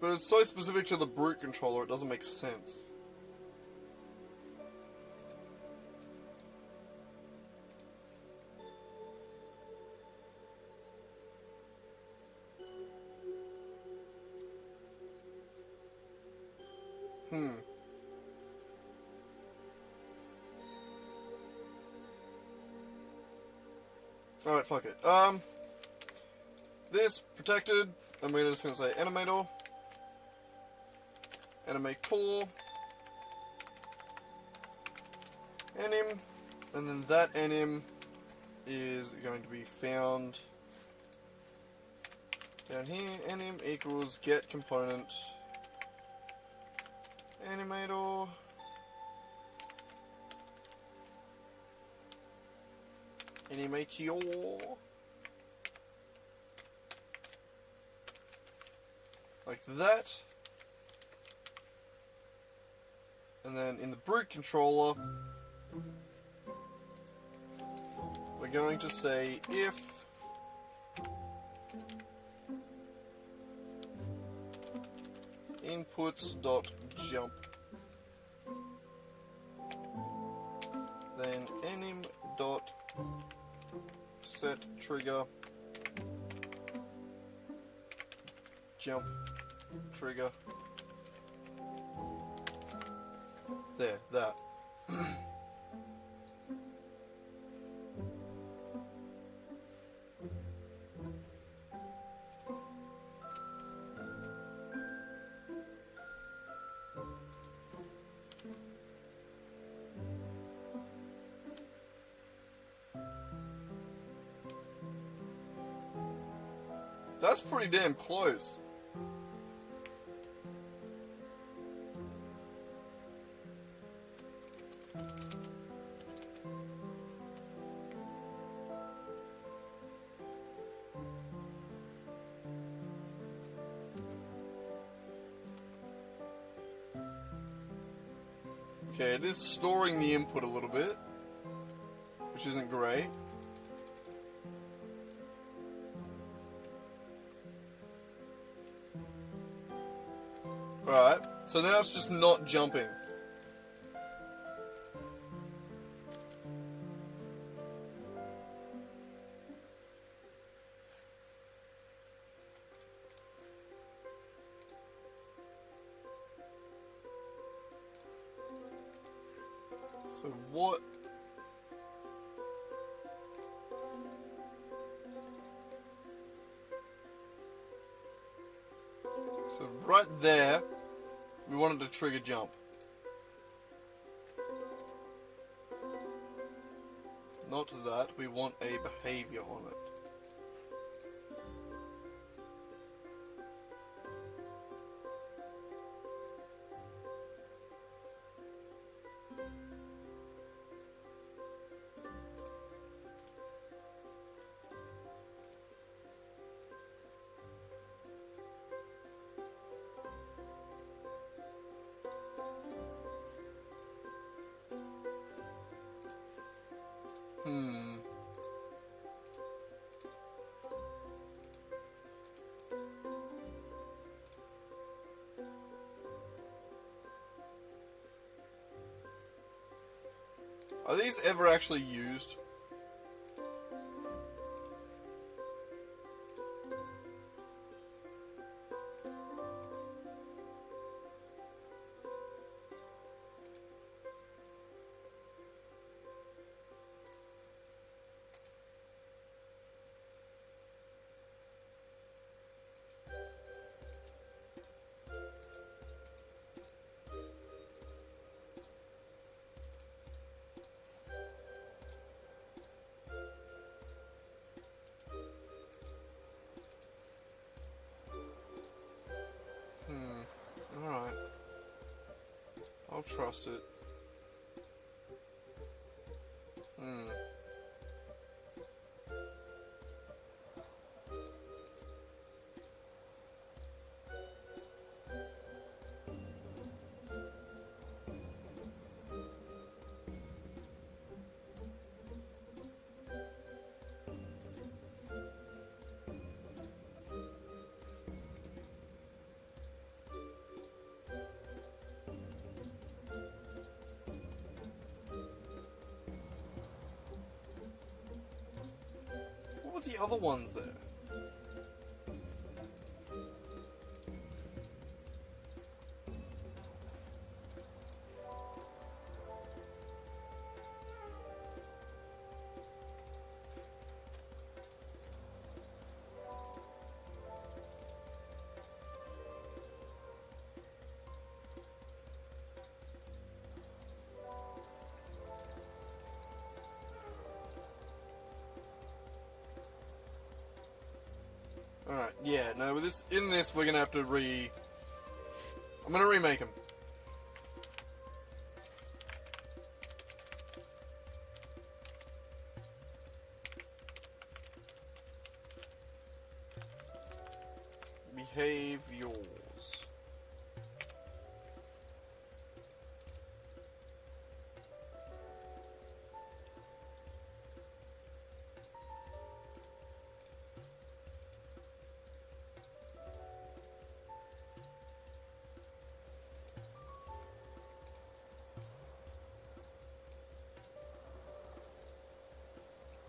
But it's so specific to the brute controller, it doesn't make sense. Alright, fuck it. This, protected, I'm just gonna say animator, animator, anim, and then that anim is going to be found down here. Anim equals get component, animator, animator, like that, and then in the brute controller we're going to say if inputs.jump, then anim dot set trigger jump trigger. There, that. That's pretty damn close. Okay, it is storing the input a little bit, which isn't great. Alright, so now it's just not jumping. So what? So right there, we wanted to trigger jump. Not that, we want a behavior on it. Hmm. Are these ever actually used? Alright. I'll trust it. What were the other ones there? Alright, yeah, no, with this, in this we're gonna have to I'm gonna remake them. Behave yours.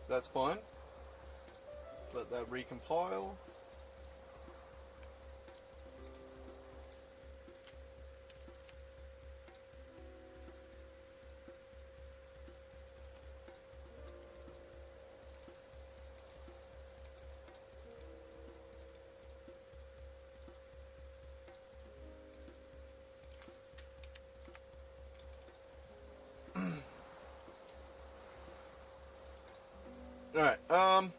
That's fine. Let that recompile. Alright, um,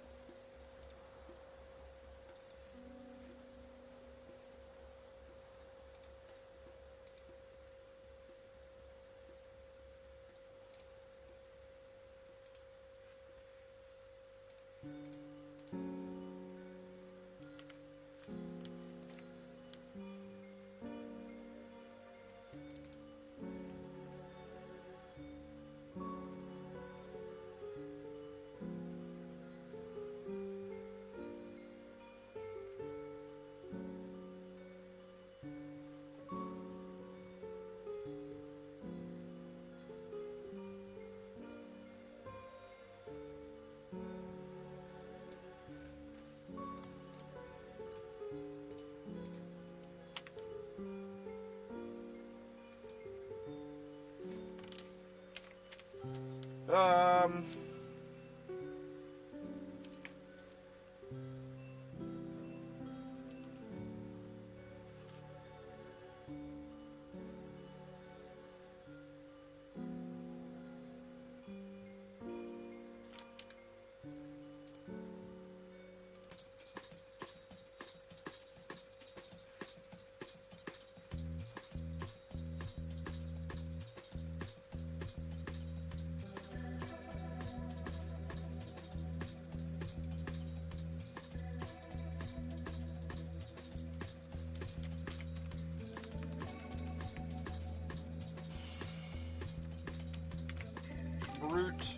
brute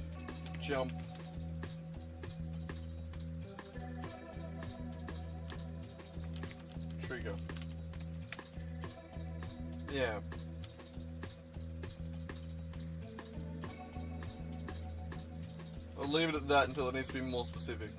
jump Yeah. I'll leave it at that until it needs to be more specific.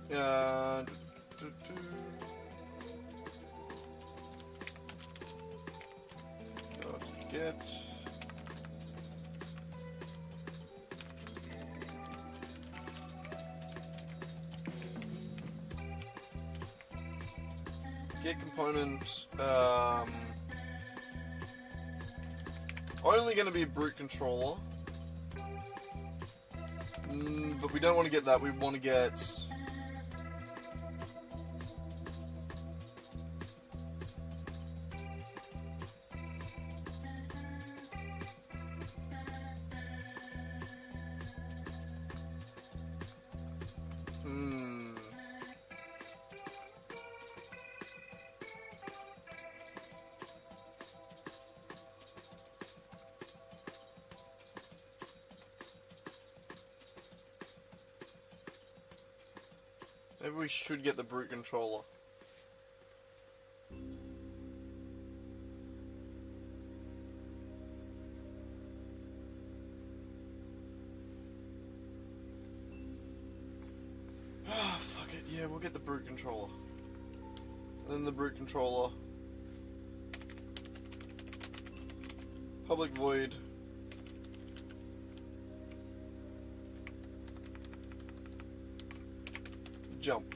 Uh, do, do, do. Get. Get component. Only going to be a brute controller. But we don't want to get that. We want to get. Maybe we should get the brute controller. Ah, fuck it. Yeah, we'll get the brute controller. And then the brute controller. Public void. Jump.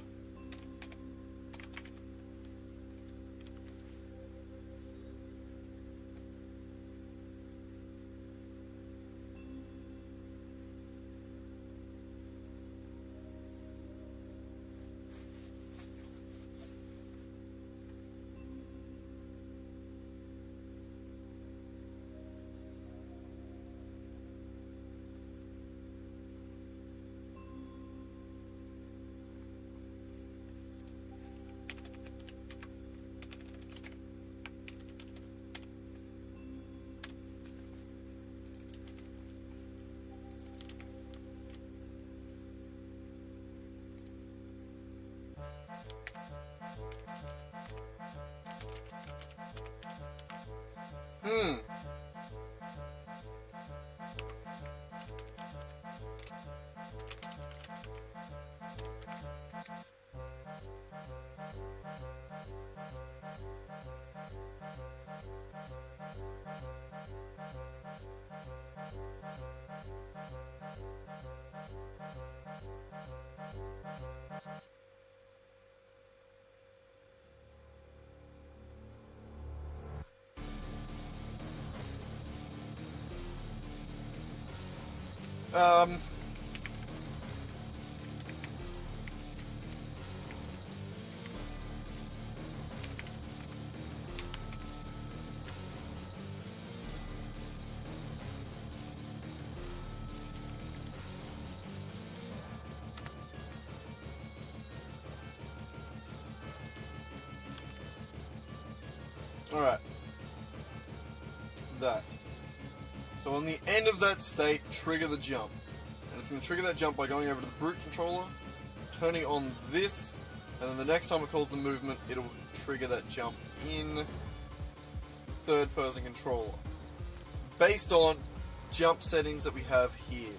Alright. That. So on the end of that state, trigger the jump. And it's going to trigger that jump by going over to the brute controller, turning on this, and then the next time it calls the movement, it'll trigger that jump in third person controller. Based on jump settings that we have here.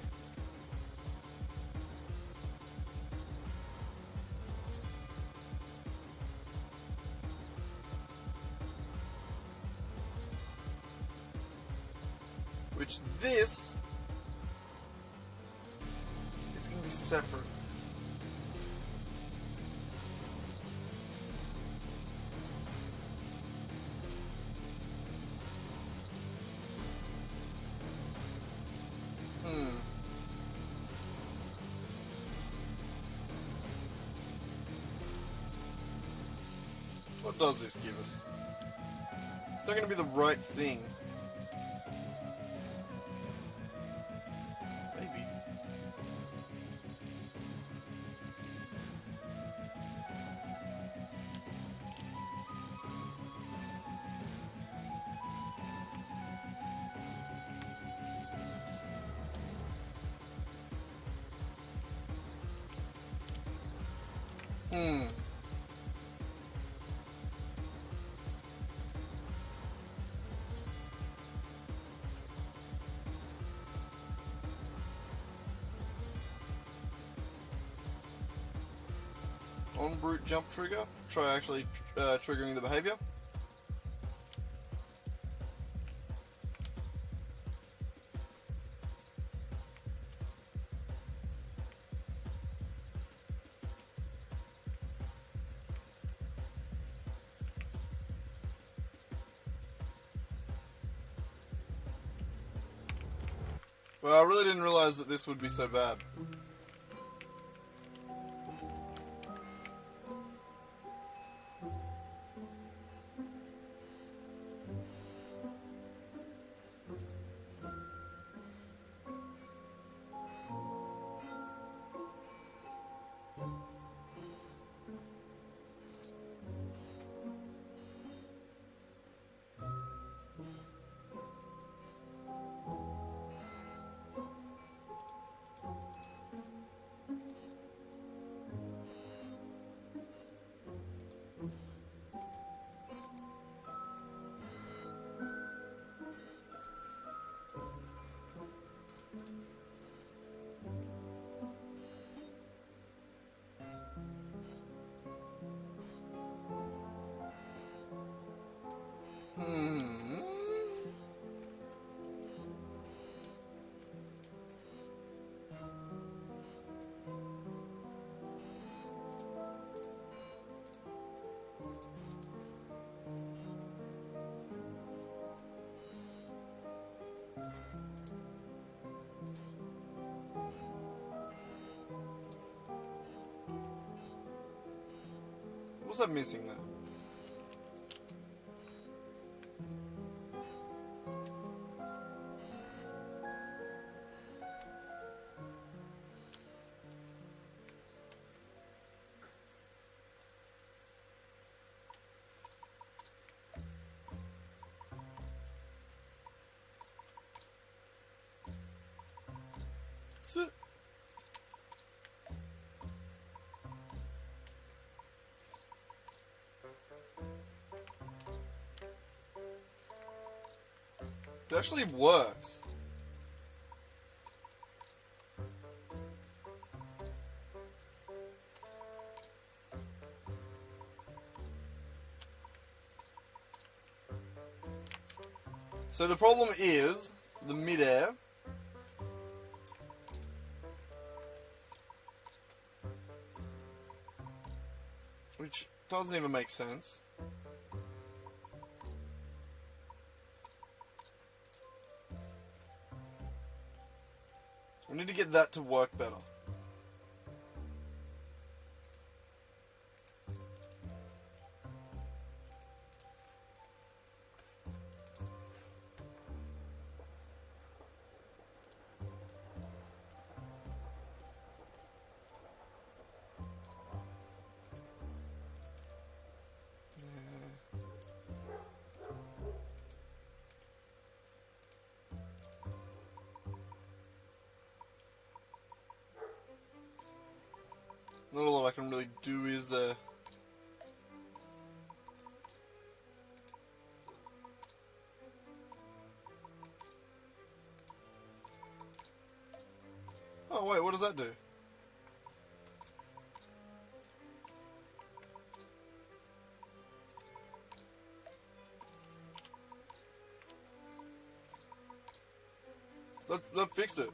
Which this is going to be separate. What does this give us? It's not going to be the right thing. Hmm. On brute jump trigger, try actually triggering the behavior. Well, I really didn't realize that this would be so bad. Hmm. What's that missing there? That's it. It actually works. So the problem is the midair. Which doesn't even make sense. We need to get that to work better. Not a lot I can really do, is there? Oh wait, what does that do? That fixed it.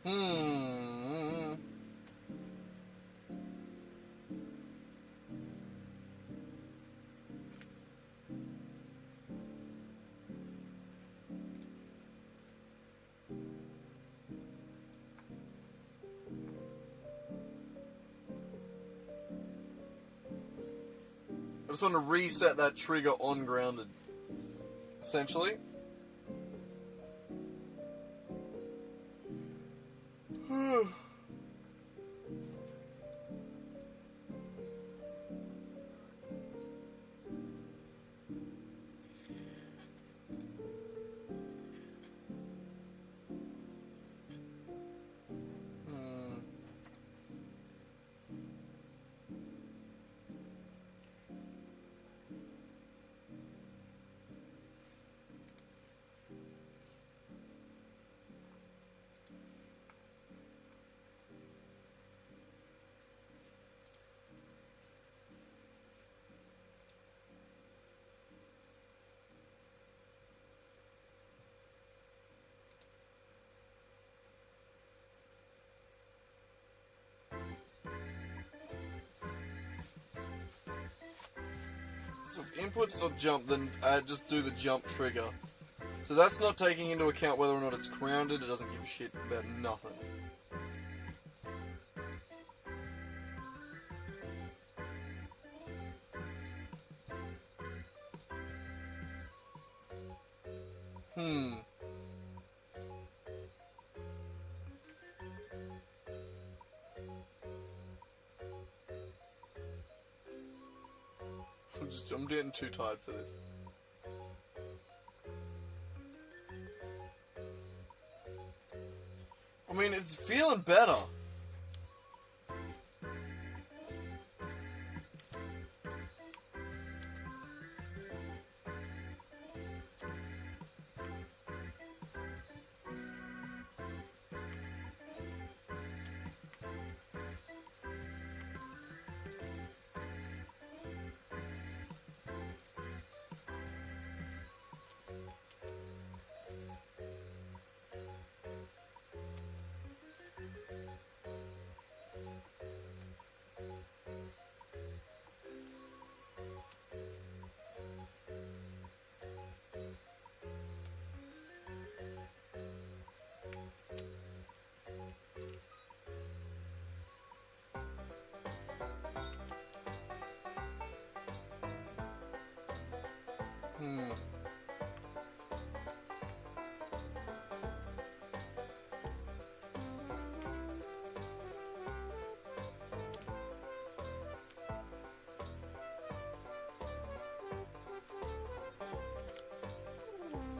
Hmm. I just want to reset that trigger on grounded. Essentially. So if inputs or jump, then just do the jump trigger. So that's not taking into account whether or not it's grounded. It doesn't give a shit about nothing. I'm getting too tired for this. I mean, it's feeling better.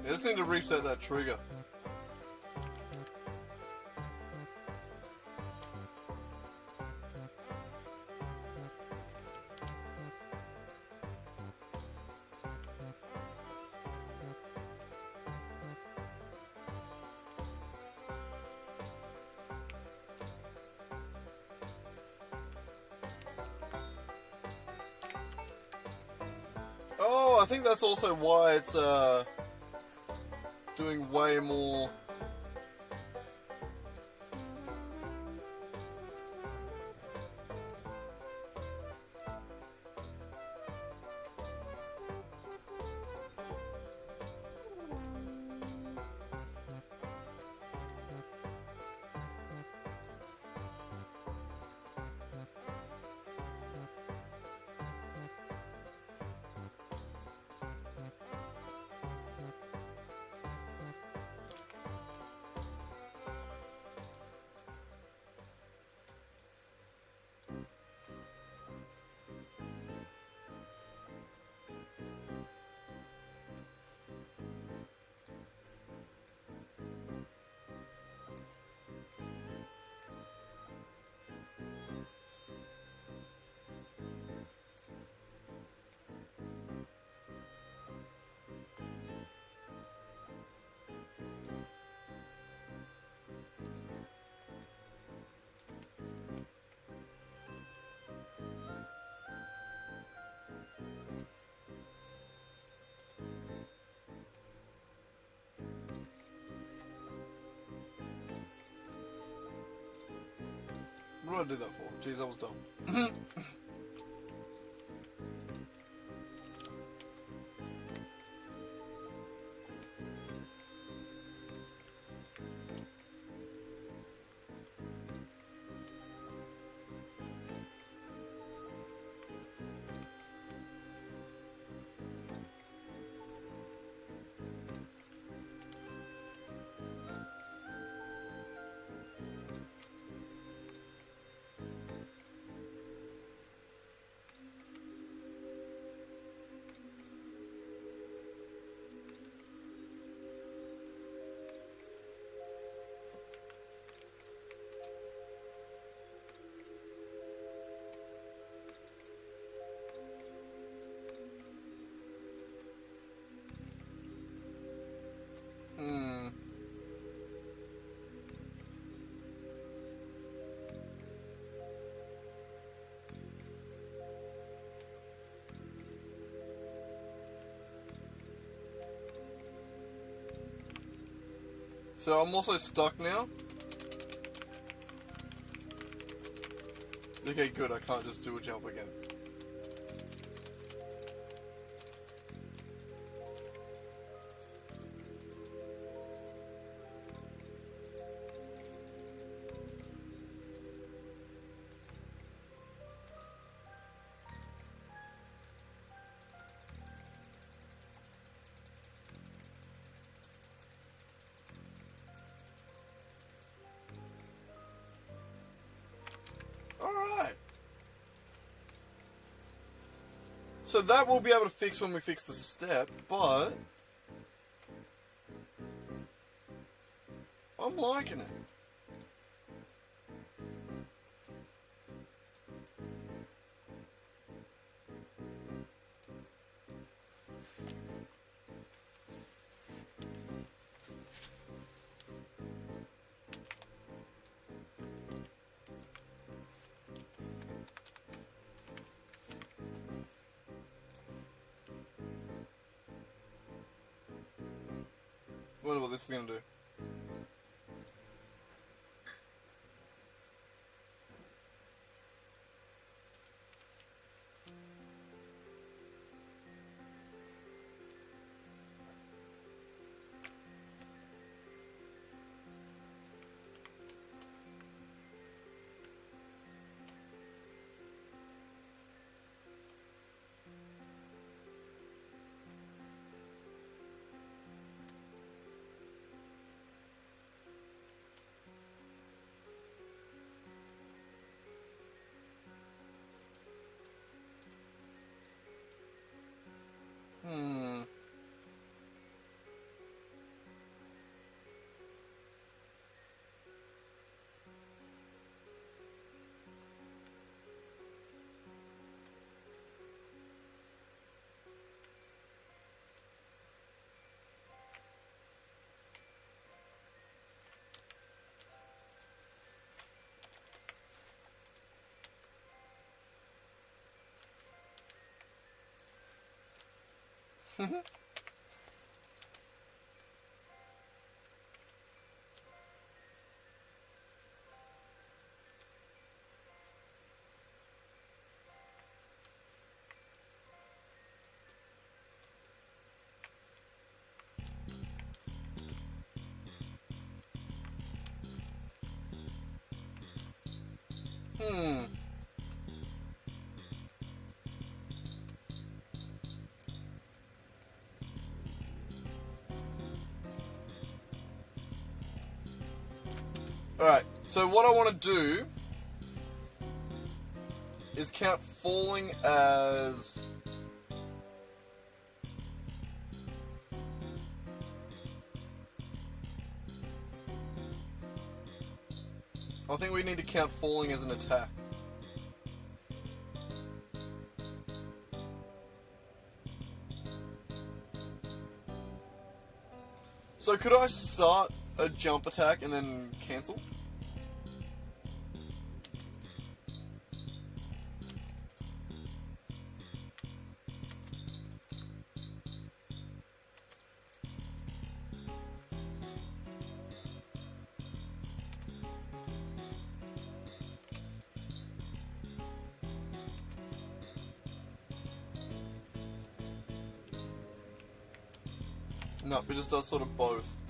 I just need to reset that trigger. Oh, I think that's also why it's doing way more. What did I do that for? Jeez, that was dumb. Hmm. So I'm also stuck now. Okay, good. I can't just do a jump again. Alright. So that we'll be able to fix when we fix the step, but I'm liking it. Wonder what this is gonna do. Hmm. Hmm. Alright, so what I want to do is count falling as... I think we need to count falling as an attack. So could I start a jump attack and then cancel? No, it just does sort of both.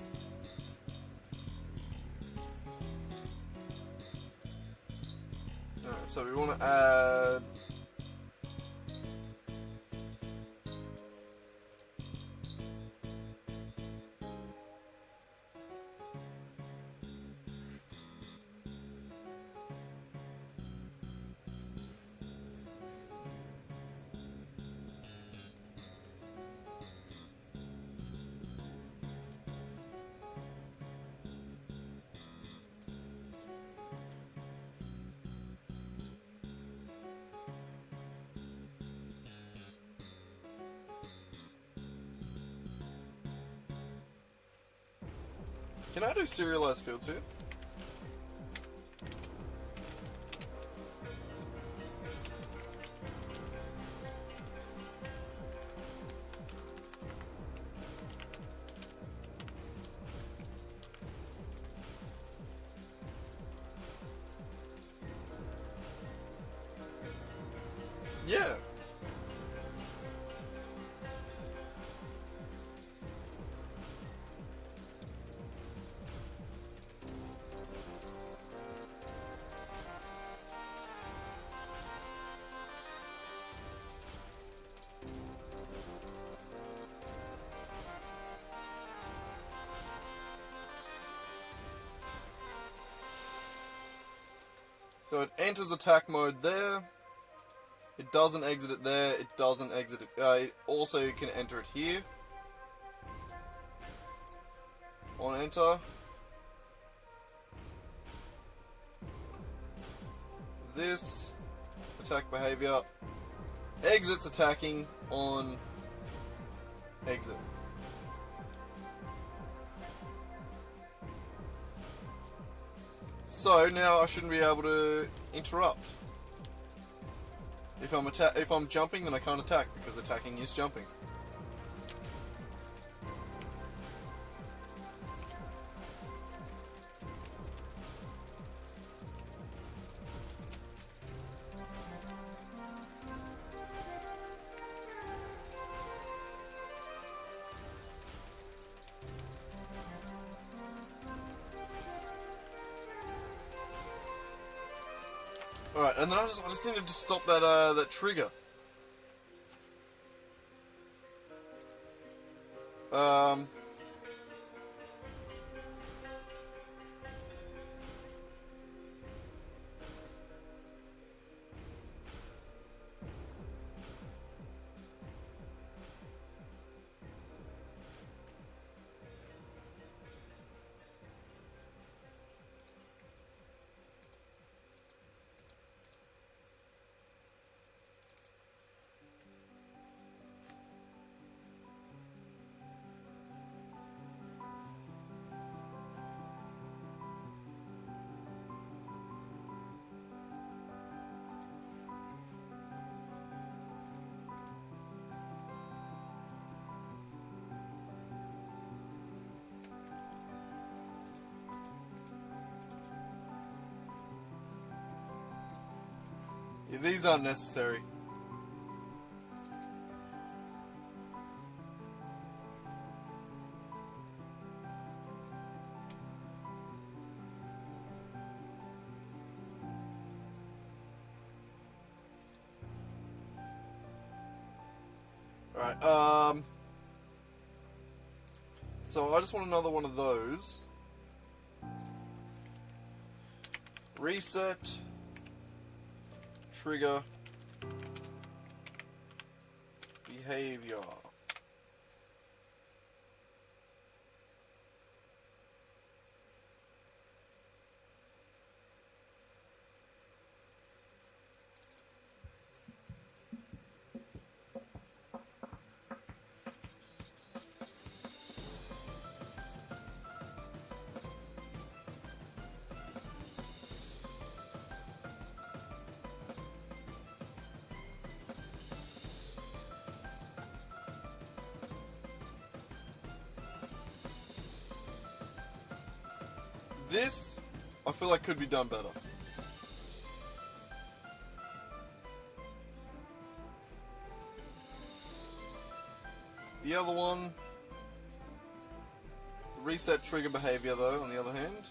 Alright, so we want to add... Can I do serialized fields here? Yeah. So it enters attack mode there. It doesn't exit it there. It doesn't exit it. It also can enter it here. On enter. This attack behavior exits attacking on exit. So now I shouldn't be able to interrupt. If I'm jumping, then I can't attack because attacking is jumping. Alright, and then I just needed to stop that that trigger. Yeah, these aren't necessary. Alright, so I just want another one of those. Reset. Trigger. Behavior. This, I feel like could be done better. The other one, reset trigger behavior though, on the other hand.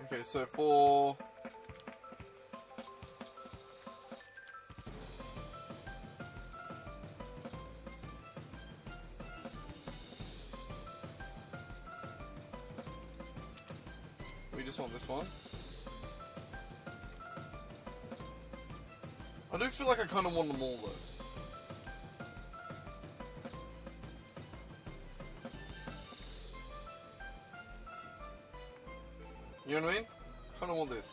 Okay, so for we just want this one. I do feel like I kind of want them all though. You know what I mean? Kind of want this.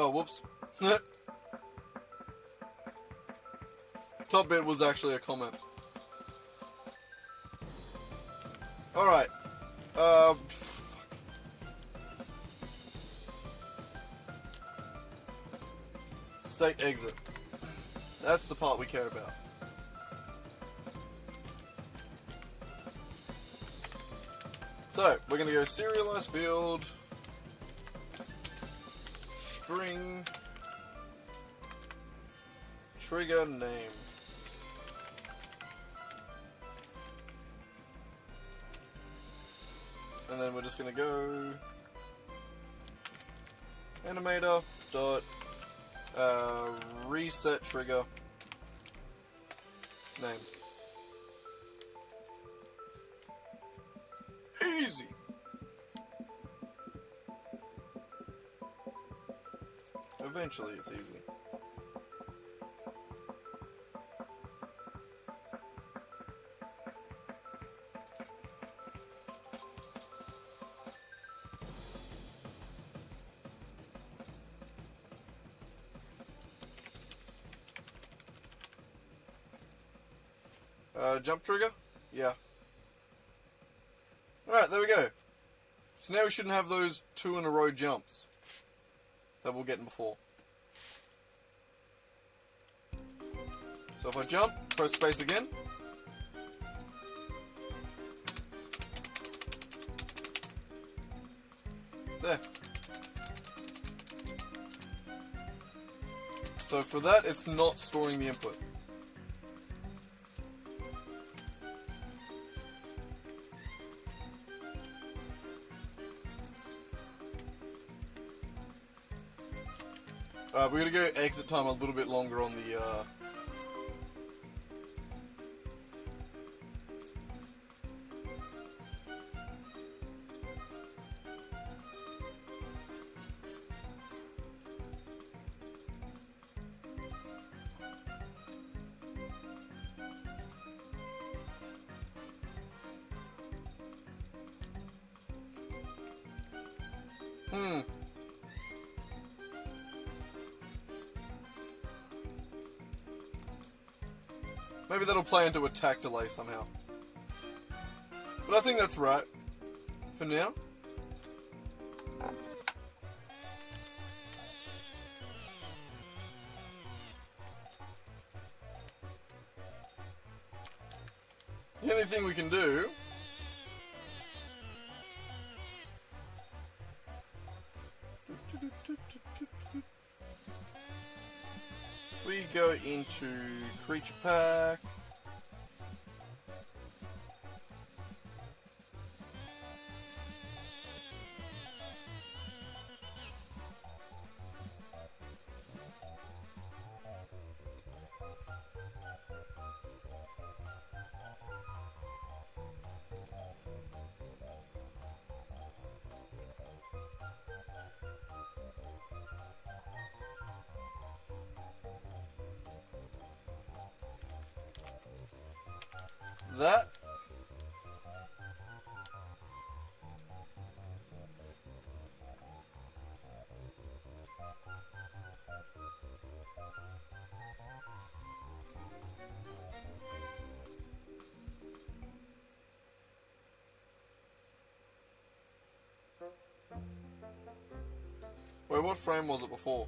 Oh, whoops. Top bit was actually a comment. Alright. Fuck. State exit. That's the part we care about. So, we're gonna go serialized field. String trigger name. And then we're just gonna go animator dot reset trigger name. Easy. Eventually it's easy. Jump trigger? Yeah. Alright, there we go. So now we shouldn't have those 2 in a row jumps that we're getting before. So if I jump, press space again. There. So for that, it's not storing the input. We're gonna go exit time a little bit longer on the Maybe that'll play into attack delay somehow. But I think that's right. For now. The only thing we can do we go into creature pack. that. Wait, what frame was it before?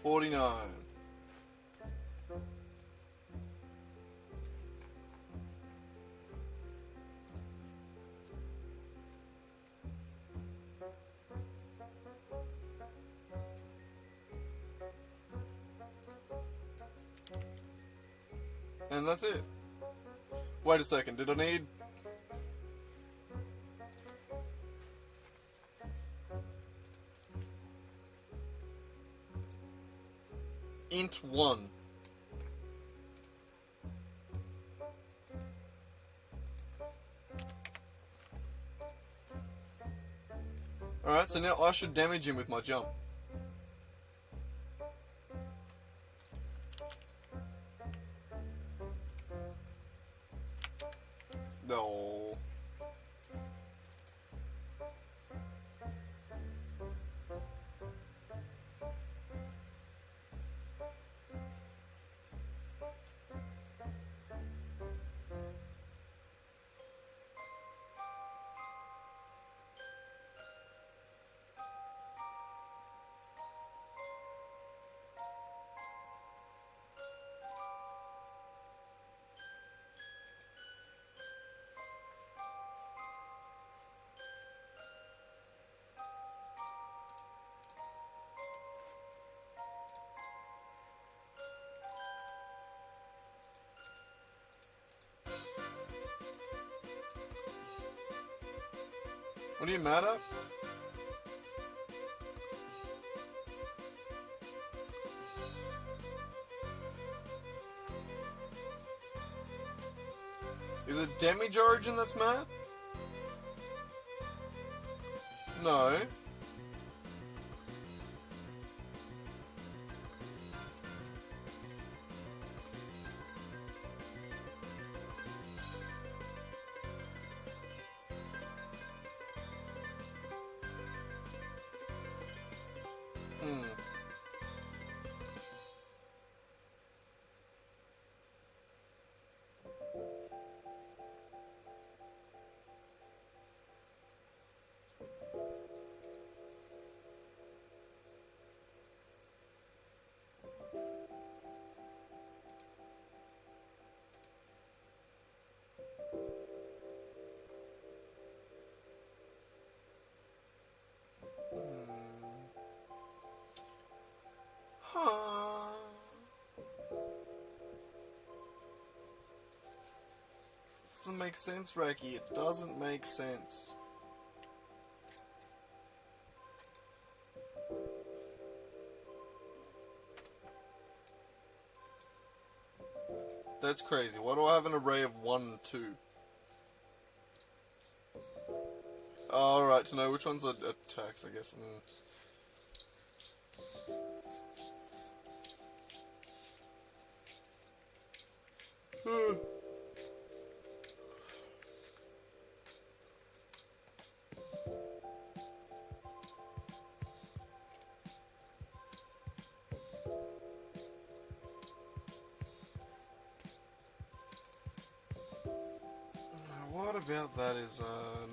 $49. And that's it. Wait a second, did I need... int 1. Alright, so now I should damage him with my jump. No. What are you mad at? Is it Damage Origin that's mad? No. Doesn't make sense, Raki. It doesn't make sense. That's crazy. Why do I have an array of 1 and 2? Alright, to know which one's attacks, I guess. What about that is,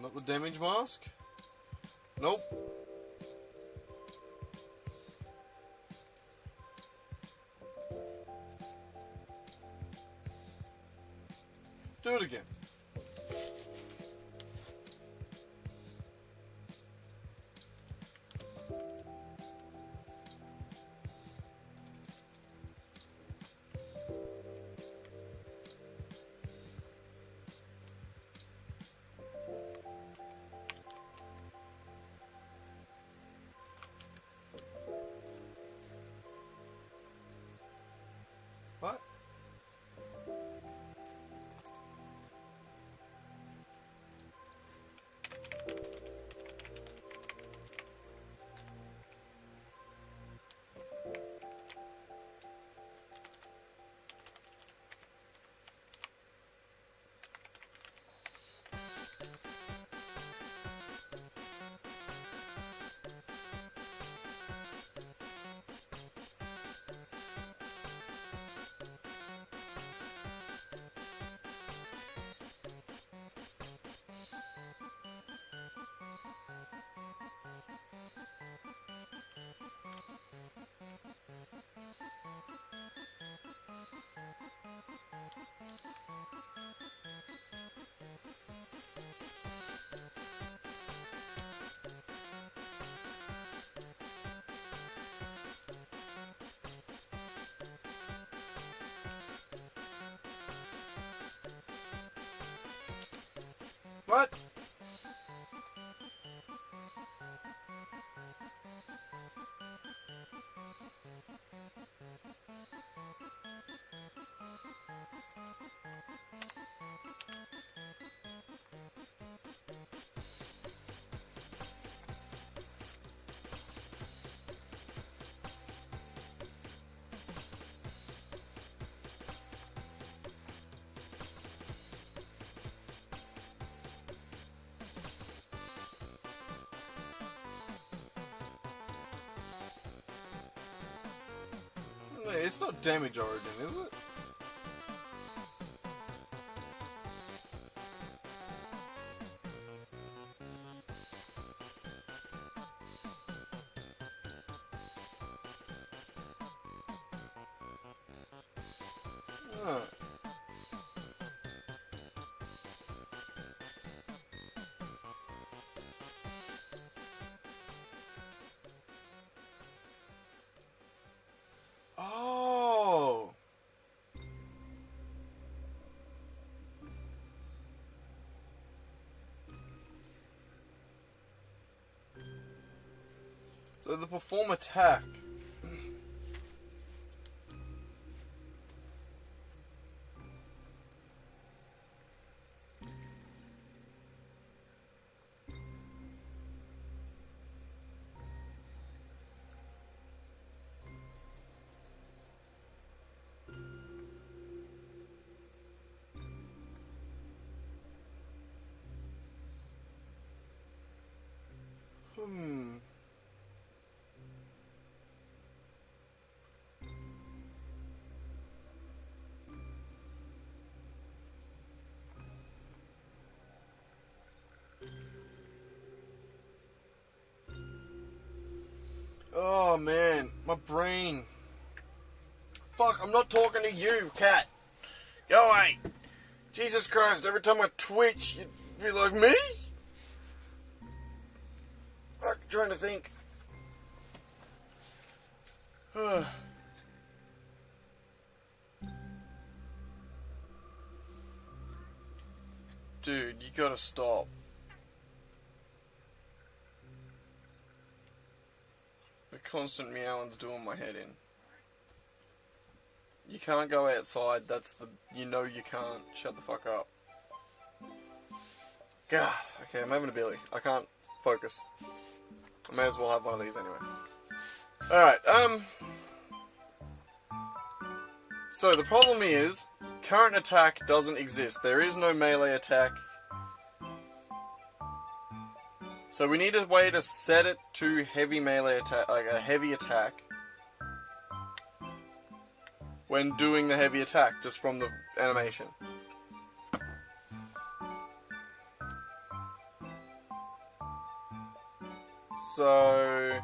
not the damage mask? Nope. Do it again. What? What? It's not Damage Origin, is it? No. Oh. So the perform attack. Hmm. Oh man, my brain. Fuck, I'm not talking to you, cat. Go away. Jesus Christ, every time I twitch, you'd be like, me? Fuck, trying to think. Dude, you gotta stop. The constant meowing's doing my head in. You can't go outside, that's the... You know you can't. Shut the fuck up. God, okay, I'm having a billy. I can't focus. I may as well have one of these anyway. Alright, so the problem is, current attack doesn't exist. There is no melee attack. So we need a way to set it to heavy melee attack, like a heavy attack. When doing the heavy attack, just from the animation. So...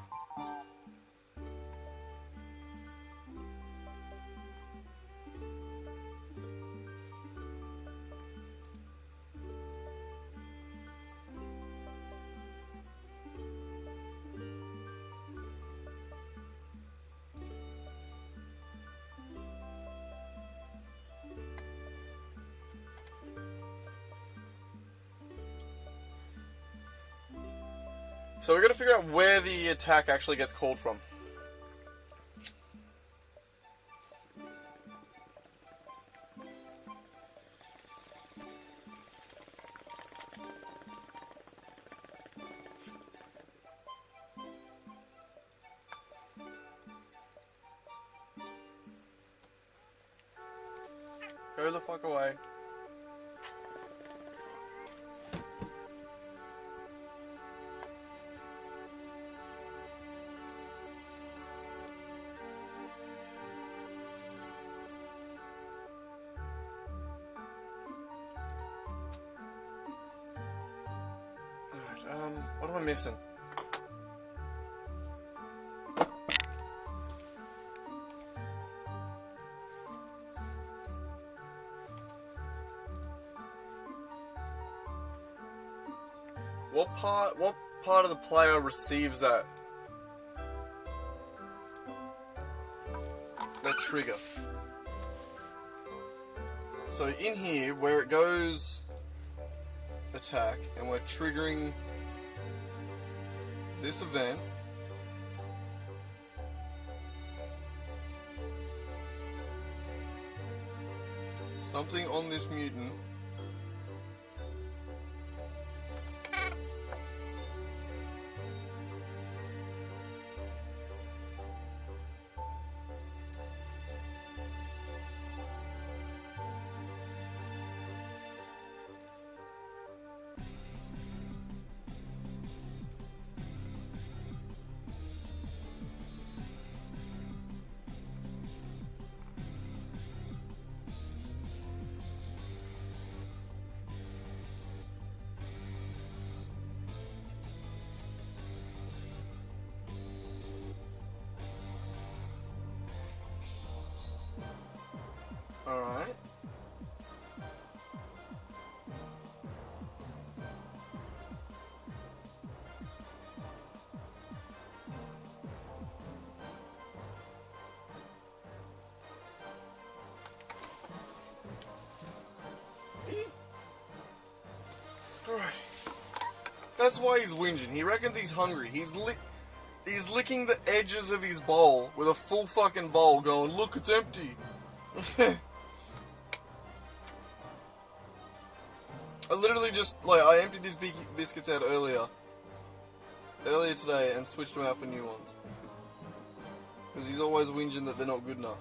So we gotta figure out where the attack actually gets called from. Go the fuck away. What am I missing? What part of the player receives that trigger? So in here, where it goes attack, and we're triggering this event. Something on this mutant. Alright. Alright. That's why he's whinging. He reckons he's hungry. He's licking the edges of his bowl with a full fucking bowl going, look, it's empty. I literally just, I emptied his biscuits out earlier today and switched them out for new ones. Because he's always whinging that they're not good enough.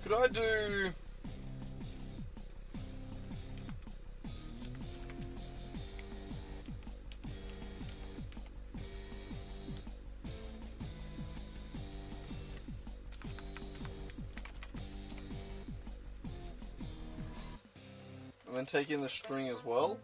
Could I do... and then take in the string as well?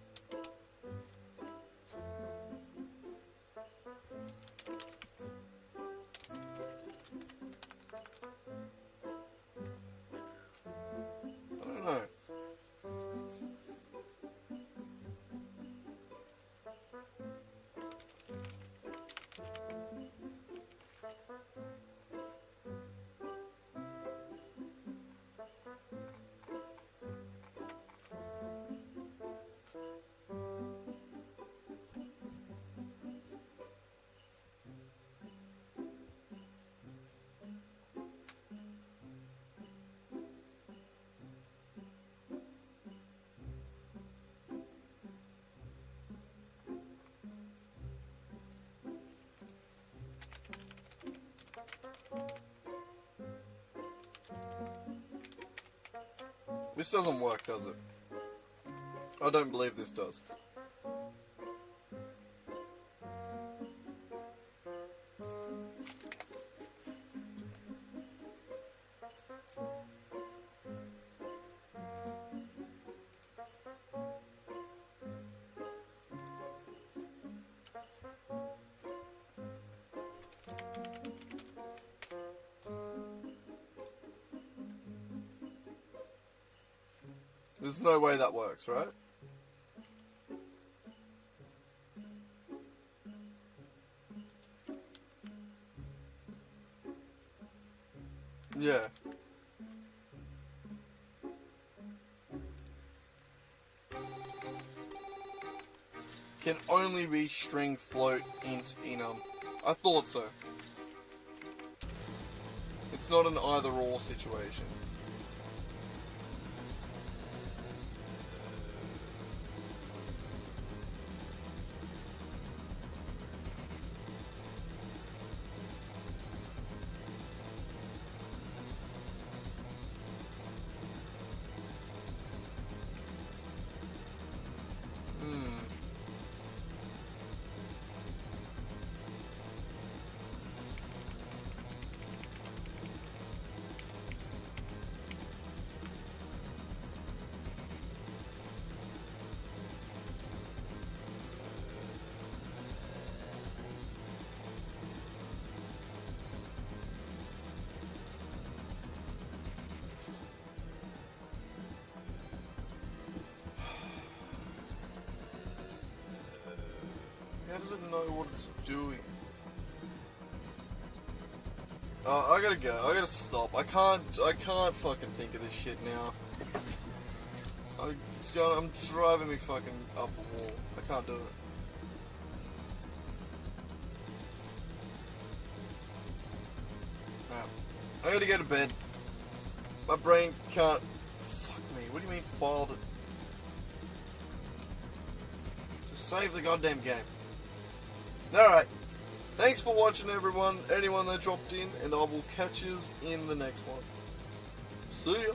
This doesn't work, does it? I don't believe this does. There's no way that works, right? Yeah. Can only be string, float, int, enum. I thought so. It's not an either-or situation. How does it know what it's doing? I gotta go. I gotta stop. I can't fucking think of this shit now. I'm driving me fucking up the wall. I can't do it. Right. I gotta go to bed. My brain can't. Fuck me. What do you mean filed it? Just save the goddamn game. Alright. Thanks for watching, everyone. Anyone that dropped in, and I will catch yous in the next one. See ya.